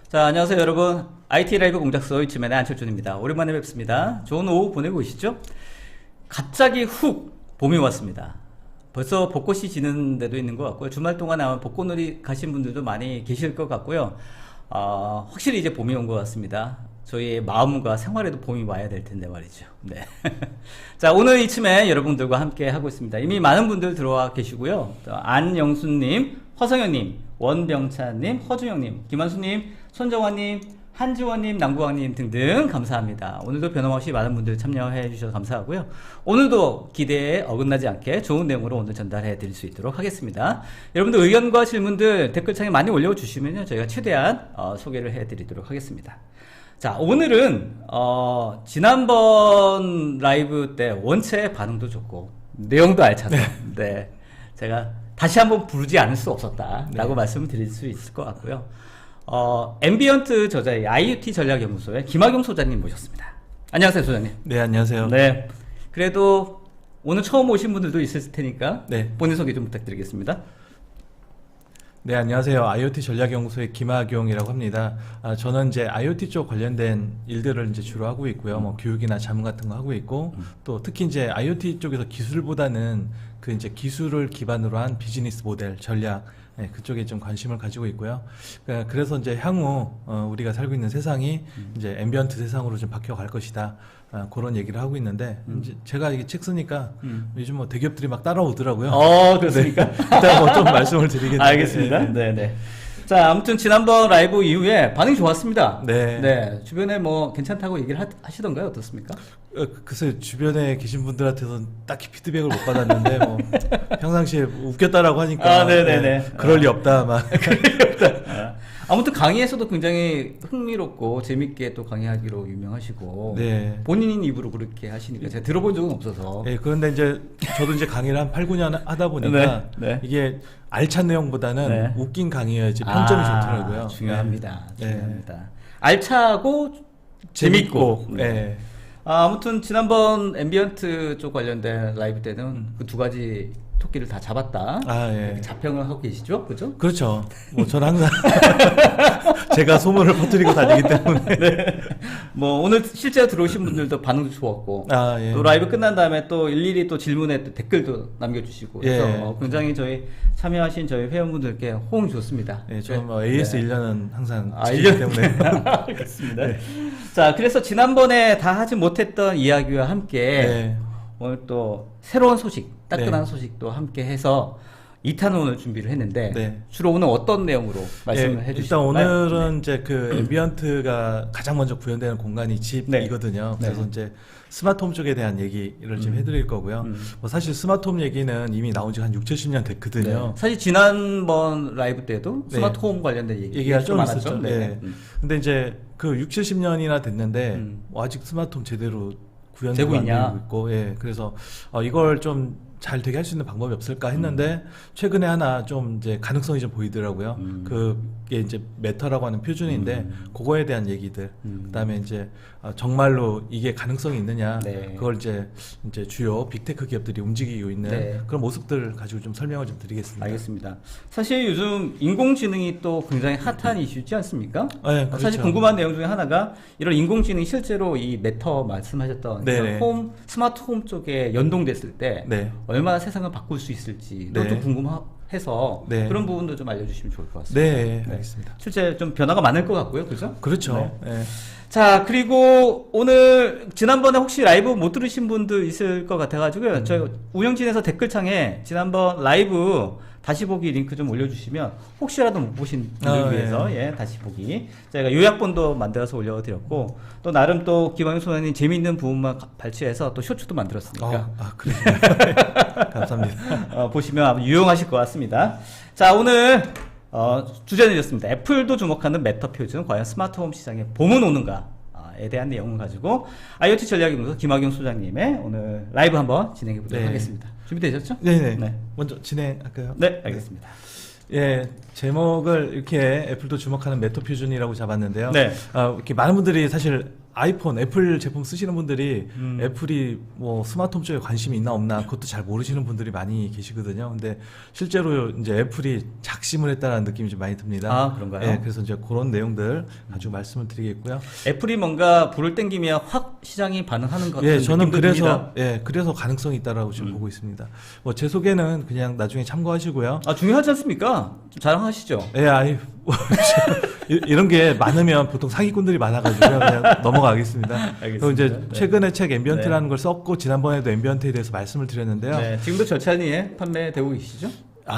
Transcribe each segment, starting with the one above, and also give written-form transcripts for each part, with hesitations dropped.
자, 안녕하세요 여러분. IT 라이브 공작소 이츠맨의 안철준입니다. 오랜만에 뵙습니다. 좋은 오후 보내고 계시죠? 갑자기 훅 봄이 왔습니다. 벌써 벚꽃이 지는 데도 있는 것 같고요. 주말 동안 아마 벚꽃놀이 가신 분들도 많이 계실 것 같고요. 확실히 이제 봄이 온 것 같습니다. 저희의 마음과 생활에도 봄이 와야 될 텐데 말이죠. 네. 자, 오늘 이쯤에 여러분들과 함께 하고 있습니다. 이미 많은 분들 들어와 계시고요. 안영수님, 허성현님, 원병찬님, 허주영님, 김한수님, 손정환님, 한지원님, 남구왕님 등등 감사합니다. 오늘도 변함없이 많은 분들 참여해 주셔서 감사하고요. 오늘도 기대에 어긋나지 않게 좋은 내용으로 오늘 전달해 드릴 수 있도록 하겠습니다. 여러분들 의견과 질문들 댓글창에 많이 올려주시면요, 저희가 최대한 소개를 해 드리도록 하겠습니다. 자, 오늘은 지난번 라이브 때 원체 반응도 좋고 내용도 알차서 네, 제가 다시 한번 부르지 않을 수 없었다라고 말씀을 드릴 수 있을 것 같고요. 앰비언트 저자의 IoT 전략연구소의 김학용 소장님 모셨습니다. 안녕하세요, 소장님. 네, 안녕하세요. 네, 그래도 오늘 처음 오신 분들도 있을 테니까 네. 본인 소개 좀 부탁드리겠습니다. 네, 안녕하세요. IoT 전략연구소의 김학용이라고 합니다. 저는 이제 IoT 쪽 관련된 일들을 이제 주로 하고 있고요. 뭐 교육이나 자문 같은 거 하고 있고, 또 특히 이제 IoT 쪽에서 기술보다는 그 이제 기술을 기반으로 한 비즈니스 모델, 전략, 네, 그쪽에 좀 관심을 가지고 있고요. 그래서 이제 향후 우리가 살고 있는 세상이 이제 앰비언트 세상으로 좀 바뀌어갈 것이다. 그런 얘기를 하고 있는데 이제 제가 이게 책 쓰니까 요즘 뭐 대기업들이 막 따라오더라고요. 그렇습니까? 네. 일단 뭐 좀 말씀을 드리겠습니다. 알겠습니다. 네네. 자, 아무튼 지난번 라이브 이후에 반응이 좋았습니다. 네. 네. 주변에 뭐 괜찮다고 얘기를 하시던가요? 어떻습니까? 글쎄 주변에 계신 분들한테는 딱히 피드백을 못 받았는데 뭐 평상시에 웃겼다라고 하니까 네네네. 네, 그럴 리 없다 막. 아무튼 강의에서도 굉장히 흥미롭고 재밌게 또 강의하기로 유명하시고 네. 본인 입으로 그렇게 하시니까 제가 들어본 적은 없어서 네, 그런데 이제 저도 이제 강의를 한 8, 9년 하다 보니까 네. 이게 알찬 내용보다는 네. 웃긴 강의여야지 평점이 좋더라고요. 중요합니다. 네. 중요합니다. 알차고 재밌고. 네. 아무튼 지난번 앰비언트 쪽 관련된 라이브 때는 그 두 가지 토끼를 다 잡았다. 예. 자평을 하고 계시죠? 그죠? 그렇죠. 뭐 저는 항상 제가 소문을 퍼뜨리고 다니기 때문에. 네. 뭐 오늘 실제로 들어오신 분들도 반응도 좋았고 예. 또 라이브 끝난 다음에 또 일일이 또 질문에 또 댓글도 남겨주시고 그래서 예. 굉장히 저희 참여하신 저희 회원분들께 호응이 좋습니다. 네, 저는 뭐 AS 1년은 항상 지키기 1년 때문에. 알겠습니다. 네. 자, 그래서 지난번에 다 하지 못했던 이야기와 함께 네. 오늘 또 새로운 소식, 따끈한 네. 소식도 함께 해서 2탄원을 준비를 했는데 네. 주로 오늘 어떤 내용으로 말씀을 예, 해주실까요? 일단 오늘은 이제 그 앰비언트가 가장 먼저 구현되는 공간이 집이거든요. 네. 그래서 이제 스마트홈 쪽에 대한 얘기를 좀 해드릴 거고요. 뭐 사실 스마트홈 얘기는 이미 나온 지 한 6, 70년 됐거든요. 사실 지난번 라이브 때도 네. 스마트홈 관련된 얘기가 좀 많았죠. 있었죠. 네. 네. 근데 이제 그 6, 70년이나 됐는데 뭐 아직 스마트홈 제대로 구현되고 되고 안 있냐? 되고 있고, 예. 그래서 이걸 좀 잘 되게 할 수 있는 방법이 없을까 했는데 최근에 하나 좀 이제 가능성이 좀 보이더라고요. 그게 이제 메타라고 하는 표준인데 그거에 대한 얘기들. 그다음에 이제 정말로 이게 가능성이 있느냐? 네. 그걸 이제 주요 빅테크 기업들이 움직이고 있는 네. 그런 모습들 가지고 좀 설명을 좀 드리겠습니다. 알겠습니다. 사실 요즘 인공지능이 또 굉장히 핫한 이슈지 않습니까? 네, 그렇죠. 사실 궁금한 내용 중에 하나가 이런 인공지능이 실제로 이 메터 말씀하셨던 네네. 홈 스마트 홈 쪽에 연동됐을 때 네. 얼마나 세상을 바꿀 수 있을지 네. 좀 궁금해서 네. 그런 부분도 좀 알려주시면 좋을 것 같습니다. 네, 알겠습니다. 실제 좀 변화가 많을 것 같고요, 그죠? 그렇죠. 네. 예. 자, 그리고 오늘 지난번에 혹시 라이브 못 들으신 분들 있을 것 같아가지고요. 저희 운영진에서 댓글창에 지난번 라이브 다시 보기 링크 좀 올려주시면 혹시라도 못 보신 분들 위해서 예, 다시 보기 저희가 요약본도 만들어서 올려드렸고 또 나름 또 김학용 소장님 재미있는 부분만 발췌해서 또 쇼츠도 만들었으니까 그래요. 감사합니다. 보시면 아마 유용하실 것 같습니다. 자, 오늘 주제는 이렇습니다. 애플도 주목하는 메타 표준 과연 스마트홈 시장에 봄은 오는가에 대한 내용을 가지고 IoT 전략연구소 김학용 소장님의 오늘 라이브 한번 진행해 보도록 네. 하겠습니다. 준비되셨죠? 네네. 네. 먼저 진행할까요? 네, 알겠습니다. 예, 제목을 이렇게 애플도 주목하는 메타 표준이라고 잡았는데요. 네. 이렇게 많은 분들이 사실 아이폰, 애플 제품 쓰시는 분들이 애플이 뭐 스마트홈 쪽에 관심이 있나 없나 그것도 잘 모르시는 분들이 많이 계시거든요. 근데 실제로 이제 애플이 작심을 했다는 느낌이 좀 많이 듭니다. 아, 그런가요? 예, 그래서 이제 그런 내용들 가지고 말씀을 드리겠고요. 애플이 뭔가 불을 땡기면 확 시장이 반응하는 것 같은 예, 저는 느낌도 그래서 듭니다. 그래서 가능성이 있다라고 지금 보고 있습니다. 뭐 제 소개는 그냥 나중에 참고하시고요. 아, 중요하지 않습니까? 좀 자랑하시죠. 예, 아이 이런 게 많으면 보통 사기꾼들이 많아가지고 그냥 넘어가겠습니다. 그리고 이제 네. 최근에 책 앰비언트라는 걸 썼고 지난번에도 앰비언트에 대해서 말씀을 드렸는데요. 네, 지금도 절찬리에 판매되고 계시죠?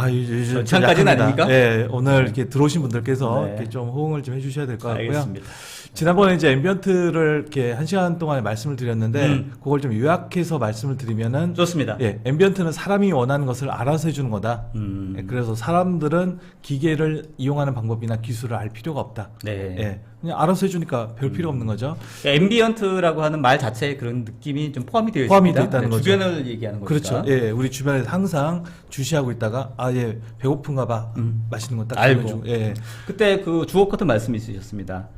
요즘 절찬까지는 약합니다. 아닙니까? 예, 오늘 이렇게 들어오신 분들께서 네. 이렇게 좀 호응을 좀 해주셔야 될 것 같고요. 알겠습니다. 지난번에 이제 앰비언트를 이렇게 1시간 동안에 말씀을 드렸는데 그걸 좀 요약해서 말씀을 드리면은 좋습니다. 예, 앰비언트는 사람이 원하는 것을 알아서 해주는 거다. 예, 그래서 사람들은 기계를 이용하는 방법이나 기술을 알 필요가 없다. 네. 예, 그냥 알아서 해주니까 별 필요 없는 거죠. 앰비언트라고 하는 말 자체에 그런 느낌이 좀 포함이 되어 포함이 있습니다. 되어 있다는 거죠. 주변을 얘기하는 거니까. 그렇죠. 예, 우리 주변에서 항상 주시하고 있다가 배고픈가 봐. 맛있는 거 딱 알고. 알려주고. 예. 그때 그 주옥 같은 말씀이 있으셨습니다.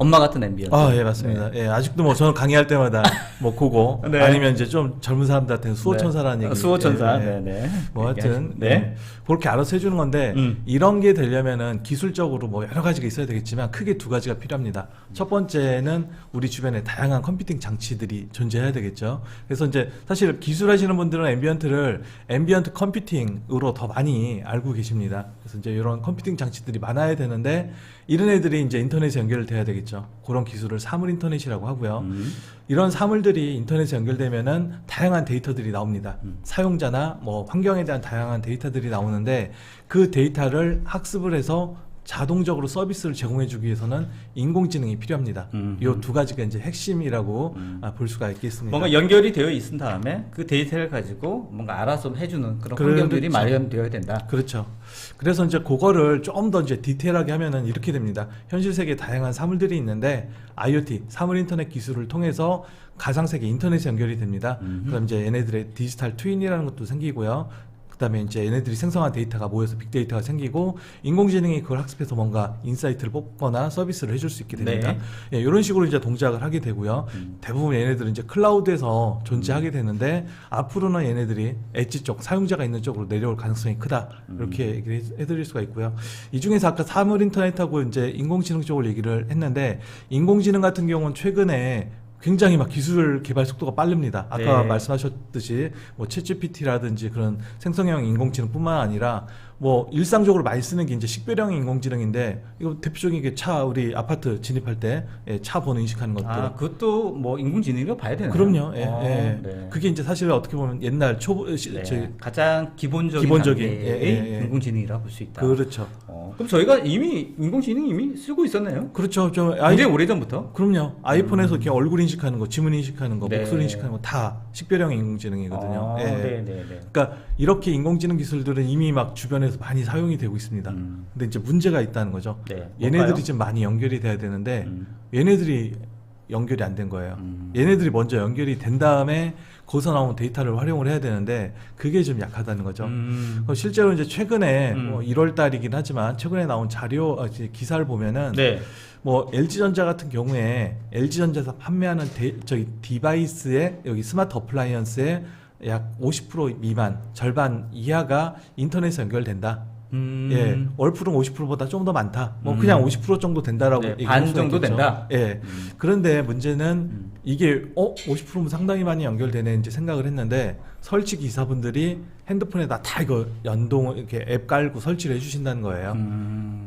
엄마 같은 앰비언트. 예, 맞습니다. 예, 아직도 뭐 저는 강의할 때마다 뭐 그거 네. 아니면 이제 좀 젊은 사람들한테는 수호천사라는 얘기. 수호천사. 예, 예. 네네. 뭐 하여튼 네. 예, 그렇게 알아서 해주는 건데 이런 게 되려면은 기술적으로 뭐 여러 가지가 있어야 되겠지만 크게 두 가지가 필요합니다. 첫 번째는 우리 주변에 다양한 컴퓨팅 장치들이 존재해야 되겠죠. 그래서 이제 사실 기술하시는 분들은 앰비언트 컴퓨팅으로 더 많이 알고 계십니다. 그래서 이제 이런 컴퓨팅 장치들이 많아야 되는데 이런 애들이 이제 인터넷에 연결돼야 되겠죠. 그런 기술을 사물 인터넷이라고 하고요. 이런 사물들이 인터넷에 연결되면은 다양한 데이터들이 나옵니다. 사용자나 뭐 환경에 대한 다양한 데이터들이 나오는데 그 데이터를 학습을 해서 자동적으로 서비스를 제공해주기 위해서는 인공지능이 필요합니다. 이 두 가지가 이제 핵심이라고 볼 수가 있겠습니다. 뭔가 연결이 되어 있은 다음에 그 데이터를 가지고 뭔가 알아서 해주는 그런 환경들이 그렇죠. 마련되어야 된다. 그렇죠. 그래서 이제 그거를 좀 더 이제 디테일하게 하면은 이렇게 됩니다. 현실 세계에 다양한 사물들이 있는데 IoT, 사물 인터넷 기술을 통해서 가상 세계 인터넷에 연결이 됩니다. 그럼 이제 얘네들의 디지털 트윈이라는 것도 생기고요. 그다음에 이제 얘네들이 생성한 데이터가 모여서 빅데이터가 생기고 인공지능이 그걸 학습해서 뭔가 인사이트를 뽑거나 서비스를 해줄 수 있게 됩니다. 네. 예, 이런 식으로 이제 동작을 하게 되고요. 대부분 얘네들은 이제 클라우드에서 존재하게 되는데 앞으로는 얘네들이 엣지 쪽 사용자가 있는 쪽으로 내려올 가능성이 크다. 이렇게 얘기를 해드릴 수가 있고요. 이 중에서 아까 사물 인터넷하고 이제 인공지능 쪽을 얘기를 했는데 인공지능 같은 경우는 최근에 굉장히 막 기술 개발 속도가 빠릅니다. 아까 네. 말씀하셨듯이 뭐 챗GPT라든지 그런 생성형 인공지능뿐만 아니라 뭐 일상적으로 많이 쓰는 게 이제 식별형 인공지능인데 이거 대표적인 게 차 우리 아파트 진입할 때 차 번호 인식하는 것들. 아, 그것도 뭐 인공지능으로 봐야 되나요? 그럼요. 예, 네. 그게 이제 사실 어떻게 보면 옛날 네. 가장 기본적인 기본적인, 단계의 인공지능이라고 볼 수 있다. 그렇죠. 그럼 저희가 이미 인공지능 이미 쓰고 있었나요? 그렇죠. 좀 굉장히 오래전부터. 그럼요. 아이폰에서 이렇게 얼굴 인식하는 거, 지문 인식하는 거, 네. 목소리 인식하는 거 다 식별형 인공지능이거든요. 예. 네네네. 그러니까 이렇게 인공지능 기술들은 이미 막 주변에서 많이 사용이 되고 있습니다. 근데 이제 문제가 있다는 거죠. 네. 얘네들이 뭔가요? 좀 많이 연결이 돼야 되는데 얘네들이 연결이 안 된 거예요. 얘네들이 먼저 연결이 된 다음에 거기서 나온 데이터를 활용을 해야 되는데 그게 좀 약하다는 거죠. 실제로 이제 최근에 뭐 1월 달이긴 하지만 최근에 나온 이제 기사를 보면은 네. 뭐 LG전자 같은 경우에 LG전자에서 판매하는 디바이스의 여기 스마트 어플라이언스의 약 50% 미만, 절반 이하가 인터넷에 연결된다. 예, 월풀은 50%보다 좀 더 많다. 뭐 그냥 50% 정도 된다라고 네, 얘기할 반 수가 정도 있겠죠. 된다? 예. 그런데 문제는 이게 50%면 상당히 많이 연결되네 이제 생각을 했는데 설치 기사분들이 핸드폰에다 다 이거 연동을 이렇게 앱 깔고 설치를 해주신다는 거예요.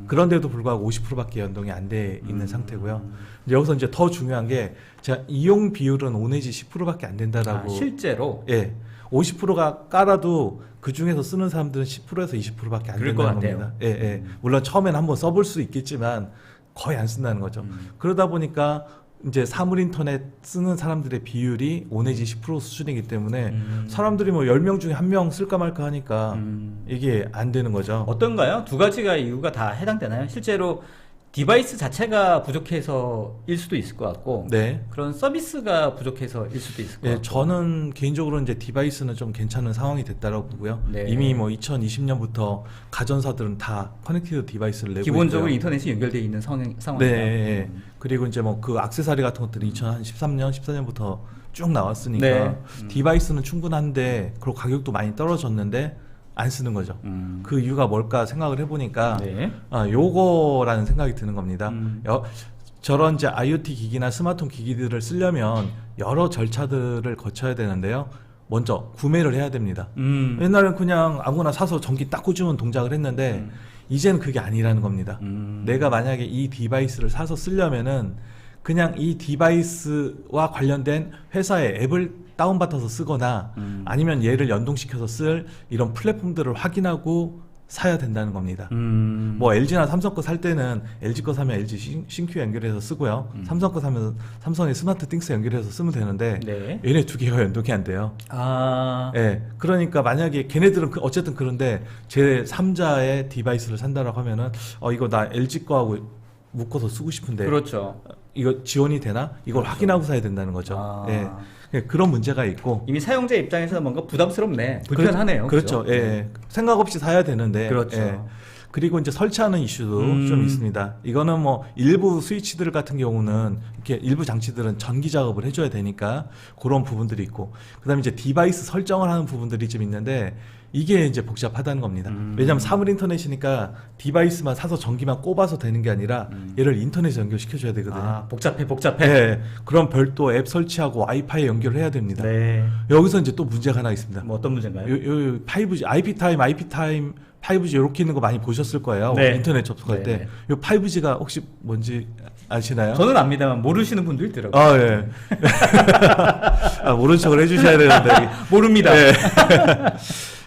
그런데도 불구하고 50%밖에 연동이 안 돼 있는 상태고요. 여기서 이제 더 중요한 게 제가 이용 비율은 5 내지 10%밖에 안 된다라고. 실제로? 예. 50%가 깔아도 그 중에서 쓰는 사람들은 10%에서 20%밖에 안 그럴 것 된다는 같아요. 겁니다. 예, 예. 물론 처음엔 한번 써볼 수 있겠지만 거의 안 쓴다는 거죠. 그러다 보니까 이제 사물 인터넷 쓰는 사람들의 비율이 5 내지 10% 수준이기 때문에 사람들이 뭐 10명 중에 1명 쓸까 말까 하니까 이게 안 되는 거죠. 어떤가요? 두 가지가 이유가 다 해당되나요? 실제로 디바이스 자체가 부족해서일 수도 있을 것 같고 네. 그런 서비스가 부족해서일 수도 있을 것 예, 같고. 저는 개인적으로 이제 디바이스는 좀 괜찮은 상황이 됐다라고 보고요. 네. 이미 뭐 2020년부터 가전사들은 다 커넥티드 디바이스를 내고 기본적으로 있고요. 인터넷이 연결되어 있는 상황이다. 네, 예. 그리고 이제 뭐 그 액세서리 같은 것들이 2013년, 14년부터 쭉 나왔으니까 네. 디바이스는 충분한데 그리고 가격도 많이 떨어졌는데 안 쓰는 거죠. 그 이유가 뭘까 생각을 해보니까 네. 요거라는 생각이 드는 겁니다. 음. 저런 이제 IoT 기기나 스마트폰 기기들을 쓰려면 여러 절차들을 거쳐야 되는데요. 먼저 구매를 해야 됩니다. 옛날엔 그냥 아무나 사서 전기 딱 꽂으면 동작을 했는데 이제는 그게 아니라는 겁니다. 내가 만약에 이 디바이스를 사서 쓰려면은 그냥 이 디바이스와 관련된 회사의 앱을 다운받아서 쓰거나 아니면 얘를 연동시켜서 쓸 이런 플랫폼들을 확인하고 사야 된다는 겁니다. 뭐 LG나 삼성 거 살 때는 LG 거 사면 LG 신큐 연결해서 쓰고요. 삼성 거 사면 삼성의 스마트 띵스 연결해서 쓰면 되는데 네. 얘네 두 개가 연동이 안 돼요. 아. 예. 그러니까 만약에 걔네들은 어쨌든 그런데 제 3자의 디바이스를 산다라고 하면은 이거 나 LG 거하고 묶어서 쓰고 싶은데 그렇죠. 이거 지원이 되나? 이걸 확인하고 사야 된다는 거죠. 아. 예. 그런 문제가 있고 이미 사용자 입장에서는 뭔가 부담스럽네. 불편하네요. 그렇죠. 그죠? 예. 생각 없이 사야 되는데. 그렇죠. 예. 그리고 이제 설치하는 이슈도 좀 있습니다. 이거는 뭐 일부 스위치들 같은 경우는 이렇게 일부 장치들은 전기 작업을 해줘야 되니까 그런 부분들이 있고, 그다음에 이제 디바이스 설정을 하는 부분들이 좀 있는데 이게 이제 복잡하다는 겁니다. 왜냐하면 사물 인터넷이니까 디바이스만 사서 전기만 꼽아서 되는 게 아니라 얘를 인터넷에 연결시켜줘야 되거든요. 아, 복잡해. 네, 그럼 별도 앱 설치하고 와이파이 연결을 해야 됩니다. 네. 여기서 이제 또 문제가 하나 있습니다. 뭐 어떤 문제인가요? 요 5G, IP 타임 5G 이렇게 있는 거 많이 보셨을 거예요. 네. 인터넷 접속할 네, 때. 요 5G가 혹시 뭔지 아시나요? 저는 압니다만 모르시는 분도 있더라고요. 아, 예. 모른 척을 해주셔야 되는데. 모릅니다. 네.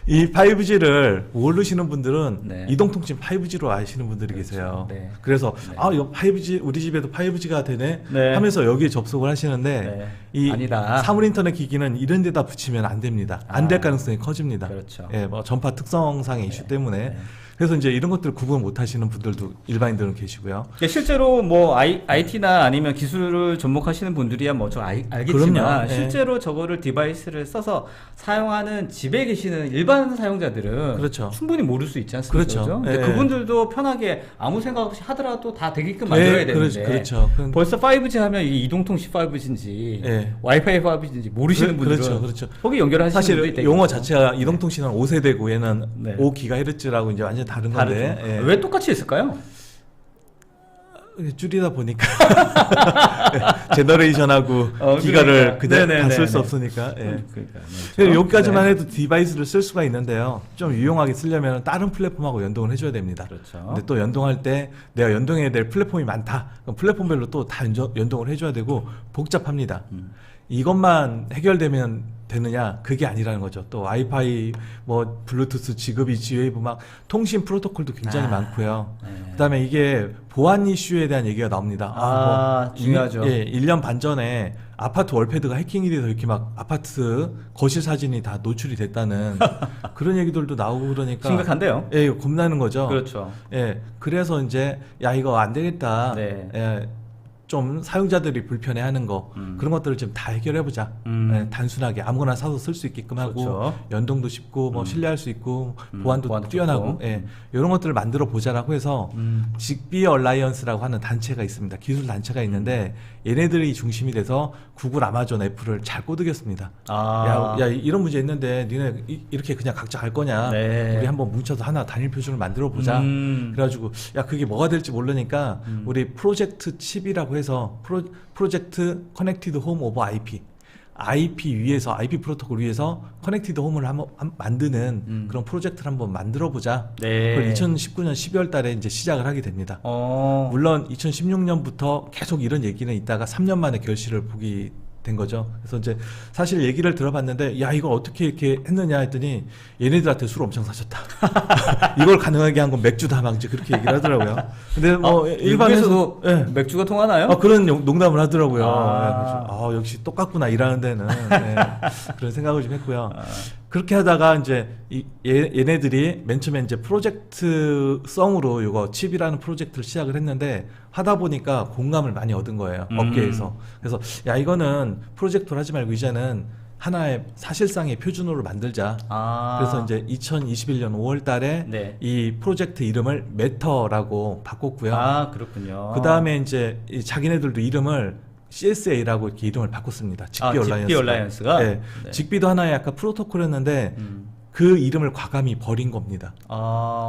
이 5G를 모르시는 분들은 네. 이동통신 5G로 아시는 분들이 그렇죠. 계세요. 네. 그래서 네. 이거 5G 우리 집에도 5G가 되네 네. 하면서 여기에 접속을 하시는데 네. 이 아니다. 사물 인터넷 기기는 이런 데다 붙이면 안 됩니다. 안 될 가능성이 커집니다. 그렇죠. 예, 뭐 전파 특성상의 이슈 때문에. 네. 그래서 이제 이런 것들 구분 못 하시는 분들도 일반인들은 계시고요. 그러니까 실제로 뭐 IT나 아니면 기술을 접목하시는 분들이야 뭐 좀 알겠지만 그럼요. 예. 실제로 저거를 디바이스를 써서 사용하는 집에 계시는 일반 사용자들은 그렇죠. 충분히 모를 수 있지 않습니까? 그렇죠. 근데 예. 그분들도 편하게 아무 생각 없이 하더라도 다 되게끔 만들어야 되는데 그렇죠. 벌써 5G 하면 이 이동통신 5G인지 예. 와이파이 5G인지 모르시는 분들은 그렇죠. 거기 연결하시는 사실 분들이 용어 되겠죠. 자체가 이동통신은 5세대고 얘는 네. 5GHz라고 이제 완전 다른 건데. 다르죠. 예. 왜 똑같이 했을까요? 줄이다 보니까 제너레이션하고 그러니까. 기가를 그냥 네네네네. 다 쓸 수 없으니까. 예. 그러니까 그래서 여기까지만 해도 디바이스를 쓸 수가 있는데요. 좀 유용하게 쓰려면 다른 플랫폼하고 연동을 해줘야 됩니다. 그렇죠. 근데 또 연동할 때 내가 연동해야 될 플랫폼이 많다. 그럼 플랫폼별로 또 다 연동을 해줘야 되고 복잡합니다. 이것만 해결되면 되느냐? 그게 아니라는 거죠. 또 와이파이, 뭐 블루투스, 지그비, 지웨이브 막 통신 프로토콜도 굉장히 많고요. 네. 그다음에 이게 보안 이슈에 대한 얘기가 나옵니다. 중요하죠. 1년 반 전에 아파트 월패드가 해킹이 돼서 이렇게 막 아파트 거실 사진이 다 노출이 됐다는 그런 얘기들도 나오고 그러니까 심각한데요. 예, 이거 겁나는 거죠. 그렇죠. 예, 그래서 이제 야 이거 안 되겠다. 네. 예, 좀 사용자들이 불편해하는 거 그런 것들을 좀 다 해결해보자. 예, 단순하게 아무거나 사서 쓸 수 있게끔 하고 그렇죠. 연동도 쉽고 뭐 신뢰할 수 있고 보안도 보안도 뛰어나고 좋고. 예, 이런 것들을 만들어 보자라고 해서 직비 얼라이언스라고 하는 단체가 있습니다. 기술 단체가 있는데 얘네들이 중심이 돼서 구글, 아마존, 애플을 잘 꼬드겼습니다. 야, 이런 문제 있는데 니네 이렇게 그냥 각자 갈 거냐? 네. 우리 한번 뭉쳐서 하나 단일 표준을 만들어 보자. 그래가지고 야 그게 뭐가 될지 모르니까 우리 프로젝트 칩이라고 해서 프로젝트 커넥티드 홈 오버 IP 위에서 IP 프로토콜 위에서 커넥티드 홈을 한번 만드는 그런 프로젝트를 한번 만들어 보자. 네. 그걸 2019년 12월 달에 이제 시작을 하게 됩니다. 물론 2016년부터 계속 이런 얘기는 있다가 3년 만에 결실을 보기 된 거죠. 그래서 이제 사실 얘기를 들어봤는데 야 이걸 어떻게 이렇게 했느냐 했더니 얘네들한테 술 엄청 사셨다. 이걸 가능하게 한 건 맥주다 막 이제 그렇게 얘기를 하더라고요. 근데 뭐 일반에서도 예. 맥주가 통하나요? 그런 농담을 하더라고요. 아. 역시 똑같구나 일하는 데는 그런 생각을 좀 했고요. 그렇게 하다가 이제 얘네들이 맨 처음에 이제 프로젝트성으로 이거 칩이라는 프로젝트를 시작을 했는데 하다 보니까 공감을 많이 얻은 거예요. 업계에서. 그래서 야 이거는 프로젝트를 하지 말고 이제는 하나의 사실상의 표준으로 만들자. 그래서 이제 2021년 5월 달에 네. 이 프로젝트 이름을 매터라고 바꿨고요. 아, 그렇군요. 그 다음에 이제 자기네들도 이름을 CSA라고 이렇게 이름을 바꿨습니다. 직비 얼라이언스가. 직비 얼라이언스가? 네. 네. 직비도 하나의 약간 프로토콜이었는데 그 이름을 과감히 버린 겁니다.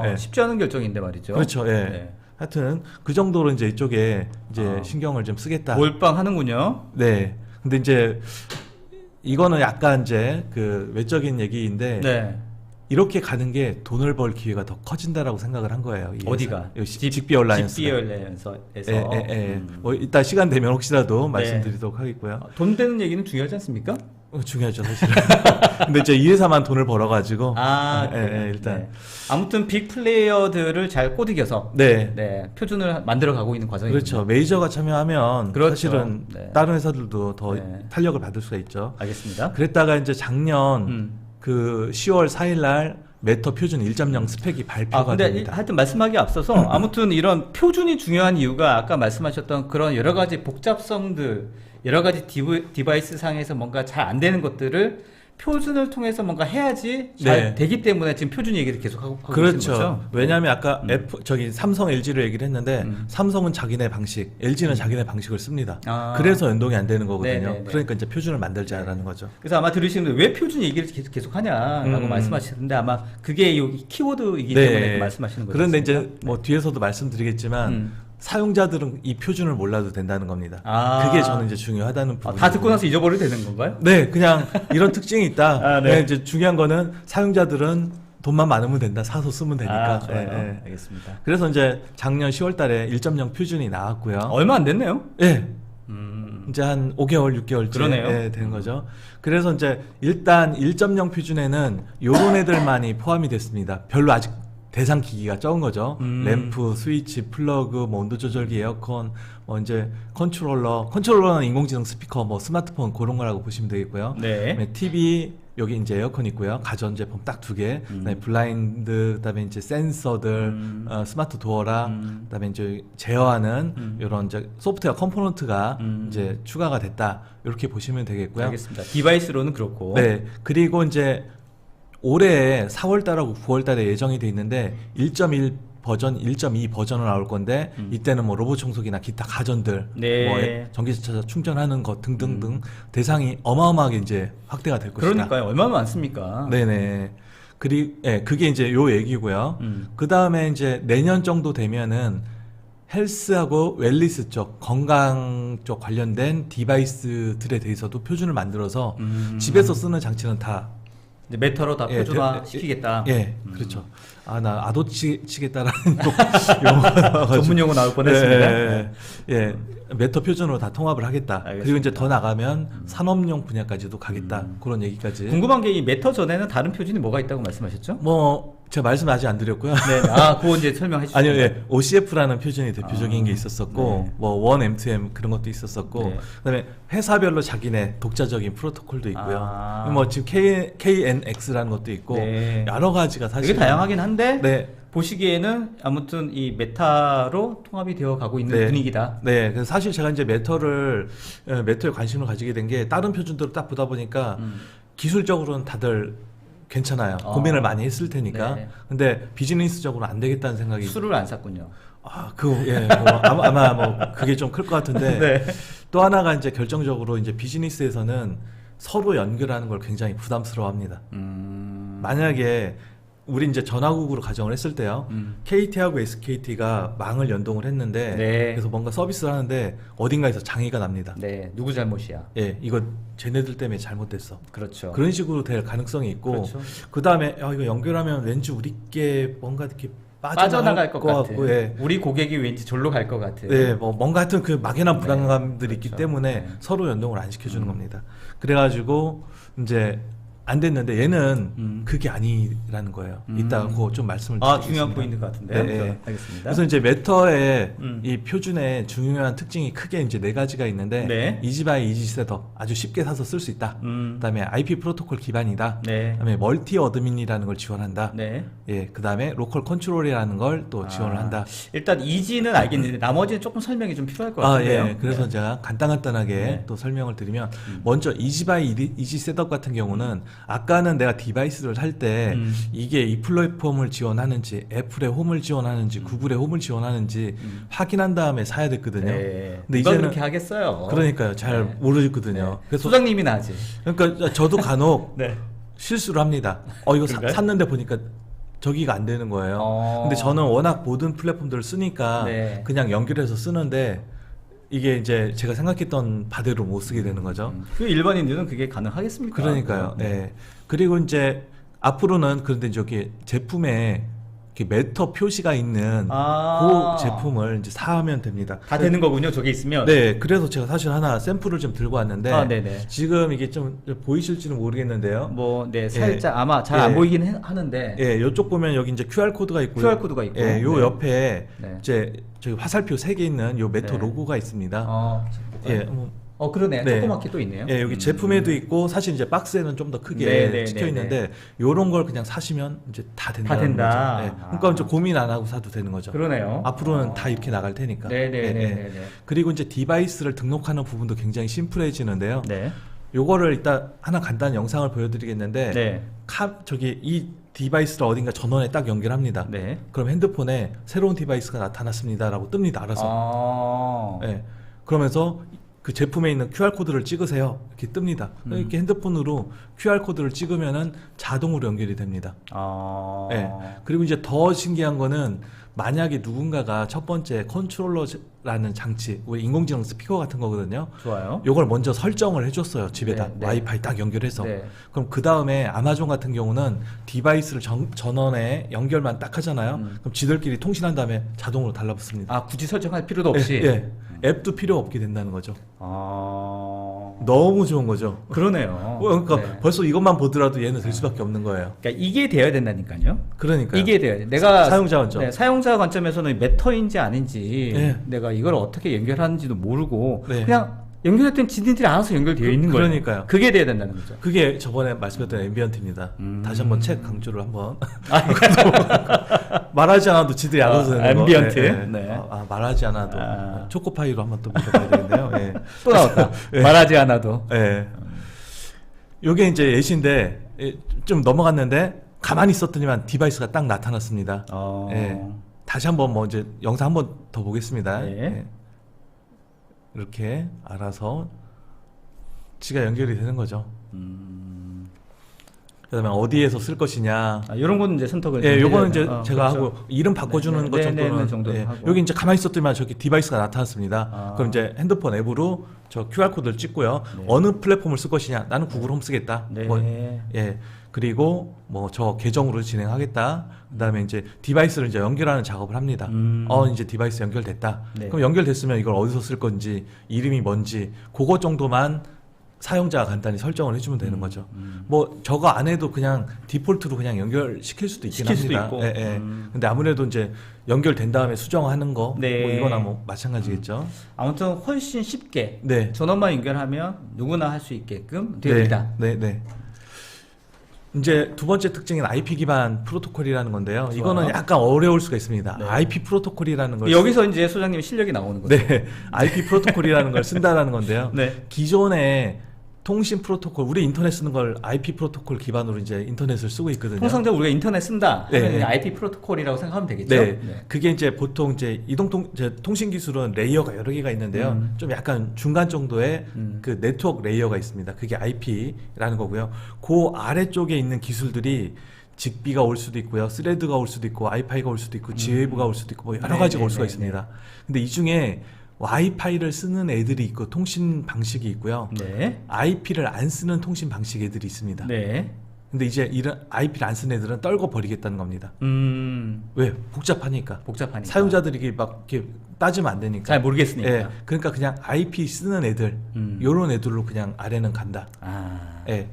네. 쉽지 않은 결정인데 말이죠. 그렇죠. 예. 네. 하여튼 그 정도로 이제 이쪽에 이제 신경을 좀 쓰겠다. 몰빵하는군요. 네. 근데 이제 이거는 약간 이제 그 외적인 얘기인데 네. 이렇게 가는 게 돈을 벌 기회가 더 커진다라고 생각을 한 거예요. 이 어디가? 직비 얼라이언스. 직비 얼라이언스에서. 뭐 이따 시간 되면 혹시라도 말씀드리도록 하겠고요. 돈 되는 얘기는 중요하지 않습니까? 중요하죠 사실은. 근데 이제 이 회사만 돈을 벌어가지고 일단 네. 아무튼 빅 플레이어들을 잘 꼬드겨서 네. 표준을 만들어가고 있는 과정이죠. 그렇죠. 메이저가 참여하면 그렇죠. 사실은 네. 다른 회사들도 더 네. 탄력을 받을 수가 있죠. 알겠습니다. 그랬다가 이제 작년 그 10월 4일 날 메터 표준 1.0 스펙이 발표가 근데 됩니다. 하여튼 말씀하기에 앞서서 아무튼 이런 표준이 중요한 이유가 아까 말씀하셨던 그런 여러 가지 복잡성들, 여러 가지 디바이스 상에서 뭔가 잘 안 되는 것들을 표준을 통해서 뭔가 해야지 잘 되기 때문에 지금 표준 얘기를 계속 하고 그렇죠. 계신 거죠. 왜냐하면 아까 삼성, LG를 얘기를 했는데 삼성은 자기네 방식, LG는 자기네 방식을 씁니다. 그래서 연동이 안 되는 거거든요. 네네네. 그러니까 이제 표준을 만들자라는 거죠. 그래서 아마 들으시는 분들 왜 표준 얘기를 계속 하냐라고 말씀하시는데 아마 그게 이 키워드이기 네. 때문에 말씀하시는 거죠. 그런데 이제 뭐 뒤에서도 말씀드리겠지만 사용자들은 이 표준을 몰라도 된다는 겁니다. 그게 저는 이제 중요하다는 부분. 다 듣고 나서 잊어버려도 되는 건가요? 네, 그냥 이런 특징이 있다. 네. 이제 중요한 거는 사용자들은 돈만 많으면 된다. 사서 쓰면 되니까. 좋아요. 알겠습니다. 그래서 이제 작년 10월 달에 1.0 표준이 나왔고요. 얼마 안 됐네요. 네. 이제 한 5개월, 6개월째 그러네요. 된 거죠. 그래서 이제 일단 1.0 표준에는 요런 애들만이 포함이 됐습니다. 별로 아직 대상 기기가 적은 거죠. 램프, 스위치, 플러그, 뭐 온도 조절기, 에어컨, 뭐 이제 컨트롤러는 인공지능 스피커, 뭐 스마트폰 그런 거라고 보시면 되겠고요. 네. 그다음에 TV 여기 이제 에어컨 있고요. 가전제품 딱 2개. 그다음에 블라인드, 그다음에 이제 센서들, 스마트 도어라, 그다음에 이제 제어하는 이런 이제 소프트웨어 컴포넌트가 이제 추가가 됐다. 이렇게 보시면 되겠고요. 알겠습니다. 디바이스로는 그렇고. 네. 그리고 이제 올해 4월달하고 9월달에 예정이 돼 있는데 1.1 버전, 1.2 버전으로 나올 건데 이때는 뭐 로봇 청소기나 기타 가전들, 네. 뭐 전기차 충전하는 것 등등등 대상이 어마어마하게 이제 확대가 될 것이다. 그러니까요. 얼마나 많습니까? 네네. 그게 이제 요 얘기고요. 그 다음에 이제 내년 정도 되면은 헬스하고 웰리스 쪽, 건강 쪽 관련된 디바이스들에 대해서도 표준을 만들어서 집에서 쓰는 장치는 다 이제 메터로 다 표준화 시키겠다. 그렇죠. 나 아도 치겠다라는 용어가 전문 용어 나올 뻔했습니다. 메터 표준으로 다 통합을 하겠다. 알겠습니다. 그리고 이제 더 나가면 산업용 분야까지도 가겠다. 그런 얘기까지. 궁금한 게 이 메터 전에는 다른 표준이 뭐가 있다고 말씀하셨죠? 뭐 제가 말씀 아직 안 드렸고요. 네. 그거 이제 설명해 주시죠. 아니요, OCF라는 표준이 대표적인 게 있었었고, 네. 뭐 1M2M 그런 것도 있었었고, 네. 그다음에 회사별로 자기네 독자적인 프로토콜도 있고요. 뭐 지금 KNX라는 것도 있고, 네. 여러 가지가 사실 되게 다양하긴 한데 네. 보시기에는 아무튼 이 메타로 통합이 되어 가고 있는 분위기다. 네, 그래서 사실 제가 이제 메터에 관심을 가지게 된 게 다른 표준들을 딱 보다 보니까 기술적으로는 다들 괜찮아요. 고민을 많이 했을 테니까. 네. 근데 비즈니스적으로 안 되겠다는 생각이. 술을 안 샀군요. 뭐 아마 뭐 그게 좀 클 것 같은데. 네. 또 하나가 이제 결정적으로 이제 비즈니스에서는 서로 연결하는 걸 굉장히 부담스러워합니다. 만약에 우리 이제 전화국으로 가정을 했을 때요. KT하고 SKT가 망을 연동을 했는데 네. 그래서 뭔가 서비스를 하는데 어딘가에서 장애가 납니다. 네, 누구 잘못이야? 이거 쟤네들 때문에 잘못됐어. 그렇죠. 그런 식으로 될 가능성이 있고 그렇죠. 그다음에 이거 연결하면 왠지 우리께 뭔가 이렇게 빠져나갈 것 같고, 같고, 우리 고객이 왠지 절로 갈 것 같은. 뭐 뭔가 하여튼 그 막연한 불안감들이 있기 그렇죠. 때문에 서로 연동을 안 시켜주는 겁니다. 그래가지고 이제 안 됐는데 얘는 그게 아니라는 거예요. 이따가 그거 좀 말씀을 아, 드리겠습니다. 중요한 포인트 같은데요. 네, 네. 알겠습니다. 그래서 이제 매터의 이 표준의 중요한 특징이 크게 이제 4가지가 있는데 네. 이지바이 이지 셋업 아주 쉽게 사서 쓸 수 있다. 그다음에 IP 프로토콜 기반이다. 네. 그다음에 멀티 어드민이라는 걸 지원한다. 네. 예, 그다음에 로컬 컨트롤이라는 걸 또 지원을 한다. 일단 이지는 알겠는데 나머지는 조금 설명이 좀 필요할 것 아, 같은데요. 예. 그래서 제가 간단하게 네. 또 설명을 드리면 먼저 이지바이 이지 셋업 같은 경우는 아까는 내가 디바이스를 살 때 이게 이 플랫폼을 지원하는지 애플의 홈을 지원하는지 구글의 홈을 지원하는지 확인한 다음에 사야 됐거든요. 네. 근데 누가 이제는 그렇게 하겠어요. 그러니까요. 잘 네. 모르거든요. 네. 그래서 소장님이나 하지. 그러니까 저도 간혹 네. 실수를 합니다. 이거 그런가요? 샀는데 보니까 저기가 안 되는 거예요. 근데 저는 워낙 모든 플랫폼들을 쓰니까 네. 그냥 연결해서 쓰는데 이게 이제 제가 생각했던 바대로 못 쓰게 되는 거죠. 그 일반인들은 그게 가능하겠습니까? 그러니까요. 네. 예. 그리고 이제 앞으로는 그런데 저기 제품에 이렇게 매터 표시가 있는 아. 그 제품을 이제 사면 됩니다. 다 되는 거군요. 저게 있으면. 네, 그래서 제가 사실 하나 샘플을 좀 들고 왔는데 아, 네네. 지금 이게 좀 보이실지는 모르겠는데요. 뭐, 네, 살짝 아마 잘 예. 안 보이긴 하는데. 예, 요쪽 보면 여기 이제 QR 코드가 있고요. QR 코드가 있고. 예, 요 네. 옆에 네. 이제 저기 화살표 3개 있는 요 메터 네. 로고가 있습니다. 예. 그러네. 네. 조그맣게 또 있네요. 예, 여기 제품에도 있고 사실 이제 박스에는 좀 더 크게 네, 네, 찍혀 네, 있는데 요런 걸 그냥 사시면 이제 다 된다는 된다. 거죠. 예. 그러니까 이제 고민 안 하고 사도 되는 거죠. 그러네요. 앞으로는 다 이렇게 나갈 테니까. 네네네. 예, 예. 그리고 이제 디바이스를 등록하는 부분도 굉장히 심플해지는데요. 네. 요거를 일단 하나 간단한 영상을 보여드리겠는데 네. 저기 이 디바이스를 어딘가 전원에 딱 연결합니다. 네. 그럼 핸드폰에 새로운 디바이스가 나타났습니다라고 뜹니다. 알아서. 아. 예. 그러면서 그 제품에 있는 QR 코드를 찍으세요. 이렇게 뜹니다. 이렇게 핸드폰으로 QR 코드를 찍으면은 자동으로 연결이 됩니다. 아. 예. 그리고 이제 더 신기한 거는 만약에 누군가가 첫 번째 컨트롤러라는 장치, 우리 인공지능 스피커 같은 거거든요. 좋아요. 요걸 먼저 설정을 해줬어요. 집에다 네, 네. 와이파이 딱 연결해서. 네. 그럼 그 다음에 아마존 같은 경우는 디바이스를 전원에 연결만 딱 하잖아요. 그럼 지들끼리 통신한 다음에 자동으로 달라붙습니다. 아, 굳이 설정할 필요도 없이. 예, 예. 앱도 필요 없게 된다는 거죠. 아. 너무 좋은 거죠. 그러네요. 그러니까 네. 벌써 이것만 보더라도 얘는 될 수밖에 없는 거예요. 그러니까 이게 돼야 된다니까요. 그러니까 이게 돼야 돼. 내가 사용자 관점. 네, 사용자 관점에서는 메터인지 아닌지 네. 내가 이걸 어떻게 연결하는지도 모르고 네. 그냥 연결했더니 지들이 알아서 연결되어 있는 거예요. 그러니까요. 그게 돼야 된다는 거죠. 그게 저번에 말씀드렸던 앰비언트입니다. 다시 한번 책 강조를 한번 말하지 않아도 지들이 알아서 되는 거. 앰비언트. 예, 예. 네. 말하지 않아도 아. 초코파이로 한번 또 물어봐야 되겠네요. 예. 또 나왔다. 예. 말하지 않아도. 예. 요게 이제 예시인데 좀 넘어갔는데 가만히 있었더니만 디바이스가 딱 나타났습니다. 예. 다시 한번 뭐 이제 영상 한번 더 보겠습니다. 네. 예. 이렇게 알아서 지가 연결이 되는 거죠. 그다음에 어디에서 쓸 것이냐. 이런 거는 이제 선택을. 예, 요거는 해야 이제 돼요. 제가 그렇죠. 하고 이름 바꿔주는 네, 것 네, 정도는 네, 네, 정도는 예. 하고. 여기 이제 가만히 있었더니만 저기 디바이스가 나타났습니다. 아. 그럼 이제 핸드폰 앱으로 저 QR 코드를 찍고요. 네. 어느 플랫폼을 쓸 것이냐. 나는 구글 홈 쓰겠다. 네. 뭐, 예. 그리고 뭐 저 계정으로 진행하겠다. 그다음에 이제 디바이스를 이제 연결하는 작업을 합니다. 이제 디바이스 연결됐다. 네. 그럼 연결됐으면 이걸 어디서 쓸 건지, 이름이 뭔지, 그거 정도만 사용자가 간단히 설정을 해주면 되는 거죠. 뭐 저거 안 해도 그냥 디폴트로 그냥 연결시킬 수도 있긴 시킬 수도 합니다. 있고. 예, 예. 근데 아무래도 이제 연결된 다음에 수정하는 거, 네. 뭐 이거나 뭐 마찬가지겠죠. 아무튼 훨씬 쉽게 네. 전원만 연결하면 누구나 할 수 있게끔 되어 네, 네. 이제 두 번째 특징은 IP 기반 프로토콜이라는 건데요. 좋아요. 이거는 약간 어려울 수가 있습니다. 네. IP 프로토콜이라는 걸 여기서 이제 소장님 실력이 나오는 거죠. 네, IP 프로토콜이라는 걸 쓴다라는 건데요. 네. 기존의 통신 프로토콜, 우리 인터넷 쓰는 걸 IP 프로토콜 기반으로 이제 인터넷을 쓰고 있거든요. 통상적으로 우리가 인터넷 쓴다 하면 네. IP 프로토콜이라고 생각하면 되겠죠. 네, 그게 이제 보통 이제 통신 기술은 레이어가 여러 개가 있는데요. 좀 약간 중간 정도의 그 네트워크 레이어가 있습니다. 그게 IP라는 거고요. 그 아래쪽에 있는 기술들이 직비가 올 수도 있고요, 스레드가 올 수도 있고, 와이파이가 올 수도 있고, G웨이브가 올 수도 있고, 뭐 여러 네, 가지가 네, 올 수가 네, 있습니다. 근데 이 중에 와이파이를 쓰는 애들이 있고 통신 방식이 있고요. 네. IP를 안 쓰는 통신 방식 애들이 있습니다. 네. 근데 이제 이런 IP를 안 쓰는 애들은 떨궈 버리겠다는 겁니다. 왜? 복잡하니까. 복잡하니까. 사용자들이 막 이렇게 따지면 안 되니까. 잘 모르겠으니까. 예. 그러니까 그냥 IP 쓰는 애들, 요런 애들로 그냥 아래는 간다. 아. 예.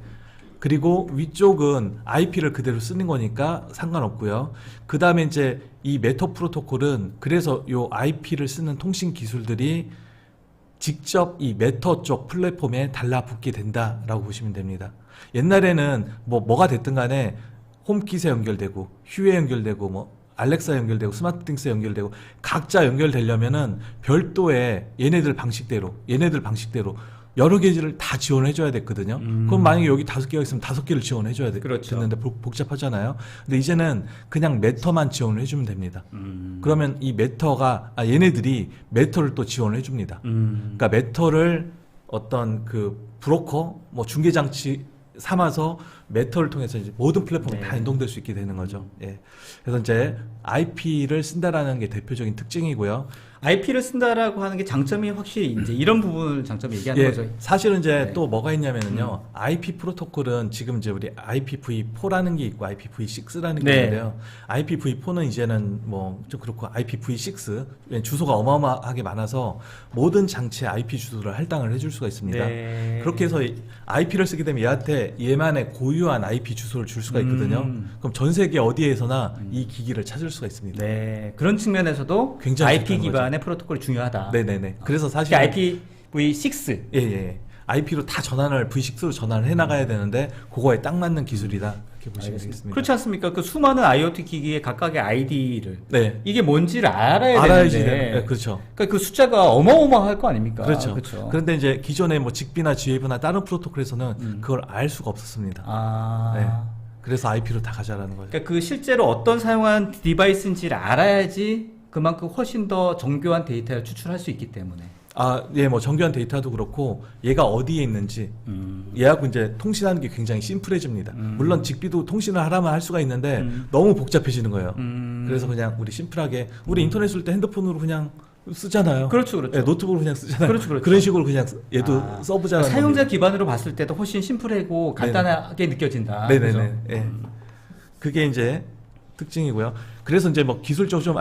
그리고 위쪽은 IP를 그대로 쓰는 거니까 상관없고요. 그 다음에 이제 이 메터 프로토콜은 그래서 요 IP를 쓰는 통신 기술들이 직접 이 메터 쪽 플랫폼에 달라붙게 된다라고 보시면 됩니다. 옛날에는 뭐가 됐든 간에 홈킷에 연결되고 휴에 연결되고 뭐 알렉사 연결되고 스마트띵스에 연결되고 각자 연결되려면은 별도의 얘네들 방식대로 여러 개를 다 지원을 해줘야 됐거든요. 그럼 만약에 여기 5개가 있으면 5개를 지원해줘야 그렇죠. 됐는데 복잡하잖아요. 근데 이제는 그냥 메터만 지원을 해주면 됩니다. 그러면 이 메터가 얘네들이 메터를 또 지원을 해줍니다. 그러니까 메터를 어떤 그 브로커 뭐 중개 장치 삼아서 메터를 통해서 이제 모든 플랫폼에 다 연동될 수 있게 되는 거죠. 예. 그래서 이제 IP를 쓴다라는 게 대표적인 특징이고요. IP를 쓴다라고 하는 게 장점이 확실히 이제 이런 부분을 장점 얘기하는 거죠. 사실은 이제 네. 또 뭐가 있냐면은요. IP 프로토콜은 지금 이제 우리 IPv4라는 게 있고 IPv6라는 게 네. 있는데요. IPv4는 이제는 뭐 좀 그렇고 IPv6 주소가 어마어마하게 많아서 모든 장치에 IP 주소를 할당을 해줄 수가 있습니다. 네. 그렇게 해서 IP를 쓰게 되면 얘한테 얘만의 고유한 IP 주소를 줄 수가 있거든요. 그럼 전 세계 어디에서나 이 기기를 찾을 수가 있습니다. 네. 그런 측면에서도 굉장히 IP 좋다는 기반의 프로토콜이 중요하다. 네네네. 그래서 사실 특히 IPv6. 예. IP로 다 전환을 V6로 전환을 해나가야 되는데 그거에 딱 맞는 기술이다 이렇게 보시면 되겠습니다. 그렇지 않습니까? 그 수많은 IoT 기기의 각각의 ID를 네. 이게 뭔지를 알아야 알아야지 되는데 되는, 네, 그렇죠. 그러니까 그 숫자가 어마어마할 거 아닙니까? 그렇죠. 그렇죠. 그런데 이제 기존의 뭐 직비나 GAV나 다른 프로토콜에서는 그걸 알 수가 없었습니다. 아. 네. 그래서 IP로 다 가자라는 거죠. 그러니까 그 실제로 어떤 사용한 디바이스인지를 알아야지 그만큼 훨씬 더 정교한 데이터를 추출할 수 있기 때문에. 예, 뭐 정교한 데이터도 그렇고 얘가 어디에 있는지 얘하고 이제 통신하는 게 굉장히 심플해집니다. 물론 직비도 통신을 하라면 할 수가 있는데 너무 복잡해지는 거예요. 그래서 그냥 우리 심플하게 우리 인터넷 쓸 때 핸드폰으로 그냥 쓰잖아요. 그렇죠, 그렇죠. 예, 노트북으로 그냥 쓰잖아요. 그렇죠, 그렇죠. 런 식으로 그냥 얘도 써보자는 사용자 겁니다. 기반으로 봤을 때도 훨씬 심플하고 간단하게 느껴진다. 네네네. 그죠? 예. 그게 이제 특징이고요. 그래서 이제 뭐 기술적으로 좀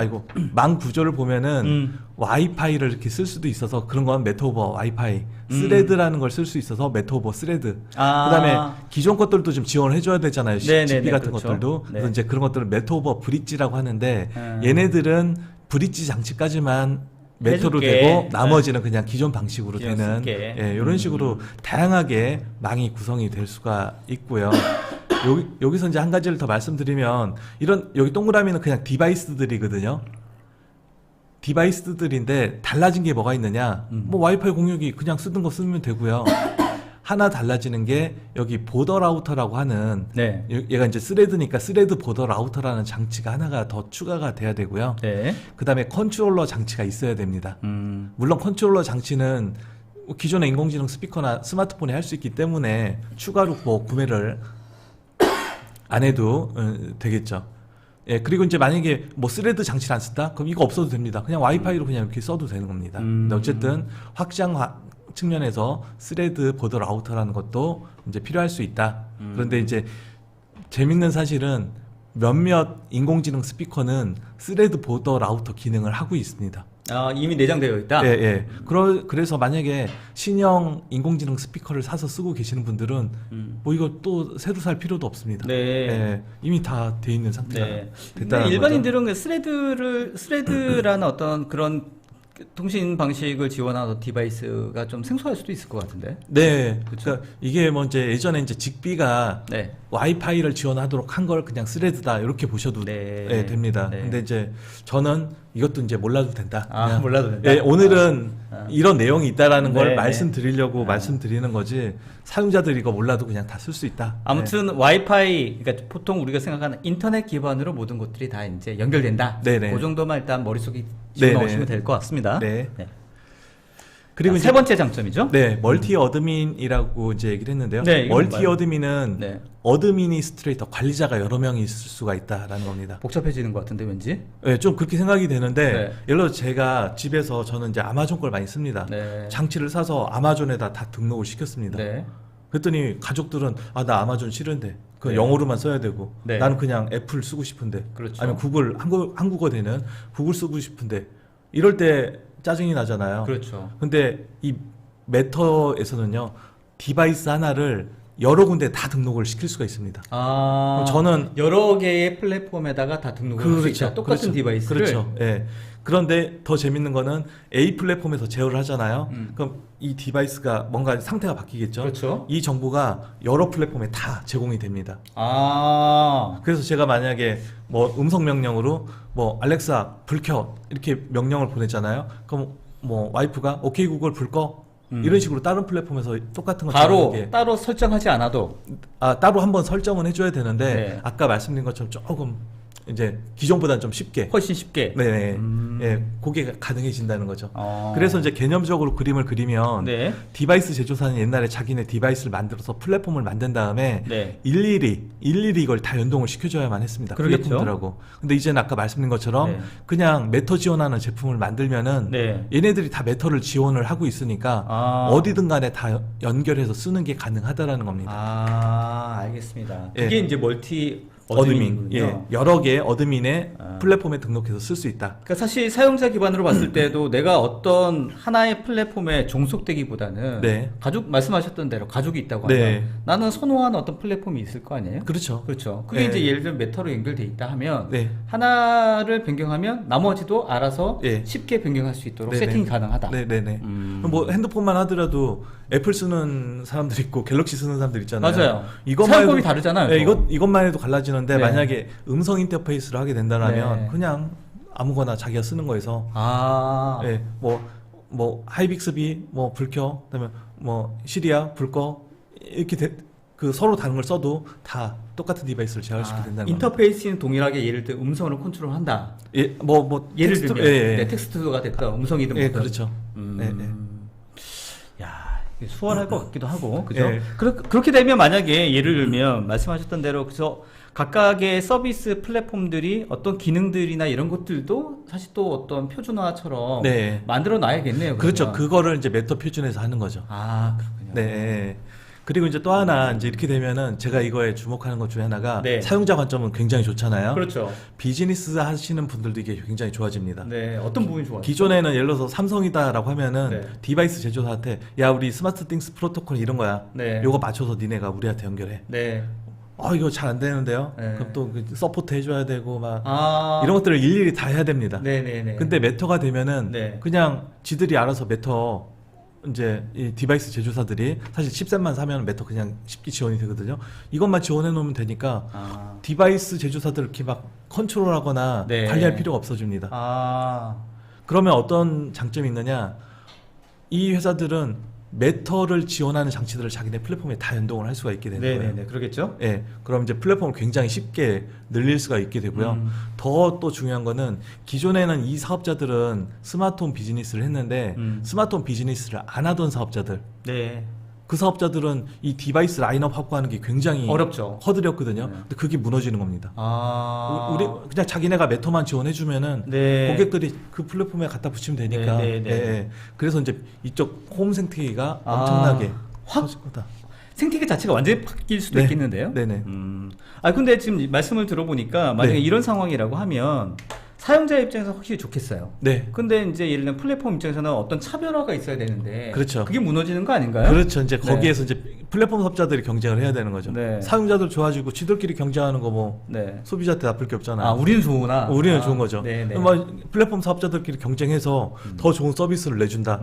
망 구조를 보면은 와이파이를 이렇게 쓸 수도 있어서 그런 건 메타 오버 와이파이, 스레드라는 걸 쓸 수 있어서 메타 오버 스레드. 그다음에 기존 것들도 좀 지원을 해줘야 되잖아요. 직비 같은 그렇죠. 것들도. 네. 그래서 이제 그런 것들을 메타 오버 브릿지라고 하는데 얘네들은 브릿지 장치까지만 메터로 해줄게. 되고 나머지는 그냥 기존 방식으로 기존 되는 쓸게. 이런 식으로 다양하게 망이 구성이 될 수가 있고요. 여기서 이제 한 가지를 더 말씀드리면 여기 동그라미는 그냥 디바이스들이거든요. 디바이스들인데 달라진 게 뭐가 있느냐? 뭐 와이파이 공유기 그냥 쓰던 거 쓰면 되고요. 하나 달라지는 게 여기 보더 라우터라고 하는 네. 얘가 이제 스레드니까 스레드 보더 라우터라는 장치가 하나가 더 추가가 돼야 되고요. 네. 그다음에 컨트롤러 장치가 있어야 됩니다. 물론 컨트롤러 장치는 기존의 인공지능 스피커나 스마트폰에 할 수 있기 때문에 추가로 뭐 구매를 안 해도 되겠죠. 예, 그리고 이제 만약에 뭐 스레드 장치를 안 쓴다? 그럼 이거 없어도 됩니다. 그냥 와이파이로 그냥 이렇게 써도 되는 겁니다. 근데 어쨌든 확장 측면에서 스레드 보더 라우터라는 것도 이제 필요할 수 있다. 그런데 이제 재밌는 사실은 몇몇 인공지능 스피커는 스레드 보더 라우터 기능을 하고 있습니다. 이미 내장되어 있다. 예. 그래서 만약에 신형 인공지능 스피커를 사서 쓰고 계시는 분들은 뭐 이거 또 새로 살 필요도 없습니다. 네. 예, 이미 다 돼 있는 상태가 네. 됐다는 근데 일반인들은 그 스레드라는 어떤 그런 통신 방식을 지원하는 디바이스가 좀 생소할 수도 있을 것 같은데. 네. 그쵸? 그러니까 이게 뭐 이제 예전에 이제 직비가 네. 와이파이를 지원하도록 한 걸 그냥 스레드다 이렇게 보셔도 네. 됩니다. 네. 근데 이제 저는 이것도 이제 몰라도 된다. 그냥 몰라도 된다. 예, 오늘은 이런 내용이 있다라는 걸 네, 말씀드리려고 말씀드리는 거지 사용자들이 이거 몰라도 그냥 다 쓸 수 있다. 아무튼 와이파이, 그러니까 보통 우리가 생각하는 인터넷 기반으로 모든 것들이 다 이제 연결된다. 네네. 그 정도만 일단 머릿속에 집어넣으시면 네네. 될 것 같습니다. 네. 네. 그리고 세 번째 장점이죠? 네, 멀티 어드민이라고 이제 얘기를 했는데요. 네, 이건 멀티 뭔가요? 어드민은 네. 어드미니스트레이터 관리자가 여러 명이 있을 수가 있다라는 겁니다. 복잡해지는 것 같은데 왠지. 네, 좀 그렇게 생각이 되는데 네. 예를 들어 제가 집에서 저는 이제 아마존 걸 많이 씁니다. 네. 장치를 사서 아마존에다 다 등록을 시켰습니다. 네. 그랬더니 가족들은 나 아마존 싫은데 그 네. 영어로만 써야 되고 네. 나는 그냥 애플 쓰고 싶은데 그렇죠. 아니면 구글 한국어 되는 구글 쓰고 싶은데 이럴 때 짜증이 나잖아요. 그렇죠. 근데 이 메터에서는요 디바이스 하나를 여러 군데 다 등록을 시킬 수가 있습니다. 아, 저는 여러 개의 플랫폼에다가 다 등록을 할 수 있다. 똑같은 디바이스를. 그렇죠. 예. 그런데 더 재밌는 거는 A 플랫폼에서 제어를 하잖아요. 그럼 이 디바이스가 뭔가 상태가 바뀌겠죠. 그렇죠. 이 정보가 여러 플랫폼에 다 제공이 됩니다. 아, 그래서 제가 만약에 뭐 음성 명령으로 뭐 알렉사 불 켜 이렇게 명령을 보냈잖아요. 그럼 뭐 와이프가 오케이 구글 불 꺼 이런 식으로 다른 플랫폼에서 똑같은 거 바로 제공하게 따로 설정하지 않아도. 따로 한번 설정은 해줘야 되는데 네. 아까 말씀드린 것처럼 조금 이제 기존보다는 좀 쉽게 훨씬 쉽게. 네, 예, 그게 가능해진다는 거죠. 어. 그래서 이제 개념적으로 그림을 그리면 네. 디바이스 제조사는 옛날에 자기네 디바이스를 만들어서 플랫폼을 만든 다음에 네. 일일이 이걸 다 연동을 시켜줘야만 했습니다. 그러겠죠. 플랫폼들하고. 근데 이제는 아까 말씀드린 것처럼 네. 그냥 메터 지원하는 제품을 만들면은 네. 얘네들이 다 메터를 지원을 하고 있으니까 아. 어디든 간에 다 연결해서 쓰는 게 가능하다라는 겁니다. 아, 알겠습니다. 예. 그게 이제 멀티 어드민, 어드민이군요. 예, 여러 개의 어드민의 아. 플랫폼에 등록해서 쓸 수 있다. 그러니까 사실 사용자 기반으로 봤을 때도 내가 어떤 하나의 플랫폼에 종속되기보다는 네. 가족 말씀하셨던 대로 가족이 있다고 네. 하면 나는 선호하는 어떤 플랫폼이 있을 거 아니에요? 그렇죠. 그렇죠. 그게 네. 이제 예를 들면 메타로 연결돼 있다 하면 네. 하나를 변경하면 나머지도 알아서 네. 쉽게 변경할 수 있도록 네네. 세팅이 가능하다. 네네네. 음. 뭐 핸드폰만 하더라도 애플 쓰는 사람들 있고 갤럭시 쓰는 사람들 있잖아요. 맞아요. 이것만 사용법이 해도- 다르잖아요. 네, 또. 이것만 해도 갈라지는데 네. 만약에 음성 인터페이스를 하게 된다면 네. 그냥 아무거나 자기가 쓰는 거에서 아, 예, 뭐 하이빅스비 뭐 불켜 그다음에 뭐 시리아 불꺼 이렇게 그 서로 다른 걸 써도 다 똑같은 디바이스를 제어할 수 있게 된다는 겁니다. 인터페이스는 동일하게 예를 들어 음성으로 컨트롤한다. 예, 뭐 예를 텍스트- 들면 예, 예. 네, 텍스트가 됐다, 음성이든 예, 뭐든. 그렇죠. 예, 예. 야, 이게 수월할 것 같기도 하고, 그죠? 예. 그렇게 되면 만약에 예를 들면 말씀하셨던 대로 그래서 각각의 서비스 플랫폼들이 어떤 기능들이나 이런 것들도 사실 또 어떤 표준화처럼 네. 만들어 놔야겠네요. 그렇죠. 그러면. 그거를 이제 메터 표준에서 하는 거죠. 아, 그렇군요. 네. 그리고 이제 또 하나 이제 이렇게 되면은 제가 이거에 주목하는 것 중에 하나가 네. 사용자 관점은 굉장히 좋잖아요. 그렇죠. 비즈니스 하시는 분들도 이게 굉장히 좋아집니다. 네, 어떤 부분이 좋아요? 기존에는 예를 들어서 삼성이다라고 하면은 네. 디바이스 제조사한테 야 우리 스마트 띵스 프로토콜 이런 거야. 네. 요거 맞춰서 니네가 우리한테 연결해. 네. 이거 잘 안 되는데요. 네. 그럼 또 서포트 해줘야 되고 막 아, 이런 것들을 일일이 다 해야 됩니다. 네네네. 근데 메터가 되면은 네. 그냥 지들이 알아서 메터 이제 이 디바이스 제조사들이 사실 칩셋만 사면 메터 그냥 쉽게 지원이 되거든요. 이것만 지원해 놓으면 되니까 아, 디바이스 제조사들 이렇게 막 컨트롤하거나 네. 관리할 필요가 없어집니다. 아, 그러면 어떤 장점이 있느냐? 이 회사들은 메터를 지원하는 장치들을 자기네 플랫폼에 다 연동을 할 수가 있게 되는 거예요. 네네네, 그러겠죠? 예, 그럼 이제 플랫폼을 굉장히 쉽게 늘릴 수가 있게 되고요. 음. 더 또 중요한 거는 기존에는 이 사업자들은 스마트홈 비즈니스를 했는데 스마트홈 비즈니스를 안 하던 사업자들, 네. 그 사업자들은 이 디바이스 라인업 확보하는 게 굉장히 어렵죠. 허들였거든요. 네. 근데 그게 무너지는 겁니다. 아, 우리 그냥 자기네가 메터만 지원해주면은 네. 고객들이 그 플랫폼에 갖다 붙이면 되니까. 네, 네, 네. 예, 예. 그래서 이제 이쪽 홈 생태계가 아, 엄청나게 확 커질 거다. 생태계 자체가 완전히 바뀔 수도 네. 있겠는데요. 네네. 근데 지금 말씀을 들어보니까 만약에 네. 이런 상황이라고 하면 사용자 입장에서 확실히 좋겠어요. 네. 근데 이제 예를 들면 플랫폼 입장에서는 어떤 차별화가 있어야 되는데 그렇죠. 그게 무너지는 거 아닌가요? 그렇죠. 이제 네. 거기에서 이제 플랫폼 사업자들이 경쟁을 해야 되는 거죠. 네. 사용자들 좋아지고 지들끼리 경쟁하는 거 뭐 네. 소비자한테 나쁠 게 없잖아요. 아, 우리는 좋으나 우리는 좋은 거죠. 네네. 뭐 플랫폼 사업자들끼리 경쟁해서 더 좋은 서비스를 내준다.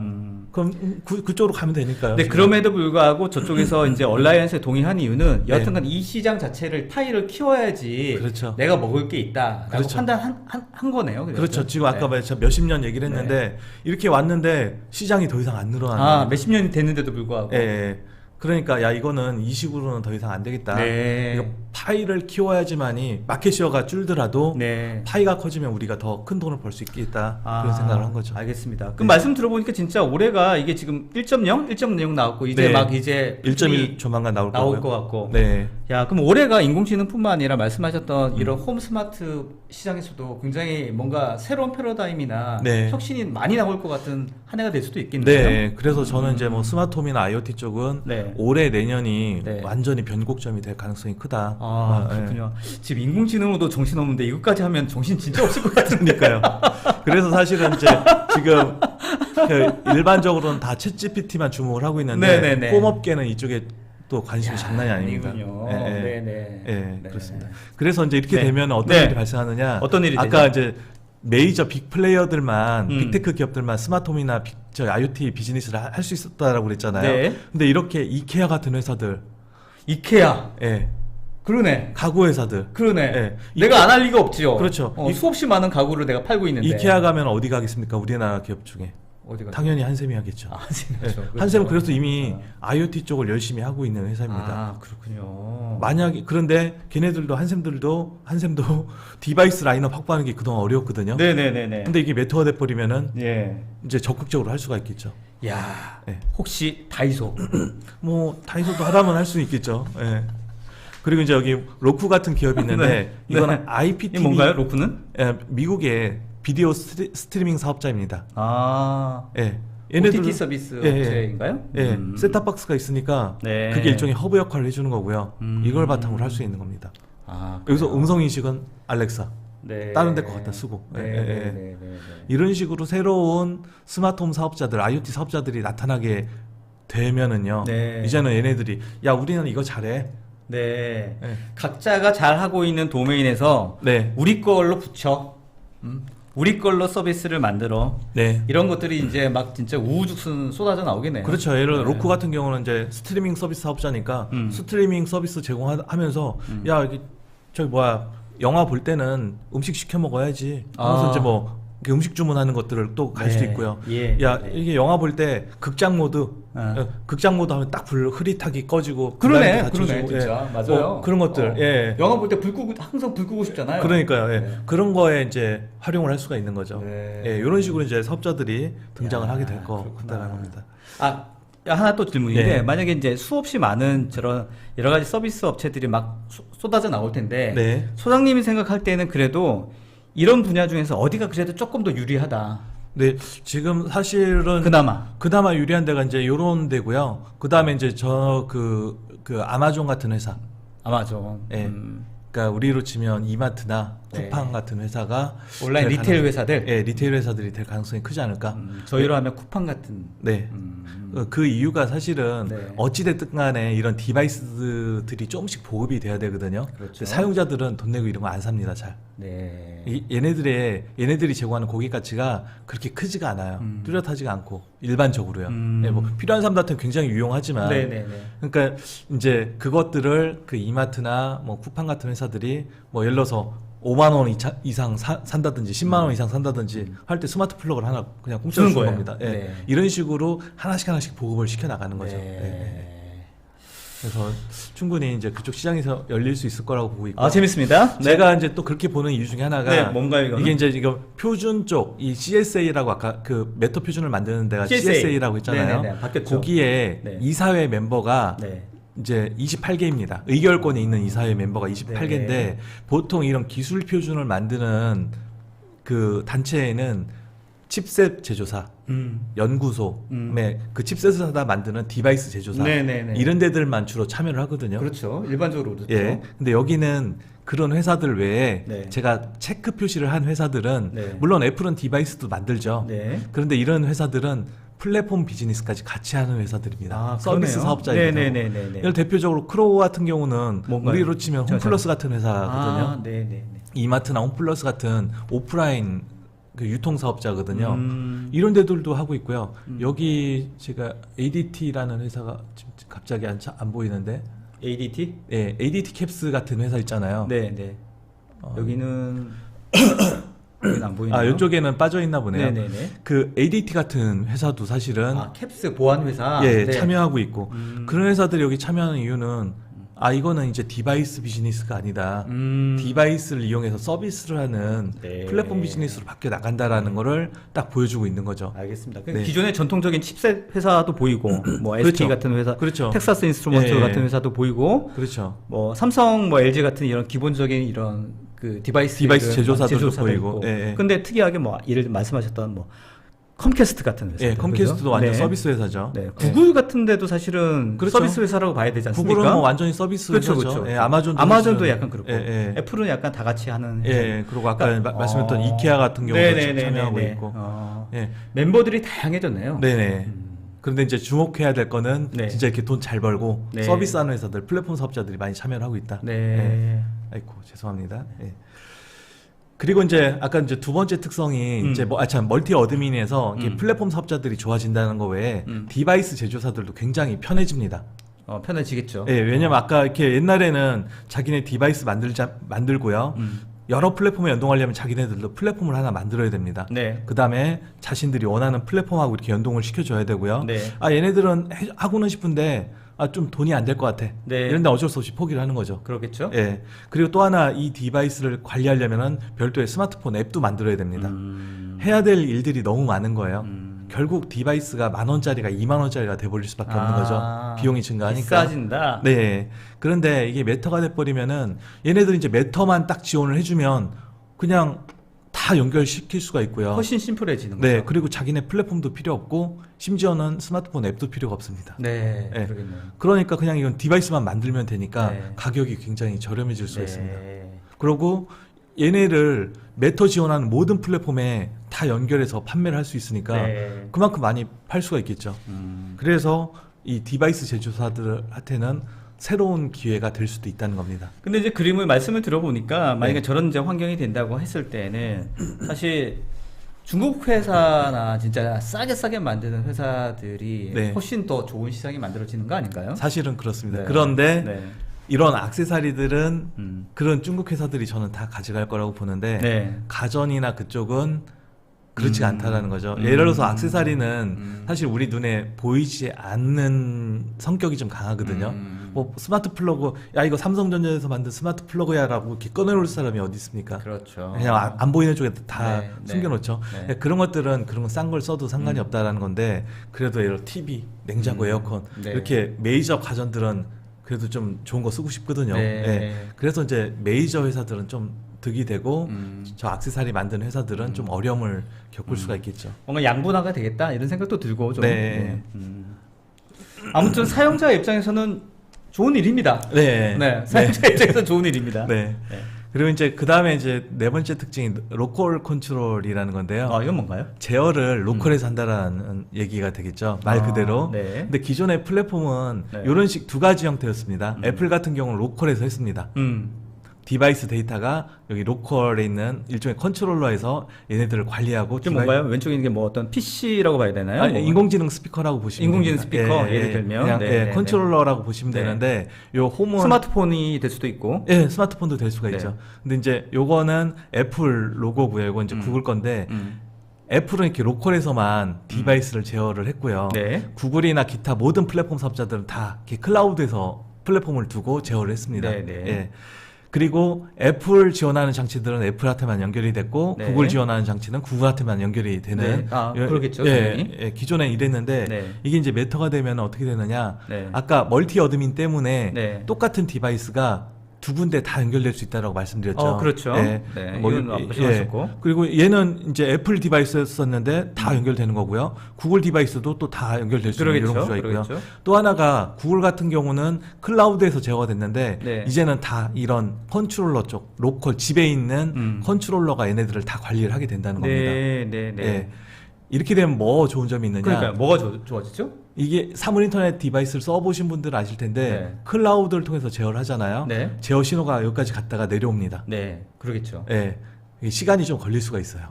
그럼 그쪽으로 가면 되니까요. 네, 지금. 그럼에도 불구하고 저쪽에서 이제 얼라이언스에 동의한 이유는 네. 여하튼간 이 시장 자체를 파이를 키워야지 그렇죠. 내가 먹을 게 있다라고 그렇죠. 판단한 거네요. 그렇죠. 지금 아까 몇십 년 얘기를 했는데 이렇게 왔는데 시장이 더 이상 안 늘어나는 아, 거예요. 몇십 년이 됐는데도 불구하고. 예, 예. 그러니까 야 이거는 이 식으로는 더 이상 안 되겠다. 네. 이거 파이를 키워야지만이 마켓시어가 줄더라도 네. 파이가 커지면 우리가 더 큰 돈을 벌 수 있겠다. 그런 생각을 한 거죠. 알겠습니다. 그럼 네. 말씀 들어보니까 진짜 올해가 이게 지금 1.0, 1.0 나왔고 이제 네. 막 이제 1.1 조만간 나올 나올 거고요. 것 같고. 네. 야, 그럼 올해가 인공지능뿐만 아니라 말씀하셨던 이런 홈 스마트 시장에서도 굉장히 뭔가 새로운 패러다임이나 네. 혁신이 많이 나올 것 같은 한 해가 될 수도 있겠네요. 네. 그래서 저는 이제 뭐 스마트홈이나 IoT 쪽은 네. 올해 내년이 네. 완전히 변곡점이 될 가능성이 크다. 아, 예. 그렇군요. 지금 인공지능으로도 정신 없는데 이것까지 하면 정신 진짜 없을 것 같은데. 그러니까요. 그래서 사실은 이제 지금 그 일반적으로는 다 챗GPT만 주목을 하고 있는데 네네네. 홈업계는 이쪽에 또 관심이 장난이 아닙니다. 아니군요. 예, 예. 네네. 예, 네. 그렇습니다. 그래서 이제 이렇게 네. 되면 어떤 네. 일이 발생하느냐? 어떤 일이 아까 되죠? 이제 메이저 빅 플레이어들만 음. 빅테크 기업들만 스마트홈이나 저 IoT 비즈니스를 할 수 있었다라고 그랬잖아요. 네. 근데 이렇게 이케아 같은 회사들, 이케아. 예, 그러네. 가구 회사들, 그러네. 예. 내가 안 할 리가 없지요. 그렇죠. 수없이 많은 가구를 내가 팔고 있는데. 이케아 가면 어디 가겠습니까? 우리나라 기업 중에 어디가? 당연히 한샘이 하겠죠. 그렇죠. 예. 한샘은 그래서 이미 IoT 쪽을 열심히 하고 있는 회사입니다. 아, 그렇군요. 만약에 그런데 걔네들도 한샘도 디바이스 라인업 확보하는 게 그동안 어려웠거든요. 네네네네. 근데 이게 메타가 돼 버리면은 예. 이제 적극적으로 할 수가 있겠죠. 야, 예. 혹시 다이소? 뭐 다이소도 하라면 할 수 있겠죠. 예. 그리고 이제 여기 로쿠 같은 기업이 있는데 네. 이거는 네. IPTV 이게 뭔가요, 로프는? 예, 미국의 비디오 스트리밍 사업자입니다. 아, 예. OTT 서비스 예, 예. 업체인가요? 예, 셋탑박스가 있으니까 네. 그게 일종의 허브 역할을 해주는 거고요. 이걸 바탕으로 할 수 있는 겁니다. 아, 여기서 그래요? 음성 인식은 알렉사, 네. 다른 데 거 갖다 쓰고. 네, 예, 예, 네, 예. 네, 네, 네. 이런 식으로 새로운 스마트홈 사업자들, IoT 사업자들이 나타나게 되면은요. 네. 이제는 얘네들이 야 우리는 이거 잘해. 네. 예. 각자가 잘 하고 있는 도메인에서 네, 우리 걸로 붙여. 우리 걸로 서비스를 만들어. 네. 이런 것들이 이제 막 진짜 우후죽순 쏟아져 나오겠네요. 그렇죠. 예를 들어 네. 로쿠 같은 경우는 이제 스트리밍 서비스 사업자니까 스트리밍 서비스 제공하면서 야 이게 저기 뭐야 영화 볼 때는 음식 시켜 먹어야지. 하면서 아. 이제 뭐 이렇게 음식 주문하는 것들을 또 갈 수도 네. 있고요. 예. 야 네. 이게 영화 볼 때 극장 모드, 아. 극장 모드 하면 딱 불 흐릿하게 꺼지고 그러네, 블라인드 그러네, 닫혀지고, 진짜 예. 맞아요. 그런 것들, 예. 영화 볼 때 불 끄고 항상 불 끄고 싶잖아요. 그러니까요. 예. 네. 그런 거에 이제 활용을 할 수가 있는 거죠. 네. 예, 이런 식으로 이제 사업자들이 등장을 야, 하게 될 것 그렇구나. 같다는 겁니다. 아, 하나 또 질문인데 네. 만약에 이제 수없이 많은 저런 여러 가지 서비스 업체들이 막 쏟아져 나올 텐데 네. 소장님이 생각할 때는 그래도 이런 분야 중에서 어디가 그래도 조금 더 유리하다. 네, 지금 사실은 그나마. 유리한 데가 이제 요런 데고요. 그 다음에 이제 그 아마존 같은 회사. 아마존. 예. 그러니까 우리로 치면 이마트나 쿠팡 네. 같은 회사가 온라인 될 리테일 가능- 회사들. 예, 리테일 회사들이 될 가능성이 크지 않을까. 저희로 하면 쿠팡 같은. 네. 음. 그 이유가 사실은 네. 어찌됐든 간에 이런 디바이스들이 조금씩 보급이 돼야 되거든요. 그렇죠. 사용자들은 돈 내고 이런 거 안 삽니다, 잘. 네. 얘네들이 제공하는 고객 가치가 그렇게 크지가 않아요. 뚜렷하지가 않고 일반적으로요. 예, 뭐 필요한 사람들한테는 굉장히 유용하지만, 네네네. 그러니까 이제 그것들을 그 이마트나 뭐 쿠팡 같은 회사들이 뭐 예를 들어서 5만 원 이상 산다든지 10만 원 이상 산다든지 할 때 스마트 플러그를 하나 그냥 공짜로 주는 주는 거예요. 겁니다. 예. 네. 이런 식으로 하나씩 보급을 시켜 나가는 거죠. 네. 예. 그래서 충분히 이제 그쪽 시장에서 열릴 수 있을 거라고 보고 있고. 아, 재밌습니다. 네. 제가 이제 또 그렇게 보는 이유 중에 하나가 네, 뭔가요, 이거는? 이게 이제 이거 표준 쪽 이 CSA라고 아까 그 메터 표준을 만드는 데가 CSA. CSA라고 했잖아요. 네네네, 바뀌었죠. 거기에 네. 이사회 멤버가 네. 이제 28개입니다. 의결권이 있는 이사회 member가 28개인데 네. 보통 이런 기술 표준을 만드는 그 단체에는 칩셋 제조사, 연구소에 그 칩셋을 사다 만드는 디바이스 제조사 네네네. 이런 데들만 주로 참여를 하거든요. 그렇죠. 일반적으로 그렇죠. 예. 근데 여기는 그런 회사들 외에 네. 제가 체크 표시를 한 회사들은 네. 물론 애플은 디바이스도 만들죠. 네. 그런데 이런 회사들은 플랫폼 비즈니스까지 같이 하는 회사들입니다. 아, 서비스 그러네요. 사업자입니다. 네네네네. 예를 대표적으로 크로우 같은 경우는 뭔가요? 우리로 치면 홈플러스 같은 회사거든요. 아, 네네네. 이마트나 홈플러스 같은 오프라인 그 유통 사업자거든요. 음. 이런 데들도 하고 있고요. 여기 제가 ADT라는 회사가 지금 갑자기 안 보이는데, ADT? 예, ADT 캡스 같은 회사 있잖아요. 네네. 어. 여기는 여기는 안 보이네요. 아, 이쪽에는 빠져 있나 보네요. 네네네. 그 ADT 같은 회사도 사실은 아, 캡스 보안 회사. 예, 네. 참여하고 있고 그런 회사들이 여기 참여하는 이유는 이거는 이제 디바이스 비즈니스가 아니다. 디바이스를 이용해서 서비스를 하는 네. 플랫폼 비즈니스로 바뀌어 나간다라는 거를 딱 보여주고 있는 거죠. 알겠습니다. 네. 기존의 전통적인 칩셋 회사도 보이고, 뭐 SK 그렇죠. 같은 회사, 그렇죠. 텍사스 인스트루먼트 예. 같은 회사도 보이고, 그렇죠. 뭐 삼성, 뭐 LG 같은 이런 기본적인 이런 그 디바이스 제조사들도 보이고. 있고. 예, 예. 근데 특이하게 뭐 예를 들어 말씀하셨던 뭐 컴캐스트 같은 회사. 예, 컴캐스트도 완전 서비스 회사죠. 네. 예. 구글 같은데도 사실은 그렇죠. 서비스 회사라고 봐야 되지 않습니까? 구글은 뭐 완전히 서비스 그렇죠, 회사죠. 그렇죠. 예, 아마존도 아마존도 사실은- 약간 그렇고, 예, 예. 애플은 약간 다 같이 하는. 예, 회사. 예. 그리고 아까 그러니까, 말씀했던 이케아 같은 경우도 지금 참여하고 네네네네. 있고. 어. 예. 멤버들이 다양해졌네요. 네네. 그런데 이제 주목해야 될 거는 네. 진짜 이렇게 돈 잘 벌고 네. 서비스하는 회사들, 플랫폼 사업자들이 많이 참여를 하고 있다. 네. 아이고 죄송합니다. 예. 그리고 이제 아까 이제 두 번째 특성이 이제 멀티 어드민에서 이게 플랫폼 사업자들이 좋아진다는 거 외에 디바이스 제조사들도 굉장히 편해집니다. 편해지겠죠. 예, 왜냐면 아까 이렇게 옛날에는 자기네 디바이스 만들고요. 여러 플랫폼에 연동하려면 자기네들도 플랫폼을 하나 만들어야 됩니다. 네. 그 다음에 자신들이 원하는 플랫폼하고 이렇게 연동을 시켜줘야 되고요. 네. 얘네들은 하고는 싶은데 좀 돈이 안 될 것 같아. 네. 이런데 어쩔 수 없이 포기를 하는 거죠. 그렇겠죠. 예. 그리고 또 하나 이 디바이스를 관리하려면은 별도의 스마트폰 앱도 만들어야 됩니다. 해야 될 일들이 너무 많은 거예요. 결국 디바이스가 10,000원짜리가 20,000원짜리가 돼버릴 수밖에 없는 거죠. 비용이 증가하니까. 비싸진다. 네. 그런데 이게 메터가 돼버리면은 얘네들이 이제 메터만 딱 지원을 해주면 그냥 다 연결시킬 수가 있고요. 훨씬 심플해지는 거죠. 네. 그리고 자기네 플랫폼도 필요 없고 심지어는 스마트폰 앱도 필요가 없습니다. 네. 네. 그러겠네요. 그러니까 그냥 이건 디바이스만 만들면 되니까 네. 가격이 굉장히 저렴해질 수가 네. 있습니다. 그리고 얘네를 메터 지원하는 모든 플랫폼에 다 연결해서 판매를 할 수 있으니까 네. 그만큼 많이 팔 수가 있겠죠. 그래서 이 디바이스 제조사들한테는 새로운 기회가 될 수도 있다는 겁니다. 근데 이제 말씀을 들어보니까 만약에 저런 이제 환경이 된다고 했을 때는 사실 중국 회사나 진짜 싸게 만드는 회사들이 네. 훨씬 더 좋은 시장이 만들어지는 거 아닌가요? 사실은 그렇습니다. 네. 그런데 네. 이런 액세서리들은 그런 중국 회사들이 저는 다 가져갈 거라고 보는데 네. 가전이나 그쪽은 그렇지가 않다라는 거죠. 예를 들어서 액세서리는 사실 우리 눈에 보이지 않는 성격이 좀 강하거든요. 뭐 스마트 플러그, 야 이거 삼성전자에서 만든 스마트 플러그야라고 이렇게 꺼내놓을 사람이 어디 있습니까? 그렇죠. 그냥 안 보이는 쪽에 다 네, 숨겨놓죠. 네. 그런 것들은 그런 거 싼 걸 써도 상관이 없다라는 건데 그래도 예를 들어 TV, 냉장고, 에어컨 네. 이렇게 메이저 가전들은 그래도 좀 좋은 거 쓰고 싶거든요. 네. 예. 그래서 이제 메이저 회사들은 좀 득이 되고 저 액세서리 만드는 회사들은 좀 어려움을 겪을 수가 있겠죠. 뭔가 양분화가 되겠다 이런 생각도 들고 좀. 네. 아무튼 사용자 입장에서는 좋은 일입니다. 네. 네. 사용자 입장에서 좋은 일입니다. 네. 네. 그리고 이제 그 다음에 이제 네 번째 특징이 로컬 컨트롤이라는 건데요. 이건 뭔가요? 제어를 로컬에서 한다라는 얘기가 되겠죠. 말 그대로. 네. 근데 기존의 플랫폼은 네. 이런 식 두 가지 형태였습니다. 애플 같은 경우는 로컬에서 했습니다. 디바이스 데이터가 여기 로컬에 있는 일종의 컨트롤러에서 얘네들을 관리하고 그게 뭔가요? 왼쪽에 있는 게 뭐 어떤 PC라고 봐야 되나요? 아니, 뭐. 인공지능 스피커라고 보시면 인공지능 됩니다. 스피커, 예를 들면. 그냥 네, 컨트롤러라고 보시면 네. 되는데 요 홈은 스마트폰이 될 수도 있고. 스마트폰도 될 수가 네. 있죠. 근데 이제 요거는 애플 로고고요. 이건 이제 구글 건데 애플은 이렇게 로컬에서만 디바이스를 제어를 했고요. 네. 구글이나 기타 모든 플랫폼 사업자들은 다 이렇게 클라우드에서 플랫폼을 두고 제어를 했습니다. 네, 네. 예. 그리고 애플 지원하는 장치들은 애플한테만 연결이 됐고 네. 구글 지원하는 장치는 구글한테만 연결이 되는 네. 그러겠죠. 당연히. 기존엔 이랬는데 네. 이게 이제 메타가 되면 어떻게 되느냐 네. 아까 멀티 어드민 때문에 네. 똑같은 디바이스가 두 군데 다 연결될 수 있다라고 말씀드렸죠. 그렇죠. 예. 네, 뭐, 이건 말씀하셨고. 그리고 얘는 이제 애플 디바이스였었는데 다 연결되는 거고요. 구글 디바이스도 또 다 연결될 수 있는 이런 구조가 있고요. 그러겠죠. 또 하나가 구글 같은 경우는 클라우드에서 제어가 됐는데 네. 이제는 다 이런 컨트롤러 쪽 로컬 집에 있는 컨트롤러가 얘네들을 다 관리를 하게 된다는 겁니다. 네. 예. 이렇게 되면 뭐 좋은 점이 있느냐? 그러니까 뭐가 좋아지죠? 이게 사물 인터넷 디바이스를 써보신 분들은 아실 텐데 네. 클라우드를 통해서 제어를 하잖아요. 네. 제어 신호가 여기까지 갔다가 내려옵니다. 네. 그러겠죠. 예. 이게 시간이 좀 걸릴 수가 있어요.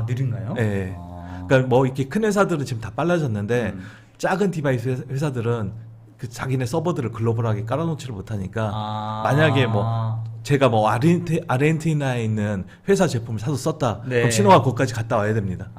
느린가요? 예. 아. 그러니까 뭐 이렇게 큰 회사들은 지금 다 빨라졌는데 작은 디바이스 회사들은 그 자기네 서버들을 글로벌하게 깔아놓지를 못하니까 만약에 뭐 제가 뭐 아르헨티나에 있는 회사 제품을 사서 썼다. 네. 그럼 신호가 거기까지 갔다 와야 됩니다.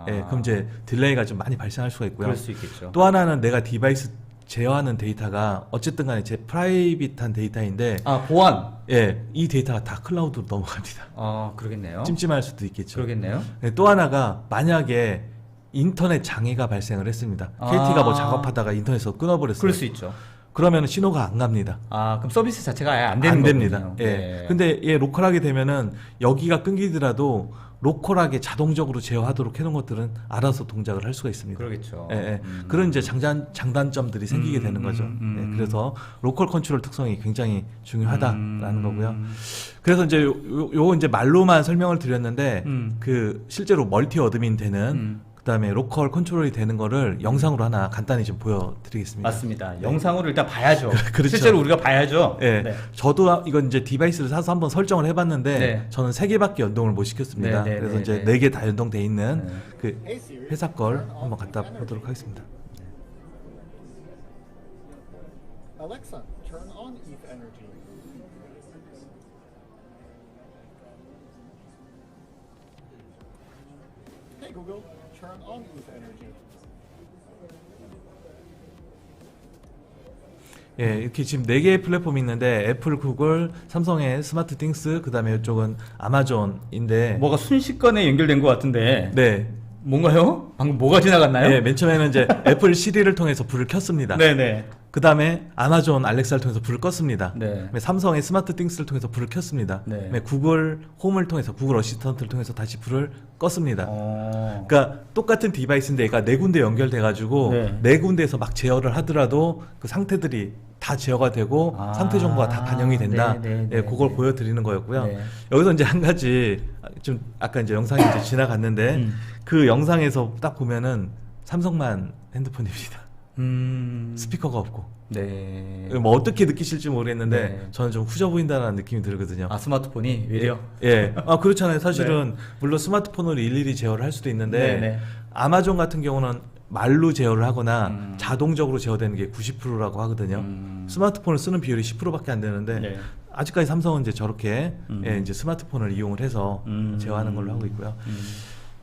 예, 그럼 이제 딜레이가 좀 많이 발생할 수가 있고요. 그럴 수 있겠죠. 또 하나는 내가 디바이스 제어하는 데이터가 어쨌든 간에 제 프라이빗한 데이터인데 보안. 예, 이 데이터가 다 클라우드로 넘어갑니다. 그러겠네요. 찜찜할 수도 있겠죠. 그러겠네요. 예, 또 하나가 만약에 인터넷 장애가 발생을 했습니다. KT가 뭐 작업하다가 인터넷에서 끊어버렸어요. 그럴 수 있죠. 그러면 신호가 안 갑니다. 그럼 서비스 자체가 아예 안 되는 안 됩니다. 거군요. 예. 네. 근데 얘 로컬하게 되면은 여기가 끊기더라도 로컬하게 자동적으로 제어하도록 해놓은 것들은 알아서 동작을 할 수가 있습니다. 그러겠죠. 예, 예. 그런 이제 장단점들이 생기게 되는 거죠. 예, 그래서 로컬 컨트롤 특성이 굉장히 중요하다라는 거고요. 그래서 이제 요거 이제 말로만 설명을 드렸는데 그 실제로 멀티 어드민 되는 그다음에 로컬 컨트롤이 되는 거를 영상으로 하나 간단히 좀 보여드리겠습니다. 맞습니다. 영상으로 일단 봐야죠. 그렇죠. 실제로 우리가 봐야죠. 네. 네. 저도 이건 이제 디바이스를 사서 한번 설정을 해봤는데 네. 저는 3개밖에 연동을 못 시켰습니다. 네, 네, 그래서 네, 이제 네. 4개 다 연동돼 있는 네. 그 회사 걸 한번 갖다 보도록 하겠습니다. Alexa, turn on ETH Energy. Hey Google, turn on ETH Energy. 예, 이렇게 지금 4개의 플랫폼이 있는데 애플, 구글, 삼성의 스마트 띵스, 그다음에 이쪽은 아마존인데 뭐가 순식간에 연결된 것 같은데 네. 뭔가요? 방금 뭐가 지나갔나요? 네, 맨 처음에는 이제 애플 시리를 통해서 불을 켰습니다. 네네. 그 다음에 아마존 알렉사를 통해서 불을 껐습니다. 네. 그다음에 삼성의 스마트 띵스를 통해서 불을 켰습니다. 네. 그다음에 구글 홈을 통해서 구글 어시스턴트를 통해서 다시 불을 껐습니다. 어. 그러니까 똑같은 디바이스인데 얘가 4군데 연결돼가지고 네. 4군데에서 막 제어를 하더라도 그 상태들이 다 제어가 되고 아. 상태 정보가 다 반영이 된다. 네, 네, 예, 네, 그걸 네. 보여드리는 거였고요. 네. 여기서 이제 한 가지 좀 아까 이제 영상이 이제 지나갔는데 그 영상에서 딱 보면은 삼성만 핸드폰입니다. 스피커가 없고. 네. 뭐 어떻게 느끼실지 모르겠는데 네. 저는 좀 후져 보인다는 느낌이 들거든요. 아 스마트폰이 외려. 예. 아 그렇잖아요. 사실은 물론 스마트폰으로 일일이 제어를 할 수도 있는데 네, 네. 아마존 같은 경우는 말로 제어를 하거나 자동적으로 제어되는 게 90%라고 하거든요. 스마트폰을 쓰는 비율이 10%밖에 안 되는데 네. 아직까지 삼성은 이제 저렇게 예, 이제 스마트폰을 이용을 해서 제어하는 걸로 하고 있고요.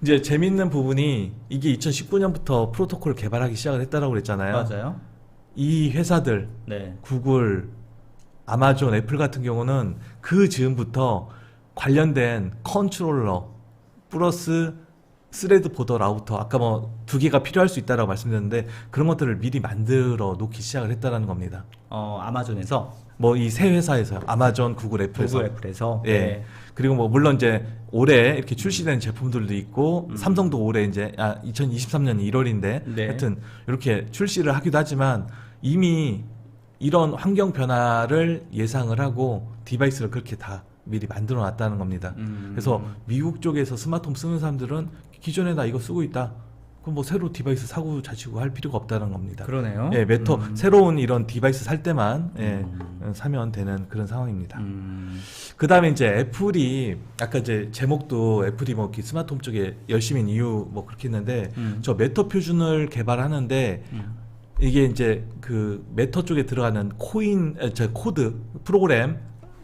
이제 재밌는 부분이 이게 2019년부터 프로토콜을 개발하기 시작을 했다라고 그랬잖아요. 맞아요. 이 회사들 네. 구글, 아마존, 애플 같은 경우는 그 즈음부터 관련된 컨트롤러 플러스 스레드 보더 라우터 아까 뭐 2개가 필요할 수 있다라고 말씀드렸는데 그런 것들을 미리 만들어 놓기 시작을 했다라는 겁니다. 아마존에서 뭐 이 세 회사에서 아마존, 구글, 애플에서 구글 애플에서 예. 네. 그리고 뭐 물론 이제 올해 이렇게 출시된 제품들도 있고 삼성도 올해 이제 2023년 1월인데 네. 하여튼 이렇게 출시를 하기도 하지만 이미 이런 환경 변화를 예상을 하고 디바이스를 그렇게 다 미리 만들어 놨다는 겁니다. 그래서 미국 쪽에서 스마트폰 쓰는 사람들은 기존에 나 이거 쓰고 있다. 그럼 뭐 새로 디바이스 사고 자치고 할 필요가 없다는 겁니다. 그러네요. 예, 새로운 이런 디바이스 살 때만 사면 되는 그런 상황입니다. 그 다음에 이제 애플이 아까 이제 제목도 애플이 뭐 이렇게 스마트홈 쪽에 열심인 이유 뭐 그렇게 했는데 저 메터 표준을 개발하는데 이게 이제 그 메터 쪽에 들어가는 코드 프로그램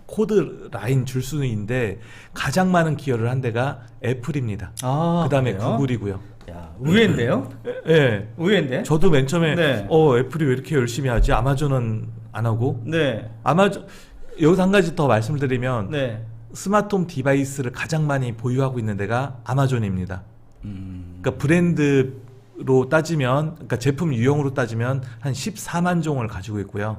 코드 라인 줄수인데 가장 많은 기여를 한 데가 애플입니다. 아, 그 다음에 그래요? 구글이고요. 야, 의외인데요? 예. 의외인데? 저도 맨 처음에 네. 애플이 왜 이렇게 열심히 하지? 아마존은 안 하고 네. 아마존 여기서 한 가지 더 말씀드리면 네. 스마트홈 디바이스를 가장 많이 보유하고 있는 데가 아마존입니다. 음. 그러니까 브랜드로 따지면, 그러니까 제품 유형으로 따지면 한 14만 종을 가지고 있고요.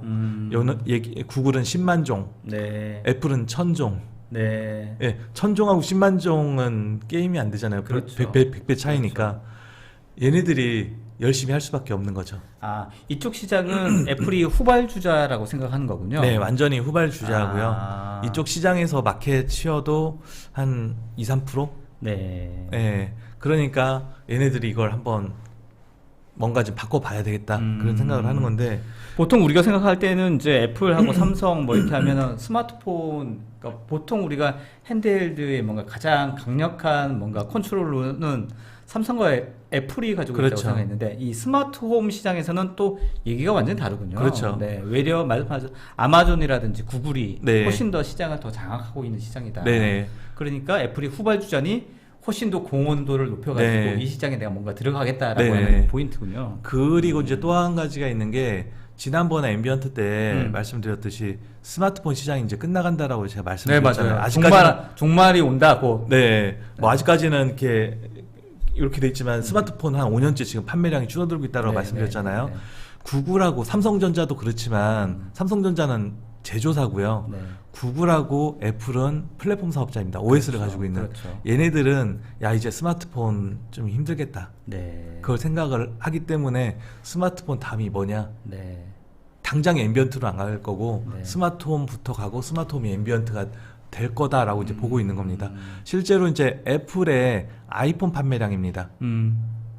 구글은 10만 종, 네. 애플은 1000종. 네. 예, 1000종하고 10만 종은 게임이 안 되잖아요. 그렇죠. 100배 차이니까 얘네들이 열심히 할 수밖에 없는 거죠. 아, 이쪽 시장은 애플이 후발주자라고 생각하는 거군요. 네, 완전히 후발주자고요. 아. 이쪽 시장에서 마켓 치어도 한 2, 3%? 네. 예. 그러니까 얘네들이 이걸 한번 뭔가 좀 바꿔봐야 되겠다. 그런 생각을 하는 건데. 보통 우리가 생각할 때는 이제 애플하고 삼성 뭐 이렇게 하면은 스마트폰, 그러니까 보통 우리가 핸드헬드의 뭔가 가장 강력한 뭔가 컨트롤러는 삼성과 애플이 가지고 있다고 그렇죠. 생각했는데 이 스마트홈 시장에서는 또 얘기가 완전히 다르군요. 그렇죠. 네, 외려 말씀하신 아마존이라든지 구글이 네. 훨씬 더 시장을 더 장악하고 있는 시장이다. 네네. 그러니까 애플이 후발주자니 훨씬 더 공헌도를 높여가지고 네. 이 시장에 내가 뭔가 들어가겠다라고 네네. 하는 포인트군요. 그리고 이제 또 한 가지가 있는 게 지난번에 앰비언트 때 말씀드렸듯이 스마트폰 시장이 이제 끝나간다라고 제가 네, 말씀드렸잖아요. 맞아요. 아직까지는 종말이 온다고. 네. 뭐 아직까지는 이렇게 돼 있지만 스마트폰 한 5년째 지금 판매량이 줄어들고 있다고 네, 말씀드렸잖아요. 네, 네, 네. 구글하고 삼성전자도 그렇지만 삼성전자는 제조사고요. 네. 구글하고 애플은 플랫폼 사업자입니다. OS를 가지고 있는. 그렇죠. 얘네들은 야 이제 스마트폰 좀 힘들겠다. 네. 그걸 생각을 하기 때문에 스마트폰 다음이 뭐냐? 네. 당장 앰비언트로 안 갈 거고 네. 스마트홈부터 가고 스마트홈이 앰비언트가 될 거다라고 이제 보고 있는 겁니다. 실제로 이제 애플의 아이폰 판매량입니다.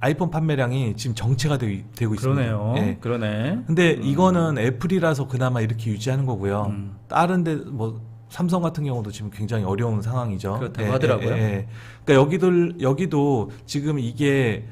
아이폰 판매량이 지금 정체가 되고 있습니다. 그러네요. 예. 그러네. 근데 이거는 애플이라서 그나마 이렇게 유지하는 거고요. 다른데 뭐 삼성 같은 경우도 지금 굉장히 어려운 상황이죠. 그렇다고 하더라고요. 그러니까 여기도 지금 이게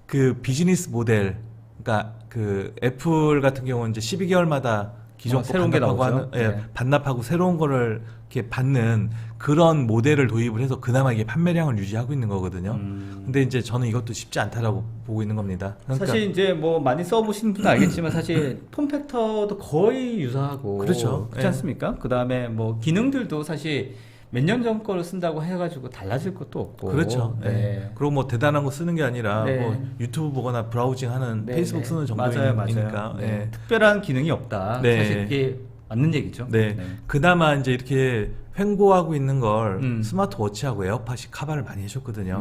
그 비즈니스 모델, 그러니까 그 애플 같은 경우는 이제 12개월마다 기존 거 새로운 게 반납하고 나오죠. 하는, 네. 반납하고 새로운 거를 이렇게 받는 그런 모델을 도입을 해서 그나마 이게 판매량을 유지하고 있는 거거든요. 근데 이제 저는 이것도 쉽지 않다라고 보고 있는 겁니다. 그러니까 사실 이제 뭐 많이 써보시는 분은 알겠지만 사실 폼팩터도 거의 유사하고 그렇죠. 그렇지 예. 않습니까? 그 다음에 뭐 기능들도 사실 몇 년 전 거를 쓴다고 해가지고 달라질 것도 없고 그렇죠. 네. 예. 그리고 뭐 대단한 거 쓰는 게 아니라 네. 뭐 유튜브 보거나 브라우징 하는 네, 페이스북 네. 쓰는 맞아요, 정도이니까. 맞아요. 네. 예. 특별한 기능이 없다. 네. 사실 그게 맞는 얘기죠. 네. 그나마 이제 이렇게 횡보하고 있는 걸 스마트워치하고 에어팟이 커버를 많이 해줬거든요.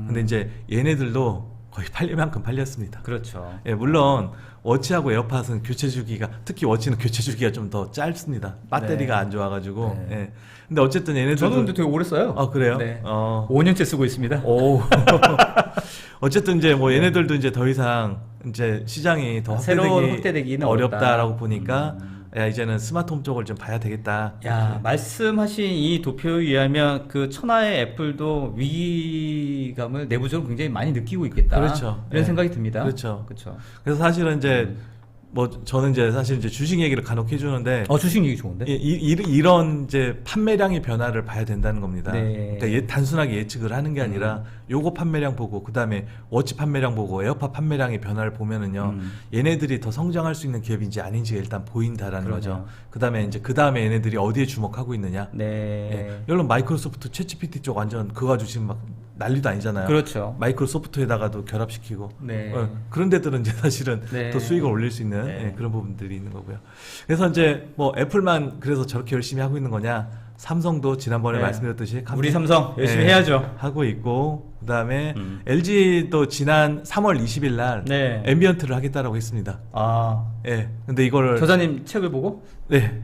근데 이제 얘네들도 거의 팔릴 만큼 팔렸습니다. 그렇죠. 예, 물론 워치하고 에어팟은 교체 주기가, 특히 워치는 교체 주기가 좀 더 짧습니다. 배터리가 네. 안 좋아가지고. 네. 예. 근데 어쨌든 얘네들도 저는 근데 되게 오래 써요. 아 그래요? 네. 5년째 어. 쓰고 있습니다. 오. 어쨌든 이제 뭐 얘네들도 이제 더 이상 이제 시장이 더 새로운 확대되기는 어렵다라고 어렵다. 보니까 야, 이제는 스마트홈 쪽을 좀 봐야 되겠다. 야, 말씀하신 이 도표에 의하면 그 천하의 애플도 위기감을 내부적으로 굉장히 많이 느끼고 있겠다. 그렇죠. 이런 예. 생각이 듭니다. 그렇죠. 그렇죠. 그래서 사실은 이제 뭐 저는 이제 사실 이제 주식 얘기를 간혹 해주는데 주식 얘기 좋은데? 이런 이제 판매량의 변화를 봐야 된다는 겁니다. 네. 그러니까 단순하게 예측을 하는 게 아니라 요거 판매량 보고 그다음에 워치 판매량 보고 에어팟 판매량의 변화를 보면은요. 얘네들이 더 성장할 수 있는 기업인지 아닌지가 일단 보인다라는 그러네요. 거죠. 그다음에 얘네들이 어디에 주목하고 있느냐. 네. 예. 물론 마이크로소프트 챗GPT 쪽 완전 그거 가지고 지금 막 난리도 아니잖아요. 그렇죠. 마이크로소프트에다가도 결합시키고 네. 그런 데들은 이제 사실은 네. 더 수익을 올릴 수 있는 네. 예, 그런 부분들이 있는 거고요. 그래서 이제 뭐 애플만 그래서 저렇게 열심히 하고 있는 거냐? 삼성도 지난번에 네. 말씀드렸듯이 우리 삼성 열심히 예, 해야죠. 하고 있고 그다음에 LG도 지난 3월 20일 날 네. 앰비언트를 하겠다라고 했습니다. 아, 예. 근데 이거를 저자님 책을 보고? 네.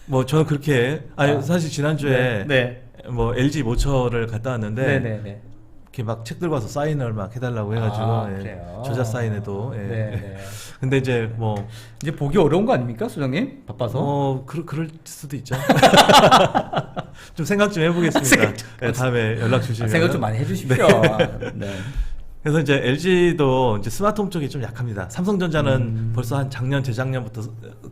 뭐 저는 그렇게 사실 지난주에 네. 뭐 LG 모처를 갔다 왔는데 네, 네, 네. 이렇게 막 책 들고 와서 사인을 막 해달라고 해가지고 예. 그래요. 저자 사인에도 예. 네, 네. 근데 이제 뭐 이제 보기 어려운 거 아닙니까, 소장님? 바빠서? 그럴 수도 있죠. 좀 생각 좀 해보겠습니다. 예, 다음에 연락 주시면 생각 좀 많이 해주십시오. 네. 그래서 이제 LG도 이제 스마트홈 쪽이 좀 약합니다. 삼성전자는 벌써 한 작년 재작년부터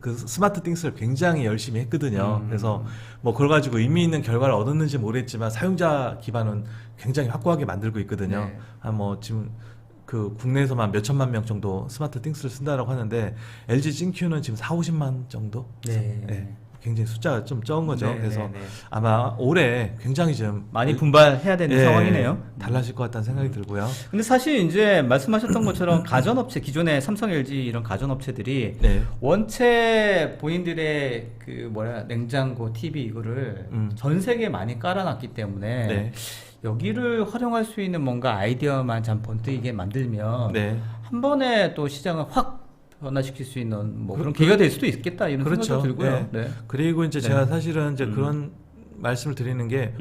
그 스마트 띵스를 굉장히 열심히 했거든요. 그래서 뭐 그걸 가지고 의미 있는 결과를 얻었는지 모르겠지만 사용자 기반은 굉장히 확고하게 만들고 있거든요. 네. 한 뭐 지금 그 국내에서만 몇 천만 명 정도 스마트 띵스를 쓴다라고 하는데 LG 찡큐는 지금 4,50만 정도. 네. 네. 굉장히 숫자가 좀 적은 거죠. 네, 그래서 네, 네. 아마 올해 굉장히 좀 많이 분발해야 되는 예, 상황이네요. 달라질 것 같다는 생각이 들고요. 근데 사실 이제 말씀하셨던 것처럼 가전업체, 기존의 삼성, LG 이런 가전업체들이 네. 원체 본인들의 그 냉장고, TV 이거를 전 세계에 많이 깔아놨기 때문에 네. 여기를 활용할 수 있는 뭔가 아이디어만 참 번뜩이게 만들면 네. 한 번에 또 시장을 확 변화시킬 수 있는 뭐 그런 기회가 될 수도 있겠다 이런 그렇죠. 생각도 들고요. 네. 네. 그리고 이제 네. 제가 사실은 이제 그런 말씀을 드리는 게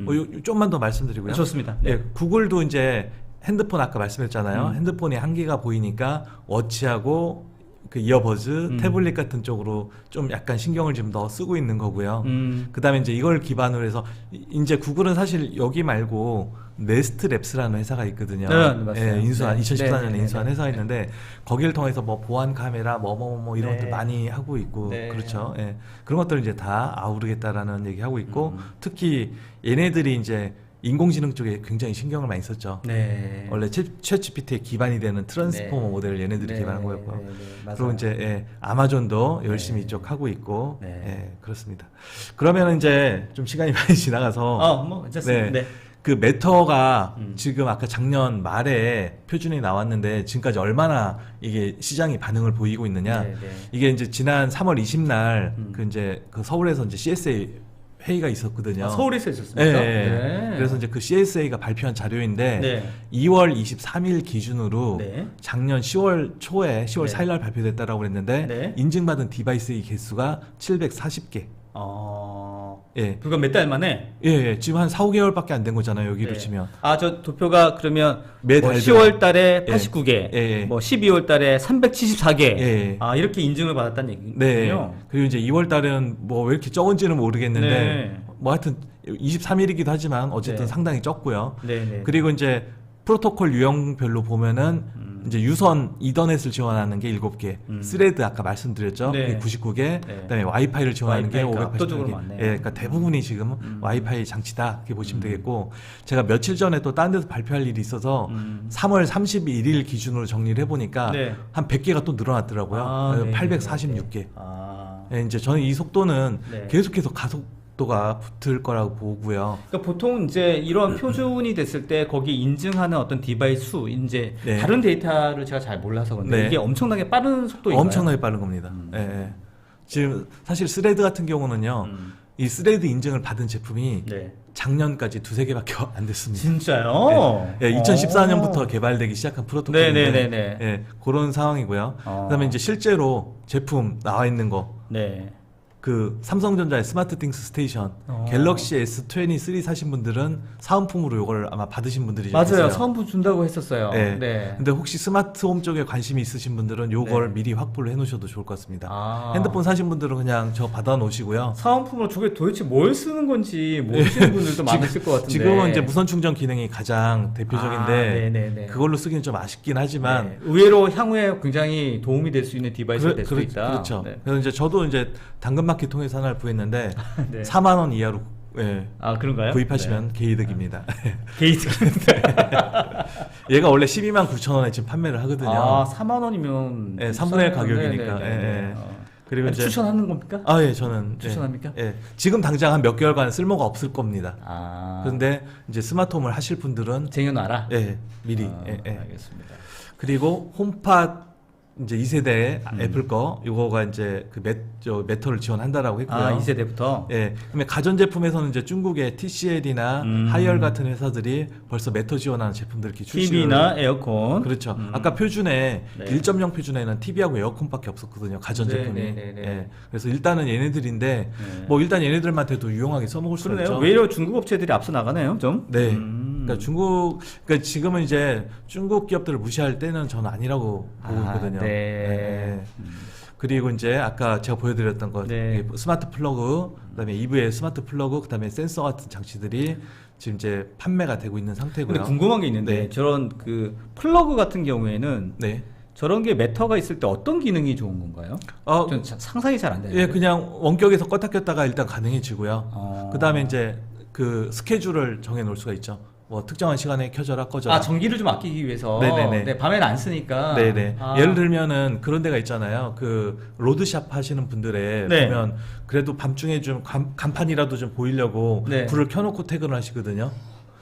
좀만 더 말씀드리고요. 좋습니다. 예, 구글도 이제 핸드폰 아까 말씀했잖아요. 핸드폰이 한계가 보이니까 워치하고 그 이어버즈, 태블릿 같은 쪽으로 좀 약간 신경을 좀 더 쓰고 있는 거고요. 그다음에 이제 이걸 기반으로 해서 이제 구글은 사실 여기 말고 네스트랩스라는 회사가 있거든요. 네, 맞습니다. 예, 인수한 네. 2014년에 네, 인수한 네, 회사가 네. 있는데 거기를 통해서 뭐 보안 카메라 뭐 이런 네. 것들 많이 하고 있고 네. 그렇죠. 예. 그런 것들을 이제 다 아우르겠다라는 얘기 하고 있고 특히 얘네들이 이제 인공지능 쪽에 굉장히 신경을 많이 썼죠. 네. 원래 챗GPT의 기반이 되는 트랜스포머 네. 모델을 얘네들이 네, 개발한 거였고요. 네, 네, 맞아요. 그리고 이제 예, 아마존도 열심히 네. 이쪽 하고 있고 네. 예, 그렇습니다. 그러면 이제 좀 시간이 많이 지나가서 뭐 괜찮습니다. 네. 그 메터가 지금 아까 작년 말에 표준이 나왔는데 지금까지 얼마나 이게 시장이 반응을 보이고 있느냐. 네, 네. 이게 이제 지난 3월 20날 그 이제 그 서울에서 이제 CSA 회의가 있었거든요. 서울에서 있었습니까? 네. 네. 그래서 이제 그 CSA가 발표한 자료인데 네. 2월 23일 기준으로 네. 작년 10월 초에 10월 네. 4일 날 발표됐다라고 그랬는데 네. 인증받은 디바이스의 개수가 740개. 예. 불과 몇 달 만에. 예, 예. 지금 한 4, 5개월밖에 안 된 거잖아요. 여기로 네. 치면. 아, 저 도표가 그러면 매 뭐 달별. 10월 달에 예. 89개, 예, 예. 뭐 12월 달에 374개. 예. 아, 이렇게 인증을 받았다는 얘기군요. 네. 그리고 이제 2월 달은 뭐 왜 이렇게 적은지는 모르겠는데 네. 뭐 하여튼 23일이기도 하지만 어쨌든 네. 상당히 적고요. 네. 그리고 이제 프로토콜 유형별로 보면은 이제 유선 이더넷을 지원하는 게 7개, 스레드 아까 말씀드렸죠. 네. 그게 99개, 네. 그다음에 와이파이를 지원하는 게 와이파이가 압도적으로 588개. 많네요. 예, 그러니까 대부분이 지금 와이파이 장치다 이렇게 보시면 되겠고, 제가 며칠 전에 또 다른 데서 발표할 일이 있어서 3월 31일 기준으로 정리를 해보니까 네. 한 100개가 또 늘어났더라고요. 아, 네. 846개. 아. 예, 이제 저는 이 속도는 네. 계속해서 가속도가 붙을 거라고 보고요. 그러니까 보통 이제 이런 표준이 됐을 때 거기 인증하는 어떤 디바이스 수, 이제 네. 다른 데이터를 제가 잘 몰라서 그런데 네. 이게 엄청나게 빠른 속도인가요? 엄청나게 빠른 겁니다. 예, 예. 지금 사실 스레드 같은 경우는요, 이 스레드 인증을 받은 제품이 네. 작년까지 2-3개밖에 안 됐습니다. 진짜요? 예, 2014년부터 개발되기 시작한 프로토콜인데, 네네네네. 예, 그런 상황이고요. 그다음에 이제 실제로 제품 나와 있는 거, 네. 그 삼성전자의 스마트띵스 스테이션, 갤럭시 S23 사신 분들은 사은품으로 이걸 아마 받으신 분들이 좀 맞아요. 계세요. 사은품 준다고 했었어요. 네. 네. 근데 혹시 스마트홈 쪽에 관심이 있으신 분들은 요걸 네. 미리 확보를 해놓으셔도 좋을 것 같습니다. 아. 핸드폰 사신 분들은 그냥 저 받아 놓으시고요. 사은품으로 저게 도대체 뭘 쓰는 건지 모르시는 분들도 많으실 것 같은데. 지금은 이제 무선 충전 기능이 가장 대표적인데 네네네. 그걸로 쓰기는 좀 아쉽긴 하지만 네. 의외로 향후에 굉장히 도움이 될 수 있는 디바이스가 될 수 있다. 그렇죠. 네. 그래서 이제 저도 이제 당근마켓 통해서 하나를 구했는데 네. 4만 원 이하로 예, 아, 그런가요? 구입하시면 개이득입니다. 네. 게이트. 얘가 원래 12만 9천 원에 지금 판매를 하거든요. 아, 4만 원이면 예, 3분의 1 가격이니까. 예, 예. 그리고 이제 추천하는 겁니까? 아, 예, 저는 추천합니까? 예, 예. 지금 당장 한 몇 개월간 쓸모가 없을 겁니다. 아. 그런데 이제 스마트홈을 하실 분들은 쟁여놔라. 예, 미리. 아, 예, 예. 알겠습니다. 그리고 홈팟 이제 2세대 음. 애플 거 요거가 이제 그 메터를 지원한다라고 했고요. 아, 2세대부터? 예. 그러면 가전 제품에서는 이제 중국의 TCL이나 하이얼 같은 회사들이 벌써 메터 지원하는 제품들 이렇게 출시를 TV나 에어컨. 그렇죠. 아까 표준에 네. 1.0 표준에는 TV하고 에어컨밖에 없었거든요. 가전 네, 제품이. 네, 네, 네. 예. 그래서 일단은 얘네들인데 네. 뭐 일단 얘네들한테도 유용하게 써먹을 수가 그러네요. 있죠. 외려 중국 업체들이 앞서 나가네요, 좀. 네. 그러니까 그러니까 지금은 이제 중국 기업들을 무시할 때는 저는 아니라고 보고 있거든요. 네. 네. 그리고 이제 아까 제가 보여드렸던 거 네. 스마트 플러그, 그다음에 EV의 스마트 플러그, 그다음에 센서 같은 장치들이 지금 이제 판매가 되고 있는 상태고요. 근데 궁금한 게 있는데 네. 저런 그 플러그 같은 경우에는 네. 저런 게 메터가 있을 때 어떤 기능이 좋은 건가요? 전 상상이 잘 안 돼요. 예, 그냥 원격에서 껐다 켰다가 일단 가능해지고요. 어. 그다음에 이제 그 스케줄을 정해 놓을 수가 있죠. 뭐 특정한 시간에 켜져라 꺼져라. 아, 전기를 좀 아끼기 위해서. 네네네. 네, 밤에는 안 쓰니까. 네네. 아. 예를 들면은 그런 데가 있잖아요. 그 로드샵 하시는 분들의 네. 보면 그래도 밤중에 좀 간판이라도 좀 보이려고 네. 불을 켜놓고 퇴근을 하시거든요.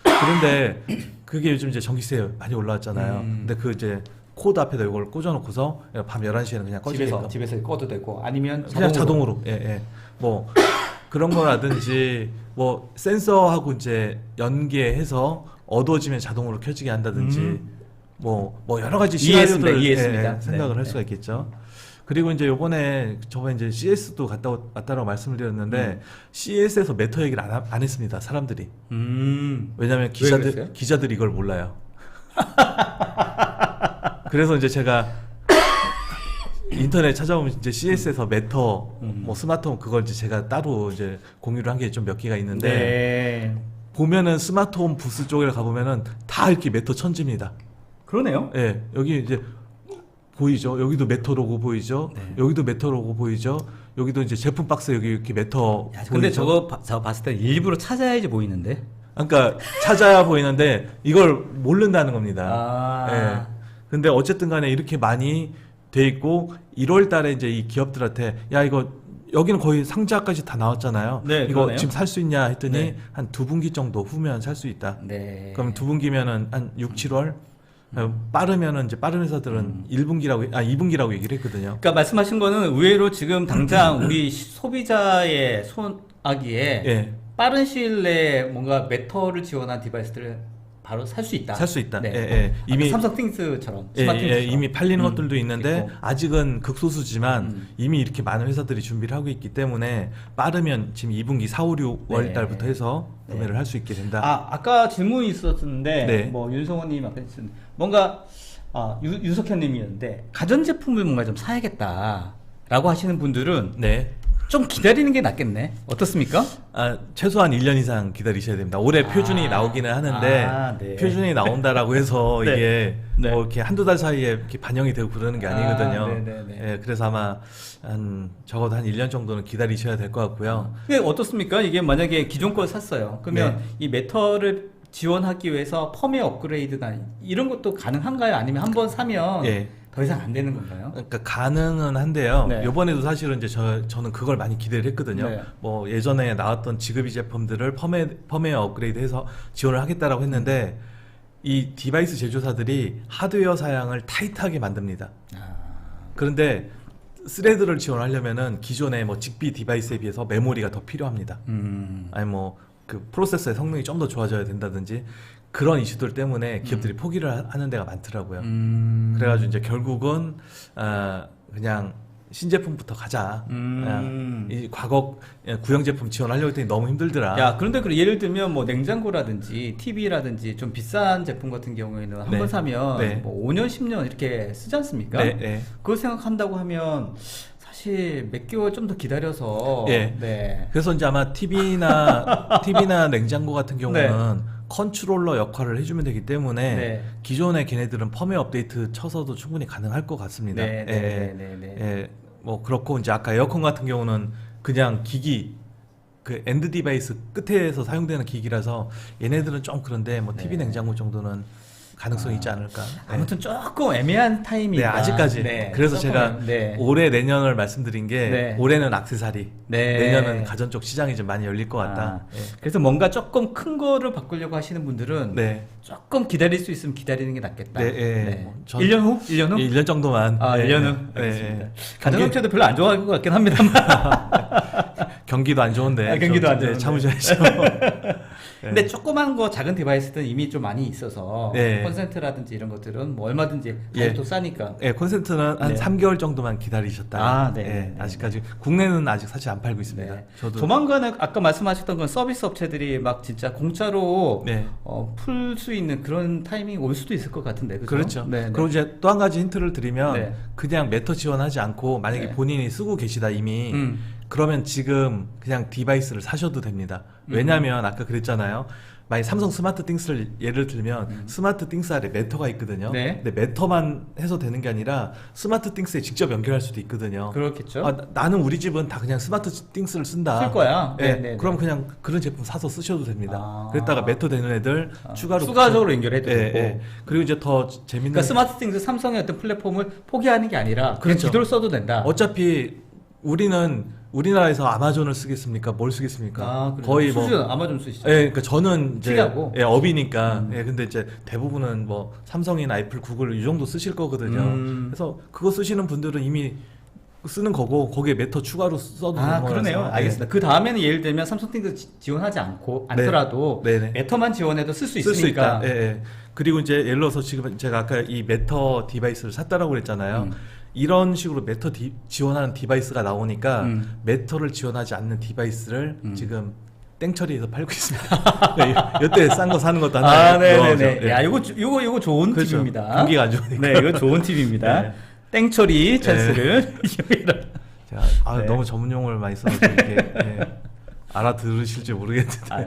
그런데 그게 요즘 이제 전기세 많이 올라왔잖아요. 근데 그 이제 코드 앞에다 이걸 꽂아놓고서 밤 11시에는 그냥 꺼지게끔. 집에서 꺼도 되고 아니면 그냥 자동으로. 예, 예. 뭐 그런 거라든지 뭐 센서하고 이제 연계해서 어두워지면 자동으로 켜지게 한다든지 뭐 여러 가지 이해했습니다. 시나리오들 이해했습니다. 생각을 네, 할 수가 있겠죠. 그리고 이제 요번에 저번에 이제 CS도 왔다라고 말씀을 드렸는데 CS에서 메터 얘기를 안 했습니다. 사람들이. 왜냐면 그랬어요? 기자들이 이걸 몰라요. 그래서 이제 제가 인터넷 찾아보면 이제 CS에서 메터, 뭐 스마트홈 그걸 이제 제가 따로 이제 공유를 한 게 좀 몇 개가 있는데 네. 보면은 스마트홈 부스 쪽에 가보면은 다 이렇게 메터 천지입니다. 그러네요. 예, 여기 이제 보이죠? 여기도 메터 로고 보이죠? 네. 여기도 메터 로고 보이죠? 여기도 이제 제품 박스 여기 이렇게 메터. 야, 근데 보이죠? 저거 봤을 때 일부러 찾아야지 보이는데. 그러니까 찾아야 보이는데 이걸 모른다는 겁니다. 아. 예. 근데 어쨌든 간에 이렇게 많이 돼 있고 1월 달에 이제 이 기업들한테 야 이거 여기는 거의 상자까지 다 나왔잖아요. 네, 이거 그러네요. 지금 살 수 있냐 했더니 네. 한 2분기 정도 후면 살 수 있다. 네. 그럼 2분기면은 한 6, 7월 빠르면은 이제 빠른 회사들은 2분기라고 얘기를 했거든요. 그러니까 말씀하신 거는 의외로 지금 당장 우리 소비자의 손아귀에 예. 빠른 시일 내에 뭔가 메터를 지원한 디바이스들을 바로 살 수 있다. 살 수 있다. 네. 예, 예. 이미 삼성 띵스처럼 예, 스마트 예, 띵스처럼. 이미 팔리는 것들도 있는데 있고. 아직은 극소수지만 이미 이렇게 많은 회사들이 준비를 하고 있기 때문에 빠르면 지금 2분기 4, 5, 6월 네. 달부터 해서 구매를 할 수 있게 된다. 아까 질문이 있었는데 네. 뭐 윤성호님 아까 했었는데 뭔가 유석현님이었는데 가전제품을 뭔가 좀 사야겠다라고 하시는 분들은 네. 좀 기다리는 게 낫겠네. 어떻습니까? 최소한 1년 이상 기다리셔야 됩니다. 올해 표준이 나오기는 하는데 네. 표준이 나온다라고 해서 네. 이게 네. 뭐 이렇게 한두 달 사이에 이렇게 반영이 되고 그러는 게 아니거든요. 네네네. 예, 그래서 아마 적어도 한 1년 정도는 기다리셔야 될 것 같고요. 이게 어떻습니까? 이게 만약에 기존 걸 샀어요. 그러면 네. 이 메터를 지원하기 위해서 펌웨어 업그레이드나 이런 것도 가능한가요? 아니면 한 번 사면 예. 더 이상 안 되는 건가요? 그러니까 가능은 한데요. 네. 이번에도 사실은 이제 저는 그걸 많이 기대를 했거든요. 네. 뭐 예전에 나왔던 지급이 제품들을 펌웨어 업그레이드해서 지원을 하겠다라고 했는데 이 디바이스 제조사들이 하드웨어 사양을 타이트하게 만듭니다. 그런데 스레드를 지원하려면은 기존의 뭐 직비 디바이스에 비해서 메모리가 더 필요합니다. 아니 뭐 그 프로세서의 성능이 좀 더 좋아져야 된다든지 그런 이슈들 때문에 기업들이 포기를 하는 데가 많더라고요. 그래가지고 이제 결국은 그냥 신제품부터 가자. 이 과거 구형 제품 지원하려고 했더니 너무 힘들더라. 야, 그런데 예를 들면 뭐 냉장고라든지 TV라든지 좀 비싼 제품 같은 경우에는 한 네. 번 사면 네. 뭐 5년, 10년 이렇게 쓰지 않습니까? 네, 네. 그걸 생각한다고 하면 사실 몇 개월 좀 더 기다려서 예. 네. 그래서 이제 아마 TV나 냉장고 같은 경우는 컨트롤러 역할을 해주면 되기 때문에 네. 기존의 걔네들은 펌웨어 업데이트 쳐서도 충분히 가능할 것 같습니다. 네, 네, 네, 네. 예, 뭐 그렇고 이제 아까 에어컨 같은 경우는 그냥 기기 그 엔드 디바이스 끝에서 사용되는 기기라서 얘네들은 좀 그런데 뭐 TV 냉장고 정도는 가능성이 있지 않을까. 아무튼 조금 애매한 타이밍이다. 네, 아직까지. 네, 그래서 조금 제가 네. 올해 내년을 말씀드린 게 네. 올해는 액세서리, 네. 내년은 가전 쪽 시장이 좀 많이 열릴 것 같다. 아, 그래서 뭔가 조금 큰 거를 바꾸려고 하시는 분들은 네. 조금 기다릴 수 있으면 기다리는 게 낫겠다. 네, 예. 전- 1년 후? 1년 후? 1년 정도만. 아, 네, 1년 후? 네, 알겠습니다. 네. 가전업체도 별로 안 좋아할 것 같긴 합니다만. 경기도 안 좋은데. 경기도 안 네, 좋은데. 참으셔야죠. 근데 조그만 거 작은 디바이스들은 이미 좀 많이 있어서 네. 콘센트라든지 이런 것들은 뭐 얼마든지 예. 가격도 싸니까. 네, 콘센트는 한 네. 3개월 정도만 기다리셨다. 아, 네. 아직까지 국내는 아직 사실 안 팔고 있습니다. 네. 저도 조만간에 아까 말씀하셨던 건 서비스 업체들이 막 진짜 공짜로 네. 풀 수 있는 그런 타이밍이 올 수도 있을 것 같은데. 그죠? 그렇죠. 네, 네. 그리고 이제 또 한 가지 힌트를 드리면 네. 그냥 메터 지원하지 않고 만약에 네. 본인이 쓰고 계시다 이미 음. 그러면 지금 그냥 디바이스를 사셔도 됩니다. 왜냐하면 아까 그랬잖아요. 만약 삼성 스마트 띵스를 예를 들면 스마트 띵스 아래 메터가 있거든요. 네. 근데 메터만 해서 되는 게 아니라 스마트 띵스에 직접 연결할 수도 있거든요. 그렇겠죠. 나는 우리 집은 다 그냥 스마트 띵스를 쓴다. 쓸 거야. 네, 네, 네, 그럼 네. 그냥 그런 제품 사서 쓰셔도 됩니다. 아. 그랬다가 메터 되는 애들 추가로 추가적으로 연결해도 예, 되고. 예. 그리고 이제 더 재밌는 그러니까 스마트띵스 삼성의 어떤 플랫폼을 포기하는 게 아니라 그냥 그렇죠. 기도를 써도 된다. 어차피 우리나라에서 아마존을 쓰겠습니까? 뭘 쓰겠습니까? 그래요? 거의 뭐 수준 아마존 쓰시죠. 예, 그러니까 저는 이제 특이하고. 업이니까. 예, 근데 이제 대부분은 뭐 삼성이나 애플, 구글 이 정도 쓰실 거거든요. 그래서 그거 쓰시는 분들은 이미 쓰는 거고 거기에 메터 추가로 써도 되는 거라서. 그러네요. 알겠습니다. 그 다음에는 예를 들면 삼성띵스 지원하지 않더라도 네, 네. 메터만 지원해도 쓸 수 쓸 수 있으니까. 있다. 예, 예. 그리고 이제 예를 들어서 지금 제가 아까 이 메터 디바이스를 샀다라고 그랬잖아요. 이런 식으로 메터 지원하는 디바이스가 나오니까 메터를 지원하지 않는 디바이스를 지금 땡처리에서 팔고 있습니다. 네, 이때 싼 거 사는 것도 하나. 네네네. 예. 야, 요거 좋은 그렇죠. 팁입니다. 경기가 안 좋으니까. 네, 이거 좋은 팁입니다. 네. 땡처리 찬스를 이용해라. 제가 네. 너무 전문 용어를 많이 써서 이렇게 알아들으실지 모르겠는데. 아,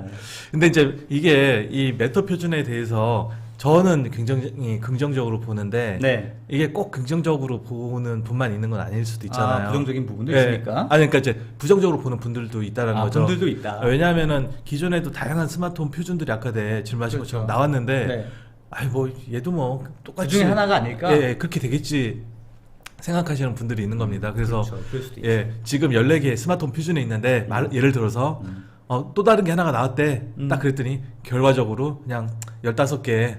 근데 이제 이게 이 메터 표준에 대해서 저는 굉장히 긍정적으로 보는데 네. 이게 꼭 긍정적으로 보는 분만 있는 건 아닐 수도 있잖아요. 부정적인 부분도 예. 있으니까. 그러니까 이제 부정적으로 보는 분들도 있다는 거죠. 분들도 있다. 왜냐하면은 기존에도 다양한 스마트폰 표준들이 아까 질문하신 것처럼 그렇죠. 나왔는데, 네. 아이 뭐 얘도 뭐 똑같이 그 중에 하나가 아닐까? 예, 그렇게 되겠지 생각하시는 분들이 있는 겁니다. 그래서 그렇죠. 그럴 수도 있죠. 예, 지금 14개 스마트폰 표준에 있는데 예를 들어서 또 다른 게 하나가 나왔대. 딱 그랬더니 결과적으로 그냥 15개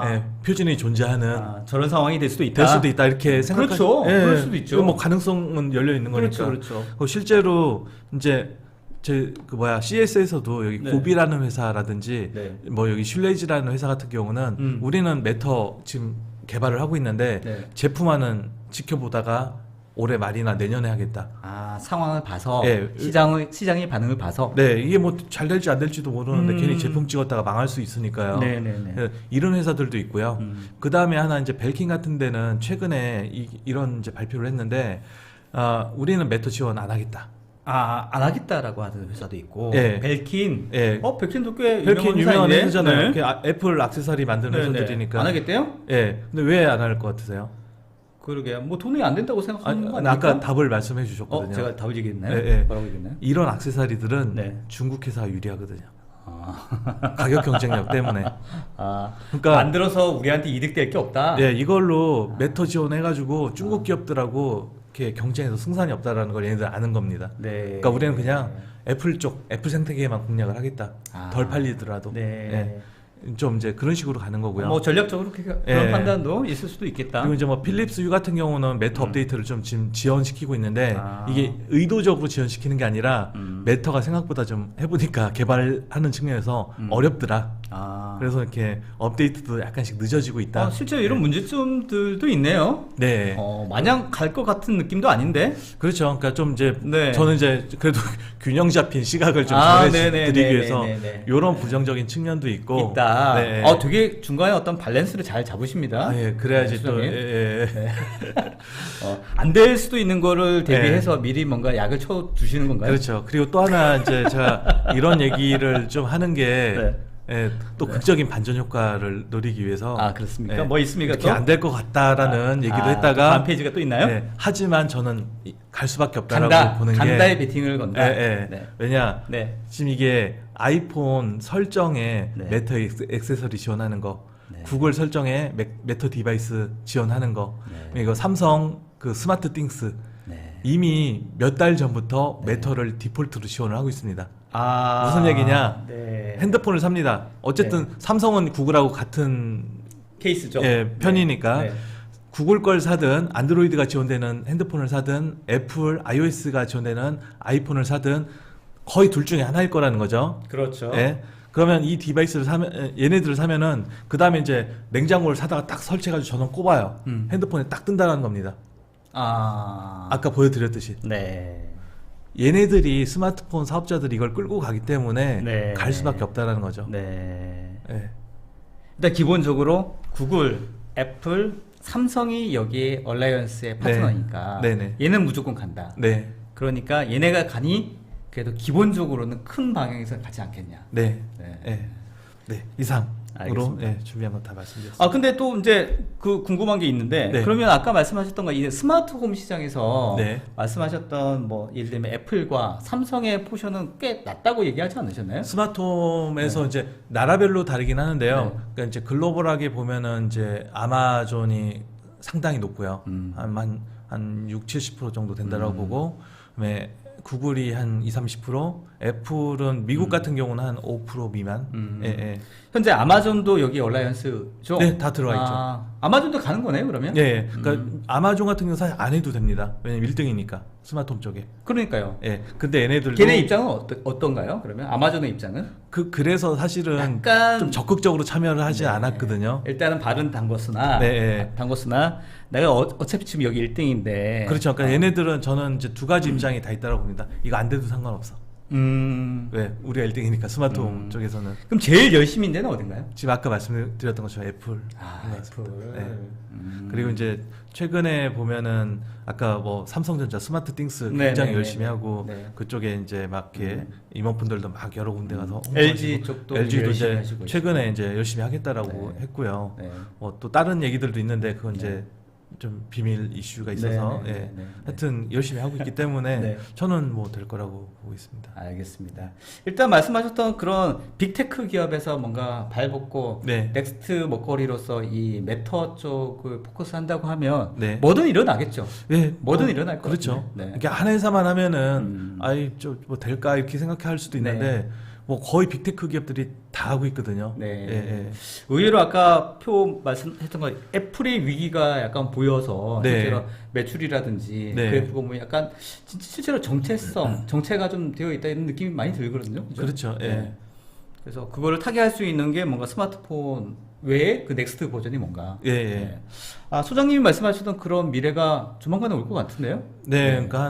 예, 표준이 존재하는 저런 상황이 될 수도 있다. 될 수도 있다 이렇게 생각하. 그렇죠. 그럴 수도 있죠. 뭐 가능성은 열려 있는 거니까. 그렇죠, 그렇죠. 실제로 이제 CS에서도 여기 네. 고비라는 회사라든지 네. 뭐 여기 슐레이즈라는 회사 같은 경우는 우리는 메터 지금 개발을 하고 있는데 네. 제품화는 지켜보다가 올해 말이나 내년에 하겠다. 아, 상황을 봐서 예. 시장의 반응을 봐서 네, 이게 뭐 잘 될지 안 될지도 모르는데 음. 괜히 제품 찍었다가 망할 수 있으니까요. 네네네. 이런 회사들도 있고요. 그 다음에 하나 이제 벨킨 같은 데는 최근에 이런 이제 발표를 했는데, 우리는 메터 지원 안 하겠다. 아, 안 하겠다라고 하는 회사도 있고 예. 벨킨 예. 벨킨도 꽤 벨킨 유명한 회사인데? 회사잖아요. 네. 애플 액세서리 만드는 네네. 회사들이니까. 안 하겠대요? 예. 근데 왜 안 할 것 같으세요? 그러게 뭐 돈이 안 된다고 생각하는 거 아니, 아닙니까? 아까 답을 말씀해 주셨거든요. 제가 답을 얘기했나요? 예, 예. 뭐라고 얘기했나요? 이런 액세서리들은 네. 중국 회사가 유리하거든요. 아, 가격 경쟁력 때문에. 아 그러니까 만들어서 우리한테 이득될 게 없다. 예, 이걸로 메터 지원해가지고 중국 기업들하고 이렇게 경쟁해서 승산이 없다라는 걸 얘네들 아는 겁니다. 네. 그러니까 우리는 그냥 애플 생태계에만 공략을 하겠다. 아. 덜 팔리더라도. 네. 예. 좀 이제 그런 식으로 가는 거고요. 뭐 전략적으로 그런 예. 판단도 있을 수도 있겠다. 그리고 이제 뭐 필립스 U 같은 경우는 메터 업데이트를 좀 지금 지원시키고 있는데 아. 이게 의도적으로 지원시키는 게 아니라 메터가 생각보다 좀 해보니까 개발하는 측면에서 어렵더라. 아. 그래서 이렇게 업데이트도 약간씩 늦어지고 있다. 실제로 이런 문제점들도 있네요. 네. 마냥 갈 것 같은 느낌도 아닌데. 그렇죠. 그러니까 좀 이제 네. 저는 이제 그래도 균형 잡힌 시각을 좀 네네네네네네. 전해드리기 위해서 이런 부정적인 측면도 있고 있다. 네. 되게 중간에 어떤 밸런스를 잘 잡으십니다. 예, 그래야지 또 수정님. 예. 안 될 수도 있는 거를 대비해서 미리 뭔가 약을 쳐 주시는 건가요? 그렇죠. 그리고 또 하나 이제 제가 이런 얘기를 좀 하는 게 네. 예, 또 극적인 반전 효과를 노리기 위해서 아, 그렇습니까? 예, 뭐 있습니까? 이렇게 또? 안 될 것 같다라는 얘기도 했다가 다음 페이지가 또 있나요? 예, 하지만 저는 갈 수밖에 없다라고 간다. 보는 게 간다의 베팅을 건다. 예, 예. 네. 왜냐 네. 지금 이게 아이폰 설정에 네. 메터 액세서리 지원하는 거, 네. 구글 설정에 메터 디바이스 지원하는 거, 네. 이거 삼성 그 스마트 띵스 네. 이미 몇 달 전부터 메터를 디폴트로 지원을 하고 있습니다. 아. 무슨 얘기냐? 네. 핸드폰을 삽니다. 어쨌든 삼성은 구글하고 같은 케이스죠. 편이니까 네. 네. 구글 걸 사든 안드로이드가 지원되는 핸드폰을 사든 애플 iOS가 지원되는 아이폰을 사든 거의 둘 중에 하나일 거라는 거죠. 그렇죠. 예. 그러면 이 디바이스를 사면 얘네들을 사면은 그 다음에 이제 냉장고를 사다가 딱 설치해가지고 전원 꼽아요. 핸드폰에 딱 뜬다는 겁니다. 아까 보여드렸듯이 네. 얘네들이 스마트폰 사업자들이 이걸 끌고 가기 때문에 네. 갈 수밖에 없다라는 거죠. 네. 예. 일단 기본적으로 구글, 애플, 삼성이 여기에 얼라이언스의 파트너니까 네. 네네. 얘는 무조건 간다. 네. 그러니까 얘네가 가니 그래도 기본적으로는 큰 방향에서 가지 않겠냐. 네. 네. 예. 네. 이상으로 알겠습니다. 예, 준비한 건 다 말씀드렸습니다. 근데 또 이제 그 궁금한 게 있는데 네. 그러면 아까 말씀하셨던 거 이 스마트홈 시장에서 네. 말씀하셨던 뭐 예를 들면 애플과 삼성의 포션은 꽤 낮다고 얘기하지 않으셨나요? 스마트홈에서 이제 나라별로 다르긴 하는데요. 네. 그러니까 이제 글로벌하게 보면은 이제 아마존이 상당히 높고요. 한 6, 70% 정도 된다라고 보고, 그다음에 구글이 한 2, 30%, 애플은 미국 같은 경우는 한 5% 미만. 예, 예. 현재 아마존도 여기 얼라이언스죠? 네, 다 들어와 있죠. 아마존도 가는 거네요, 그러면? 예, 예. 그러니까 아마존 같은 경우는 사실 안 해도 됩니다. 왜냐면 1등이니까 스마트홈 쪽에. 그러니까요. 예. 근데 얘네들도 걔네 입장은 어떤가요? 그러면 아마존의 입장은? 그래서 사실은 약간 좀 적극적으로 참여를 하지 않았거든요. 일단은 발은 담궜으나 네. 담궜으나 내가 어차피 지금 여기 1등인데 그렇죠. 그러니까 얘네들은 저는 이제 두 가지 입장이 다 있다고 봅니다. 이거 안 돼도 상관없어. 왜? 우리가 1등이니까 스마트홈 쪽에서는. 그럼 제일 열심인 데는 어딘가요? 지금 아까 말씀드렸던 것처럼 애플. 애플. 네. 그리고 이제 최근에 보면은 아까 뭐 삼성전자 스마트 띵스 네, 굉장히 네, 열심히 네, 하고 네. 그쪽에 이제 막 이렇게 임원분들도 막 여러 군데 가서 LG 홍보하시고, 쪽도 LG도 열심히 이제 하시고 최근에 있고. 이제 열심히 하겠다라고 네. 했고요. 네. 뭐 또 다른 얘기들도 있는데 그건 이제 좀 비밀 이슈가 있어서 네, 네, 예. 네, 네. 하여튼 열심히 하고 있기 때문에 네. 저는 뭐 될 거라고 보고 있습니다. 알겠습니다. 일단 말씀하셨던 그런 빅테크 기업에서 뭔가 발벗고 네. 넥스트 먹거리로서 이 메터 쪽을 포커스한다고 하면 네. 뭐든 일어나겠죠. 예, 뭐든 일어날 것 그렇죠. 같은데. 네. 이렇게 한 회사만 하면은 아이 좀 뭐 될까 이렇게 생각할 수도 있는데 뭐 거의 빅테크 기업들이 다 하고 있거든요. 네. 예, 예. 의외로 아까 표 말씀했던 거 애플의 위기가 약간 보여서 네. 실제로 매출이라든지 네. 그래프가 뭐 약간 진짜 실제로 정체가 좀 되어 있다 이런 느낌이 많이 들거든요. 그죠? 그렇죠. 예. 네. 그래서 그거를 타개할 수 있는 게 뭔가 스마트폰 외에 그 넥스트 버전이 뭔가. 예, 예. 네. 아, 소장님이 말씀하셨던 그런 미래가 조만간에 올 것 같은데요? 네, 그러니까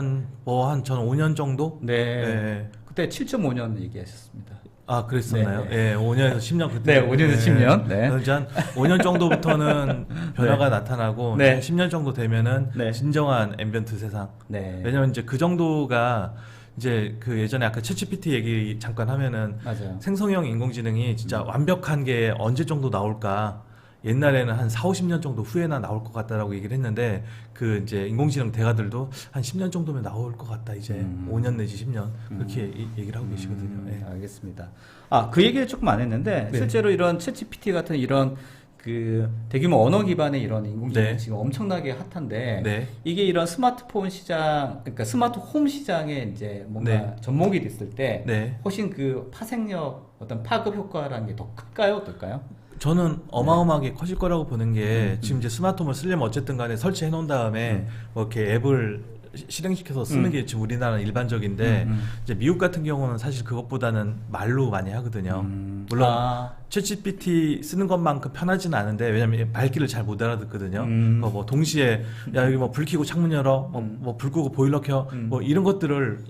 전 5년 정도? 네. 네. 그때 7.5년 얘기하셨습니다. 아, 그랬었나요? 네. 예, 5년에서 10년 그때. 네, 5년에서 10년. 네. 그래서 이제 한 5년 정도부터는 변화가 나타나고 네. 한 10년 정도 되면은 네. 진정한 앰비언트 세상. 네. 왜냐면 이제 그 정도가 이제 그 예전에 아까 챗GPT 얘기 잠깐 하면은 맞아요. 생성형 인공지능이 진짜 완벽한 게 언제 정도 나올까? 옛날에는 한 4, 50년 정도 후에나 나올 것 같다라고 얘기를 했는데 그 이제 인공지능 대가들도 한 10년 정도면 나올 것 같다 이제 5년 내지 10년 그렇게 얘기를 하고 계시거든요. 예. 알겠습니다. 아, 그 얘기를 조금 안 했는데 네. 실제로 이런 챗GPT 같은 이런 그 대규모 언어 기반의 이런 인공지능 네. 지금 엄청나게 핫한데 네. 이게 이런 스마트폰 시장, 그러니까 스마트 홈 시장에 이제 뭔가 네. 접목이 됐을 때 네. 훨씬 그 파생력, 어떤 파급 효과라는 게 더 클까요, 어떨까요? 저는 어마어마하게 커질 거라고 보는 게 지금 이제 스마트폰을 쓰려면 어쨌든 간에 설치해 놓은 다음에 뭐 이렇게 앱을 실행시켜서 쓰는 게 지금 우리나라는 일반적인데 이제 미국 같은 경우는 사실 그것보다는 말로 많이 하거든요. 물론 챗GPT 쓰는 것만큼 편하지는 않은데 왜냐면 말귀를 잘 못 알아듣거든요. 뭐 동시에 야 여기 뭐 불 켜고 창문 열어, 뭐 불 끄고 보일러 켜, 뭐 이런 것들을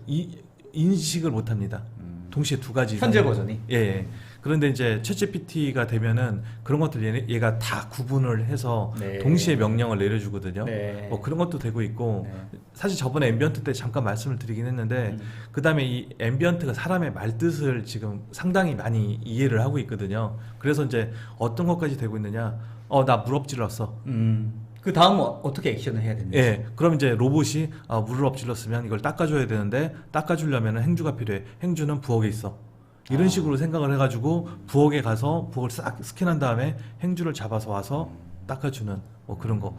인식을 못 합니다. 동시에 두 가지 현재 이상으로. 버전이? 예, 예. 그런데 이제 챗GPT가 되면은 그런 것들 얘가 다 구분을 해서 네. 동시에 명령을 내려주거든요. 네. 뭐 그런 것도 되고 있고 네. 사실 저번에 앰비언트 때 잠깐 말씀을 드리긴 했는데 그 다음에 이 앰비언트가 사람의 말뜻을 지금 상당히 많이 이해를 하고 있거든요. 그래서 이제 어떤 것까지 되고 있느냐? 나 물 엎질렀어. 그 다음 어떻게 액션을 해야 됩니까? 예, 그럼 이제 로봇이 물을 엎질렀으면 이걸 닦아줘야 되는데 닦아주려면 행주가 필요해. 행주는 부엌에 있어. 이런 식으로 생각을 해가지고 부엌에 가서 부엌을 싹 스캔한 다음에 행주를 잡아서 와서 닦아주는 뭐 그런 거.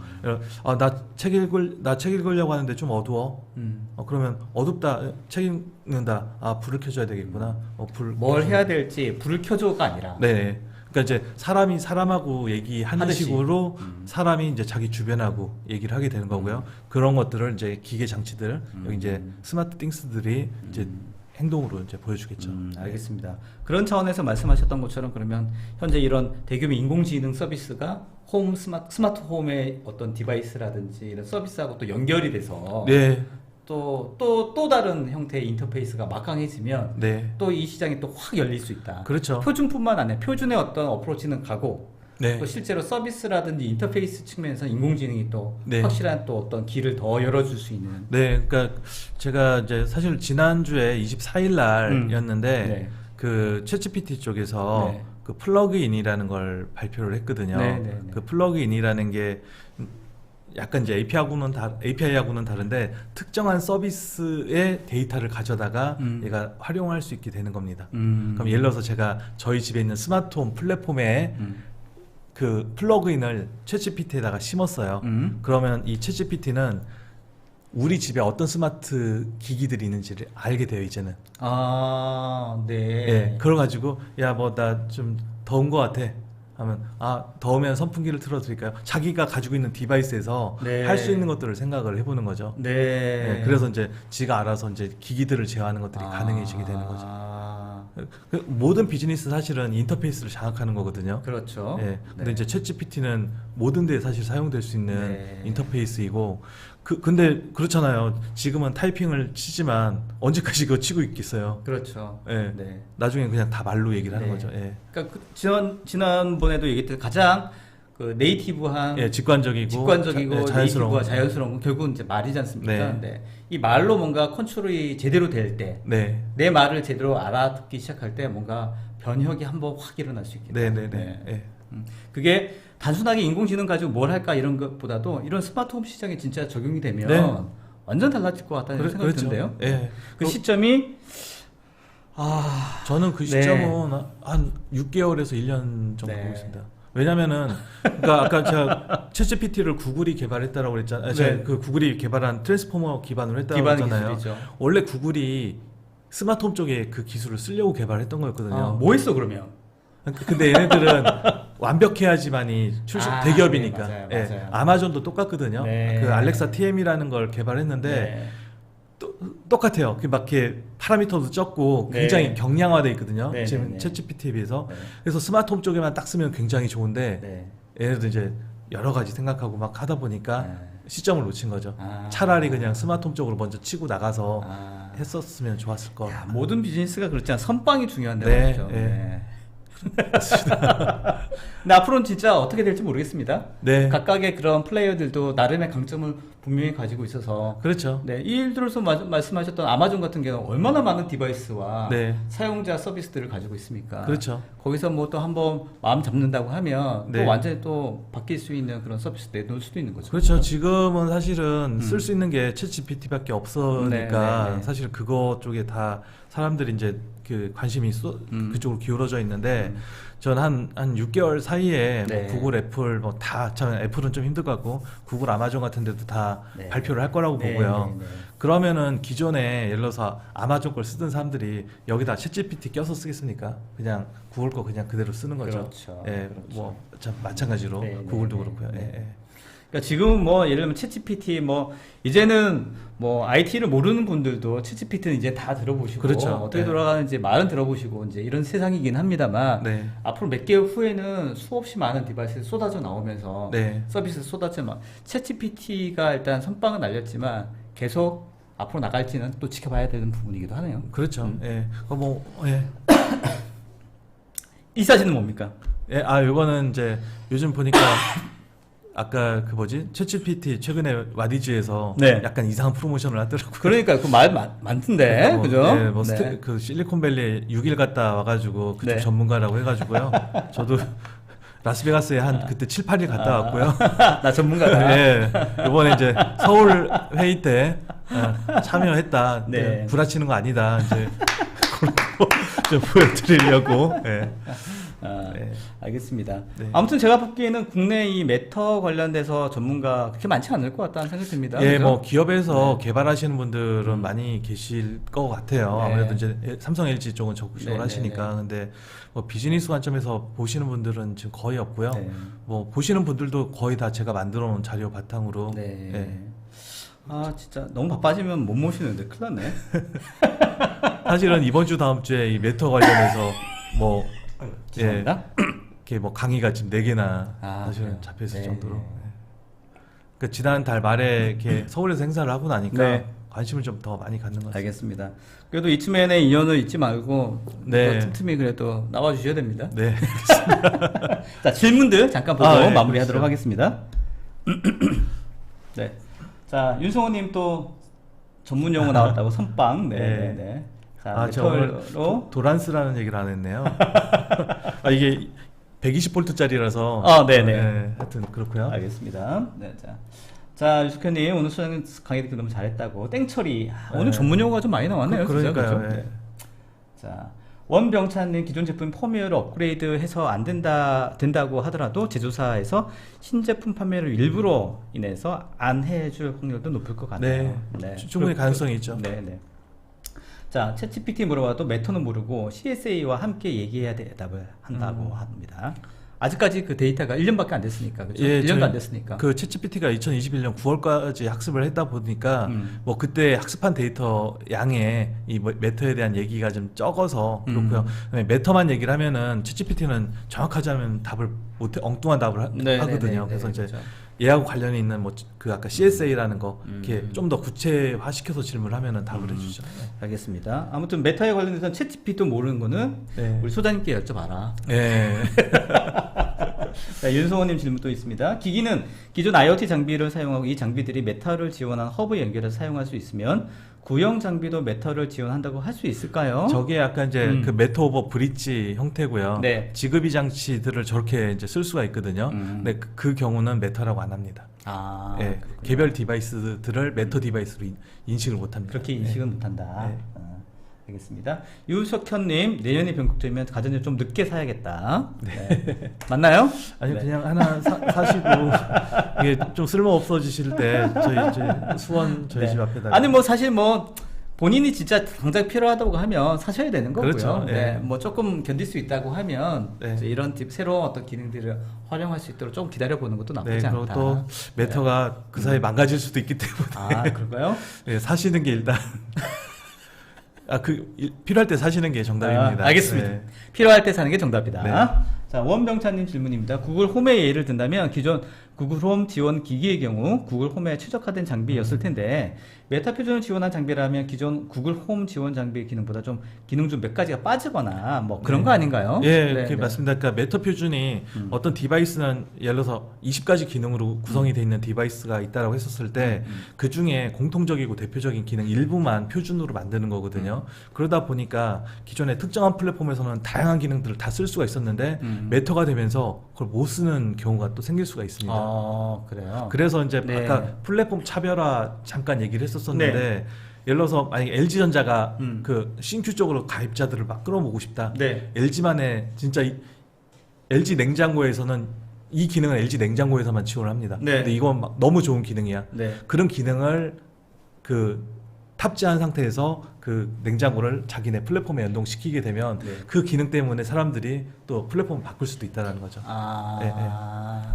나 책 읽으려고 하는데 좀 어두워. 그러면 어둡다. 책 읽는다. 불을 켜줘야 되겠구나. 뭘 해야 될지 불을 켜줘가 아니라. 네. 그러니까 이제 사람이 사람하고 얘기하는 하듯이. 식으로 사람이 이제 자기 주변하고 얘기를 하게 되는 거고요. 그런 것들을 이제 기계 장치들, 여기 이제 스마트 띵스들이 이제 행동으로 이제 보여주겠죠. 알겠습니다. 그런 차원에서 말씀하셨던 것처럼 그러면 현재 이런 대규모 인공지능 서비스가 스마트 홈의 어떤 디바이스라든지 이런 서비스하고 또 연결이 돼서 네, 또 다른 형태의 인터페이스가 막강해지면 네, 또 이 시장이 또 확 열릴 수 있다. 그렇죠. 표준뿐만 아니라 표준의 어떤 어프로치는 가고 네, 또 실제로 서비스라든지 인터페이스 측면에서 인공지능이 또 네. 확실한 또 어떤 길을 더 열어줄 수 있는. 네. 그러니까 제가 이제 사실 지난주에 24일 날이었는데 네. 그 챗GPT 쪽에서 네. 그 플러그인이라는 걸 발표를 했거든요. 네, 네, 네. 그 플러그인이라는 게 약간 이제 API하고는 다른데 특정한 서비스의 데이터를 가져다가 얘가 활용할 수 있게 되는 겁니다. 그럼 예를 들어서 제가 저희 집에 있는 스마트홈 플랫폼에 그 플러그인을 챗GPT에다가 심었어요. 그러면 이 챗GPT는 우리 집에 어떤 스마트 기기들이 있는지를 알게 돼요, 이제는. 네. 예, 그래가지고 야 뭐 나 좀 더운 거 같아 하면 더우면 선풍기를 틀어드릴까요? 자기가 가지고 있는 디바이스에서 네. 할 수 있는 것들을 생각을 해보는 거죠. 네. 예, 그래서 이제 지가 알아서 이제 기기들을 제어하는 것들이 가능해지게 되는 거죠. 그 모든 비즈니스 사실은 인터페이스를 장악하는 거거든요. 그렇죠. 예, 근데 네. 이제 챗GPT는 모든 데에 사실 사용될 수 있는 네. 인터페이스이고 근데 그렇잖아요. 지금은 타이핑을 치지만 언제까지 그거 치고 있겠어요. 그렇죠. 예. 네. 나중에 그냥 다 말로 얘기를 하는 네. 거죠. 예. 그러니까 지난번에도 얘기했듯 가장 그 네이티브한 예, 직관적이고 자연스러운 자연스러운 네이티브와 자연스러운 건 결국은 이제 말이지 않습니까? 네. 근데 이 말로 뭔가 컨트롤이 제대로 될 때, 네. 내 말을 제대로 알아듣기 시작할 때 뭔가 변혁이 한번 확 일어날 수 있겠다. 네, 네, 네. 예. 그게 단순하게 인공지능 가지고 뭘 할까 이런 것보다도 이런 스마트홈 시장에 진짜 적용이 되면 네. 완전 달라질 것 같다는 생각이 그렇죠. 드는데요. 예. 그 시점이 저는 그 네. 시점은 한 6개월에서 1년 정도 네. 보고 있습니다. 왜냐면은 그러니까 아까 제가 챗GPT를 구글이 개발했다라고 그랬잖아요. 네. 그 구글이 개발한 트랜스포머 기반으로 했다고 기반의 했잖아요. 기술이죠. 원래 구글이 스마트홈 쪽에 그 기술을 쓰려고 개발했던 거였거든요. 뭐 했어 그러면? 근데 얘네들은 완벽해야지만이 대기업이니까. 네, 예, 맞아요. 아마존도 똑같거든요. 네. 그 알렉사 TM이라는 걸 개발했는데 네. 똑같아요. 막 이렇게 파라미터도 적고 네. 굉장히 경량화돼 있거든요. 네, 지금 네, 네. 챗GPT에 비해서. 네. 그래서 스마트홈 쪽에만 딱 쓰면 굉장히 좋은데 네. 얘네도 이제 여러 가지 생각하고 막 하다 보니까 네. 시점을 놓친 거죠. 아. 차라리 그냥 스마트홈 쪽으로 먼저 치고 나가서 아. 했었으면 좋았을 거. 야, 모든 비즈니스가 그렇잖아. 선빵이 중요한데 네, 말이죠. 네. 근데 앞으로는 진짜 어떻게 될지 모르겠습니다. 네. 각각의 그런 플레이어들도 나름의 강점을 분명히 가지고 있어서 그렇죠. 네, 예를 들어서 말씀하셨던 아마존 같은 경우는 얼마나 많은 디바이스와 네. 사용자 서비스들을 가지고 있습니까? 그렇죠. 거기서 뭐 또 한번 마음 잡는다고 하면 네. 또 완전히 또 바뀔 수 있는 그런 서비스 내놓을 수도 있는 거죠. 그렇죠. 지금은 사실은 쓸 수 있는 게 챗GPT밖에 없으니까 네, 네, 네. 사실 그거 쪽에 다 사람들이 이제 그 관심이 그쪽으로 기울어져 있는데 전 한 6개월 사이에 네. 뭐 구글, 애플 뭐 다 저는 애플은 좀 힘들 것 같고 구글, 아마존 같은 데도 다 네. 발표를 할 거라고 네, 보고요. 네, 네. 그러면은 기존에 예를 들어서 아마존 걸 쓰던 사람들이 여기다 챗GPT 껴서 쓰겠습니까? 그냥 구글 거 그냥 그대로 쓰는 거죠. 그렇죠. 예, 그렇죠. 뭐 참 마찬가지로 네, 네, 구글도 네, 그렇고요. 네. 예, 예. 그러니까 지금 뭐 예를 들면 챗GPT 뭐 이제는 뭐 IT를 모르는 분들도 챗GPT는 이제 다 들어보시고 그렇죠. 어떻게 네. 돌아가는지 말은 들어보시고 이제 이런 세상이긴 합니다만 네. 앞으로 몇 개월 후에는 수없이 많은 디바이스가 쏟아져 나오면서 네. 서비스 쏟아져 막 챗GPT가 일단 선빵은 날렸지만 계속 앞으로 나갈지는 또 지켜봐야 되는 부분이기도 하네요. 그렇죠. 예. 예. 이 사진은 뭡니까? 예, 요거는 이제 요즘 보니까 아까 그 뭐지? 챗GPT 최근에 와디즈에서 네. 약간 이상한 프로모션을 하더라고요. 그러니까 그 말 많던데 뭐, 그죠? 네, 뭐 네. 그 실리콘밸리에 6일 갔다 와가지고 그쪽 네. 전문가라고 해가지고요. 저도 라스베가스에 한 그때 7, 8일 갔다 왔고요. 나 전문가다. 예, 이번에 이제 서울 회의 때 참여했다. 네. 구라치는 거 아니다. 이제 그런 거 좀 보여드리려고. 예. 아, 네. 알겠습니다. 네. 아무튼 제가 보기에는 국내 이 메터 관련돼서 전문가 그렇게 많지 않을 것 같다는 생각이 듭니다. 예, 그죠? 뭐 기업에서 개발하시는 분들은 많이 계실 것 같아요. 네. 아무래도 이제 삼성, LG 쪽은 적극적으로 네, 하시니까. 네, 근데 뭐 비즈니스 관점에서 보시는 분들은 지금 거의 없고요. 네. 뭐 보시는 분들도 거의 다 제가 만들어 놓은 자료 바탕으로. 네. 예. 아 진짜 너무 바빠지면 못 모시는데 큰일 났네. 사실은 이번 주 다음 주에 이 메터 관련해서 뭐 죄송합니다. 이렇게 뭐 강의가 지금 4개나 아, 사실은 그래요? 잡혔을 네. 정도로. 예. 그러니까 지난 달 말에 이렇게 서울에서 행사를 하고 나니까 네. 관심을 좀 더 많이 갖는 것 같습니다. 알겠습니다. 그래도 이쯤에는 인연을 잊지 말고 네. 또 틈틈이 그래도 나와 주셔야 됩니다. 네. 자 질문들 잠깐 보고 네, 마무리하도록 그렇죠. 하겠습니다. 네. 자 윤성호님 또 전문 용어 나왔다고 선빵. 네. 네. 네. 네. 자 저 오늘 메털로 도란스라는 얘기를 안 했네요. 이게 120볼트짜리라서. 네네. 하여튼 그렇고요. 알겠습니다. 네, 자 유숙현님 오늘 수강 강의 듣기 너무 잘했다고 땡처리 오늘 네. 전문 용어가 좀 많이 나왔네요. 진짜, 그러니까요. 그죠? 예. 네. 자 원병찬님 기존 제품 펌웨어를 업그레이드해서 안 된다고 하더라도 제조사에서 신제품 판매를 일부러 인해서 안 해줄 확률도 높을 것 같네요. 네. 충분히 가능성이 있죠. 네. 자 챗GPT 물어봐도 메터는 모르고 CSA와 함께 얘기해야 대답을 한다고 합니다. 아직까지 그 데이터가 1년밖에 안 됐으니까 그죠? 1년도 안 됐으니까. 그 챗GPT가 2021년 9월까지 학습을 했다 보니까 뭐 그때 학습한 데이터 양에 이 메터에 대한 얘기가 좀 적어서 그렇고요. 그다음에 메터만 얘기를 하면은 챗GPT는 정확하지 않으면 답을 못해 엉뚱한 답을 하거든요. 그래서 이제 그렇죠. 얘하고 관련이 있는 뭐 그 아까 CSA라는 거 이렇게 좀 더 구체화시켜서 질문을 하면은 답을 해주죠. 네. 알겠습니다. 아무튼 메타에 관련해서는 챗GPT도 모르는 거는 네. 우리 소장님께 여쭤봐라. 네. 자, 윤성호님 질문 또 있습니다. 기기는 기존 IoT 장비를 사용하고 이 장비들이 메타를 지원한 허브 연결해서 사용할 수 있으면 구형 장비도 메타를 지원한다고 할 수 있을까요? 저게 약간 이제 그 메타 오버 브릿지 형태고요. 네. 지급이 장치들을 저렇게 이제 쓸 수가 있거든요. 근데 그 경우는 메타라고 안 합니다. 아, 예, 그렇군요. 개별 디바이스들을 메타 디바이스로 인식을 못 합니다. 그렇게 인식은 못한다. 네. 알겠습니다. 유석현님 내년이 변곡점이면 가전제품 좀 늦게 사야겠다. 네. 맞나요? 아니 네. 그냥 하나 사시고 이게 좀 쓸모 없어지실 때 저희 수원 저희 네. 집 앞에다 아니 뭐 사실 뭐 본인이 진짜 당장 필요하다고 하면 사셔야 되는 거고요. 그렇죠. 네, 예. 뭐 조금 견딜 수 있다고 하면 네. 이제 이런 새로운 어떤 기능들을 활용할 수 있도록 좀 기다려 보는 것도 나쁘지 네, 그리고 않다. 또 메터가 그 사이에 망가질 수도 있기 때문에 아, 그럴까요? 네, 사시는 게 일단 필요할 때 사시는 게 정답입니다. 알겠습니다. 네. 필요할 때 사는 게 정답이다. 네. 자, 원병찬님 질문입니다. 구글 홈의 예를 든다면 기존 구글 홈 지원 기기의 경우 구글 홈에 최적화된 장비였을 텐데 메타 표준을 지원한 장비라면 기존 구글 홈 지원 장비의 기능보다 좀 기능 중 몇 가지가 빠지거나 뭐 그런 거 아닌가요? 예, 네, 그게 네. 맞습니다. 그러니까 메터 표준이 어떤 디바이스는 예를 들어서 20가지 기능으로 구성이 되어 있는 디바이스가 있다라고 했었을 때 그 중에 공통적이고 대표적인 기능 일부만 표준으로 만드는 거거든요. 그러다 보니까 기존의 특정한 플랫폼에서는 다양한 기능들을 다 쓸 수가 있었는데 메터가 되면서 그걸 못 쓰는 경우가 또 생길 수가 있습니다. 그래요. 그래서 이제 네. 아까 플랫폼 차별화 잠깐 얘기를 했었었는데 예를 들어서 만약에 LG전자가 그 신규 쪽으로 가입자들을 막 끌어모으고 싶다. 네. LG만의 진짜 LG 냉장고에서는 이 기능은 LG 냉장고에서만 지원을 합니다. 네. 근데 이건 막 너무 좋은 기능이야. 네. 그런 기능을 탑재한 상태에서 그 냉장고를 자기네 플랫폼에 연동시키게 되면 네. 그 기능 때문에 사람들이 또 플랫폼을 바꿀 수도 있다는 거죠.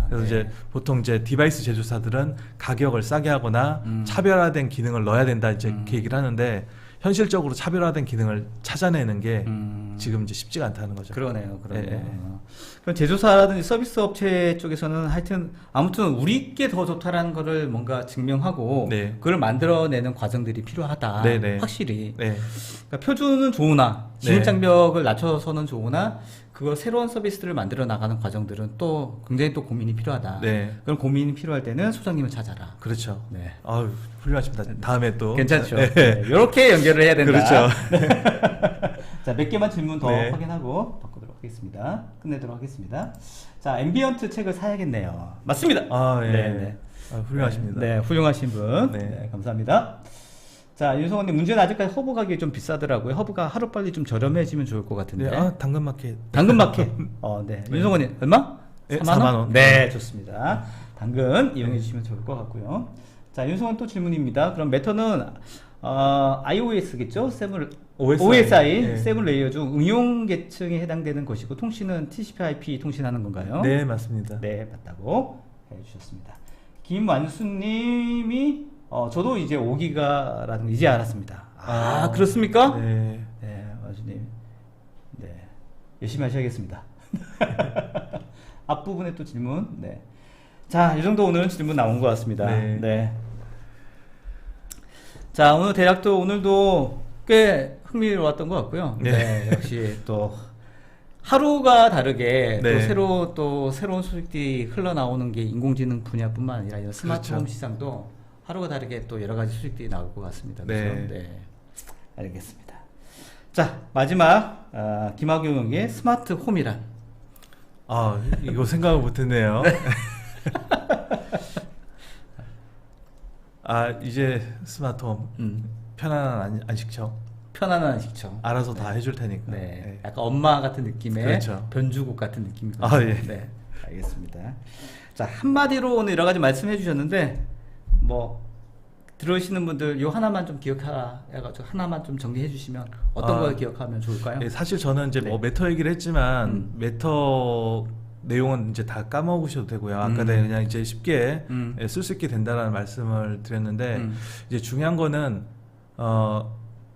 그래서 네. 이제 보통 이제 디바이스 제조사들은 가격을 싸게 하거나 차별화된 기능을 넣어야 된다 이제 이렇게 얘기를 하는데 현실적으로 차별화된 기능을 찾아내는 게 지금 이제 쉽지가 않다는 거죠. 그러네요. 그러네요. 예, 예. 그럼 제조사라든지 서비스 업체 쪽에서는 하여튼 아무튼 우리께 더 좋다라는 거를 뭔가 증명하고 네. 그걸 만들어내는 과정들이 필요하다. 네, 네. 확실히. 네. 그러니까 표준은 좋으나 진입 네. 장벽을 낮춰서는 좋으나 그거 새로운 서비스를 만들어 나가는 과정들은 또 굉장히 또 고민이 필요하다. 네. 그럼 고민이 필요할 때는 소장님을 찾아라. 그렇죠. 네. 아유, 훌륭하십니다. 다음에 또 괜찮죠? 네. 이렇게 연결을 해야 된다. 그렇죠. 자, 몇 개만 질문 더 네. 확인하고 바꾸도록 하겠습니다. 끝내도록 하겠습니다. 자, 앰비언트 책을 사야겠네요. 맞습니다. 아, 예. 네. 아, 훌륭하십니다. 네, 훌륭하신 분. 네. 네, 감사합니다. 자, 윤성원님, 문제는 아직까지 허브 가격이 좀 비싸더라고요. 허브가 하루빨리 좀 저렴해지면 좋을 것 같은데. 네, 당근마켓. 당근마켓. 네. 네. 윤성원님, 얼마? 네, 4만 원? 4만 원. 네, 좋습니다. 당근 이용해 주시면 좋을 것 같고요. 자, 윤성원 또 질문입니다. 그럼 메터는 iOS겠죠? OSI, 네. 세븐 레이어 중 응용 계층에 해당되는 것이고 통신은 TCP/IP 통신하는 건가요? 네, 맞습니다. 네, 맞다고 해주셨습니다. 김완수님이 저도 이제 5기가라는 거 이제 알았습니다. 그렇습니까? 네. 네, 완수님. 네, 열심히 하셔야겠습니다. 앞부분에 또 질문. 네. 자, 이 정도 오늘 질문 나온 것 같습니다. 네. 자, 오늘 대략도 오늘도 꽤 흥미로웠던 것 같고요. 네. 역시 또 하루가 다르게 네. 또 새로운 소식들이 흘러나오는 게 인공지능 분야뿐만 아니라 이런 스마트홈 그렇죠. 시장도 하루가 다르게 또 여러 가지 소식들이 나올 것 같습니다. 네. 그렇죠? 네. 알겠습니다. 자, 마지막 김학용의 스마트 홈이란. 이거 생각을 못했네요. 이제 스마트홈 편안한 안식처 편안한 식처. 알아서 다 해줄 테니까. 네. 약간 엄마 같은 느낌의 그렇죠. 변주국 같은 느낌이거든요. 예. 네. 알겠습니다. 자, 한마디로 오늘 여러 가지 말씀해 주셨는데 뭐 들으시는 분들 요 하나만 좀 기억해가지고 하나만 좀 정리해 주시면 어떤 걸 기억하면 좋을까요? 예, 사실 저는 이제 네. 메터 얘기를 했지만 메터 내용은 이제 다 까먹으셔도 되고요. 아까 내가 그냥 이제 쉽게 쓸 수 있게 된다라는 말씀을 드렸는데 이제 중요한 거는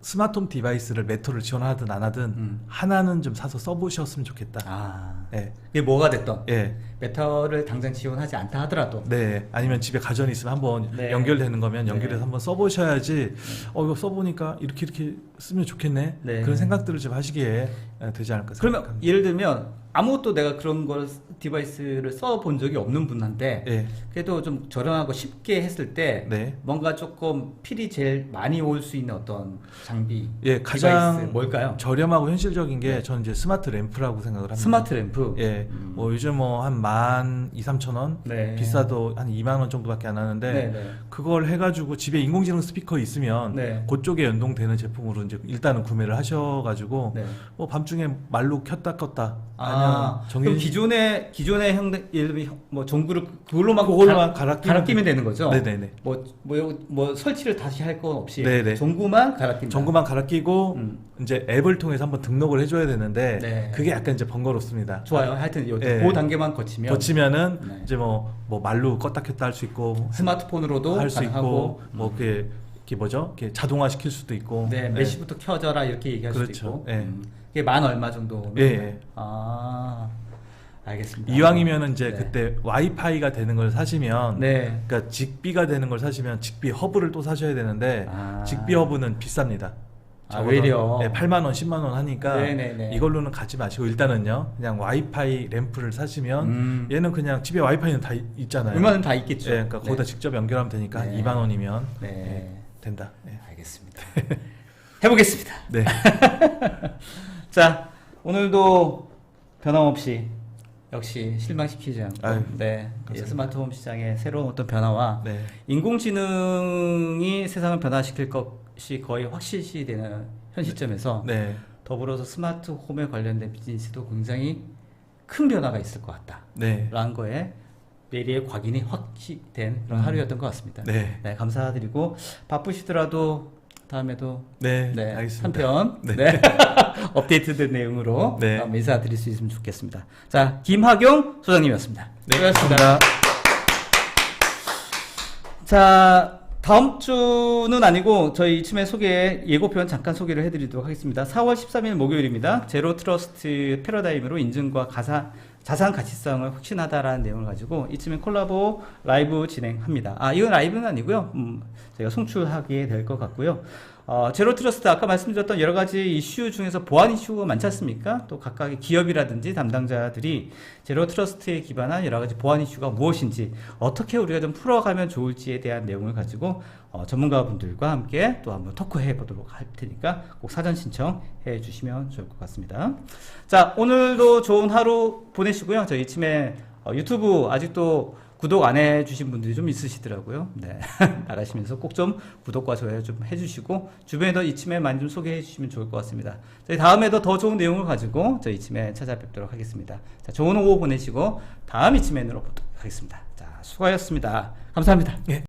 스마트홈 디바이스를 메터를 지원하든 안 하든 하나는 좀 사서 써보셨으면 좋겠다. 예. 그게 뭐가 됐던 예. 메터를 당장 지원하지 않다 하더라도 네. 아니면 집에 가전이 있으면 한번 네. 연결되는 거면 연결해서 네. 한번 써보셔야지 이거 써보니까 이렇게 쓰면 좋겠네. 네. 그런 생각들을 좀 하시기에 되지 않을까 그러면 생각합니다. 예를 들면 아무것도 내가 그런 걸 디바이스를 써본 적이 없는 분한테 네. 그래도 좀 저렴하고 쉽게 했을 때 네. 뭔가 조금 필이 제일 많이 올 수 있는 어떤 장비 예, 디바이스 가장 뭘까요? 저렴하고 현실적인 게 네. 저는 이제 스마트 램프라고 생각을 합니다. 스마트 램프. 예, 뭐 요즘 뭐 한 12,000~13,000원, 네. 비싸도 한 2만 원 정도밖에 안 하는데 네, 네. 그걸 해가지고 집에 인공지능 스피커 있으면 네. 그쪽에 연동되는 제품으로 이제 일단은 구매를 하셔가지고 네. 뭐 밤중에 말로 켰다 껐다 아니면 그럼 기존의 예를 들면 뭐 전구를 그걸로만 갈아끼면 되는 거죠? 네네네. 뭐 설치를 다시 할 건 없이 네네. 전구만 갈아끼면 전구만 갈아 끼고 음. 이제 앱을 통해서 한번 등록을 해줘야 되는데 네. 그게 약간 이제 번거롭습니다. 좋아요. 하여튼 요 네. 그 단계만 거치면 거치면은 네. 이제 뭐 말로 껐다 켰다 할 수 있고 스마트폰으로도 할 수 있고 가능하고 뭐 그게 뭐죠? 이렇게 자동화 시킬 수도 있고. 네, 몇 시부터 켜져라 이렇게 얘기할 그렇죠. 수도 있고. 예. 그게 만 얼마 정도? 예, 예. 아, 알겠습니다. 이왕이면은 이제 네. 그때 와이파이가 되는 걸 사시면 네. 그러니까 직비가 되는 걸 사시면 직비 허브를 또 사셔야 되는데 아. 직비 허브는 비쌉니다. 아, 외려. 네, 8만 원, 10만 원 하니까 네네네. 이걸로는 가지 마시고 일단은요. 그냥 와이파이 램프를 사시면 얘는 그냥 집에 와이파이는 다 있잖아요. 얼마는 다 있겠죠. 네, 그러니까 거기다 네. 직접 연결하면 되니까 한 네. 2만 원이면 네. 네, 된다. 네. 알겠습니다. 해보겠습니다. 네. 자, 오늘도 변함없이 역시 실망시키지 않고 아유, 네, 이 감사합니다. 스마트홈 시장의 새로운 어떤 변화와 네. 인공지능이 세상을 변화시킬 것이 거의 확실시되는 현 시점에서 네. 더불어서 스마트홈에 관련된 비즈니스도 굉장히 큰 변화가 있을 것 같다. 네. 라는 거에 내리의 확인이 확실된 그런 하루였던 것 같습니다. 네. 감사드리고 바쁘시더라도 다음에도 네. 네, 알겠습니다. 한편 네. 네. 업데이트된 내용으로 네. 인사드릴 수 있으면 좋겠습니다. 자, 김학용 소장님이었습니다. 네. 수고하셨습니다. 감사합니다. 자, 다음 주는 아니고 저희 이쯤에 예고편 잠깐 소개를 해드리도록 하겠습니다. 4월 13일 목요일입니다. 제로 트러스트 패러다임으로 인증과 자산 가치성을 혁신하다라는 내용을 가지고 이쯤에 콜라보 라이브 진행합니다. 아, 이건 라이브는 아니고요. 저희가 송출하게 될 것 같고요. 제로 트러스트 아까 말씀드렸던 여러 가지 이슈 중에서 보안 이슈가 많지 않습니까? 또 각각의 기업이라든지 담당자들이 제로 트러스트에 기반한 여러 가지 보안 이슈가 무엇인지 어떻게 우리가 좀 풀어가면 좋을지에 대한 내용을 가지고 전문가분들과 함께 또 한번 토크해 보도록 할 테니까 꼭 사전 신청해 주시면 좋을 것 같습니다. 자, 오늘도 좋은 하루 보내시고요. 저희 이쯤에 유튜브 아직도 구독 안 해주신 분들이 좀 있으시더라고요. 네. 나가시면서 꼭 좀 구독과 좋아요 좀 해주시고, 주변에도 이쯤에 많이 좀 소개해 주시면 좋을 것 같습니다. 저희 다음에도 더 좋은 내용을 가지고 저희 이쯤에 찾아뵙도록 하겠습니다. 자, 좋은 오후 보내시고, 다음 이쯤에로 보도록 하겠습니다. 자, 수고하셨습니다. 감사합니다. 예.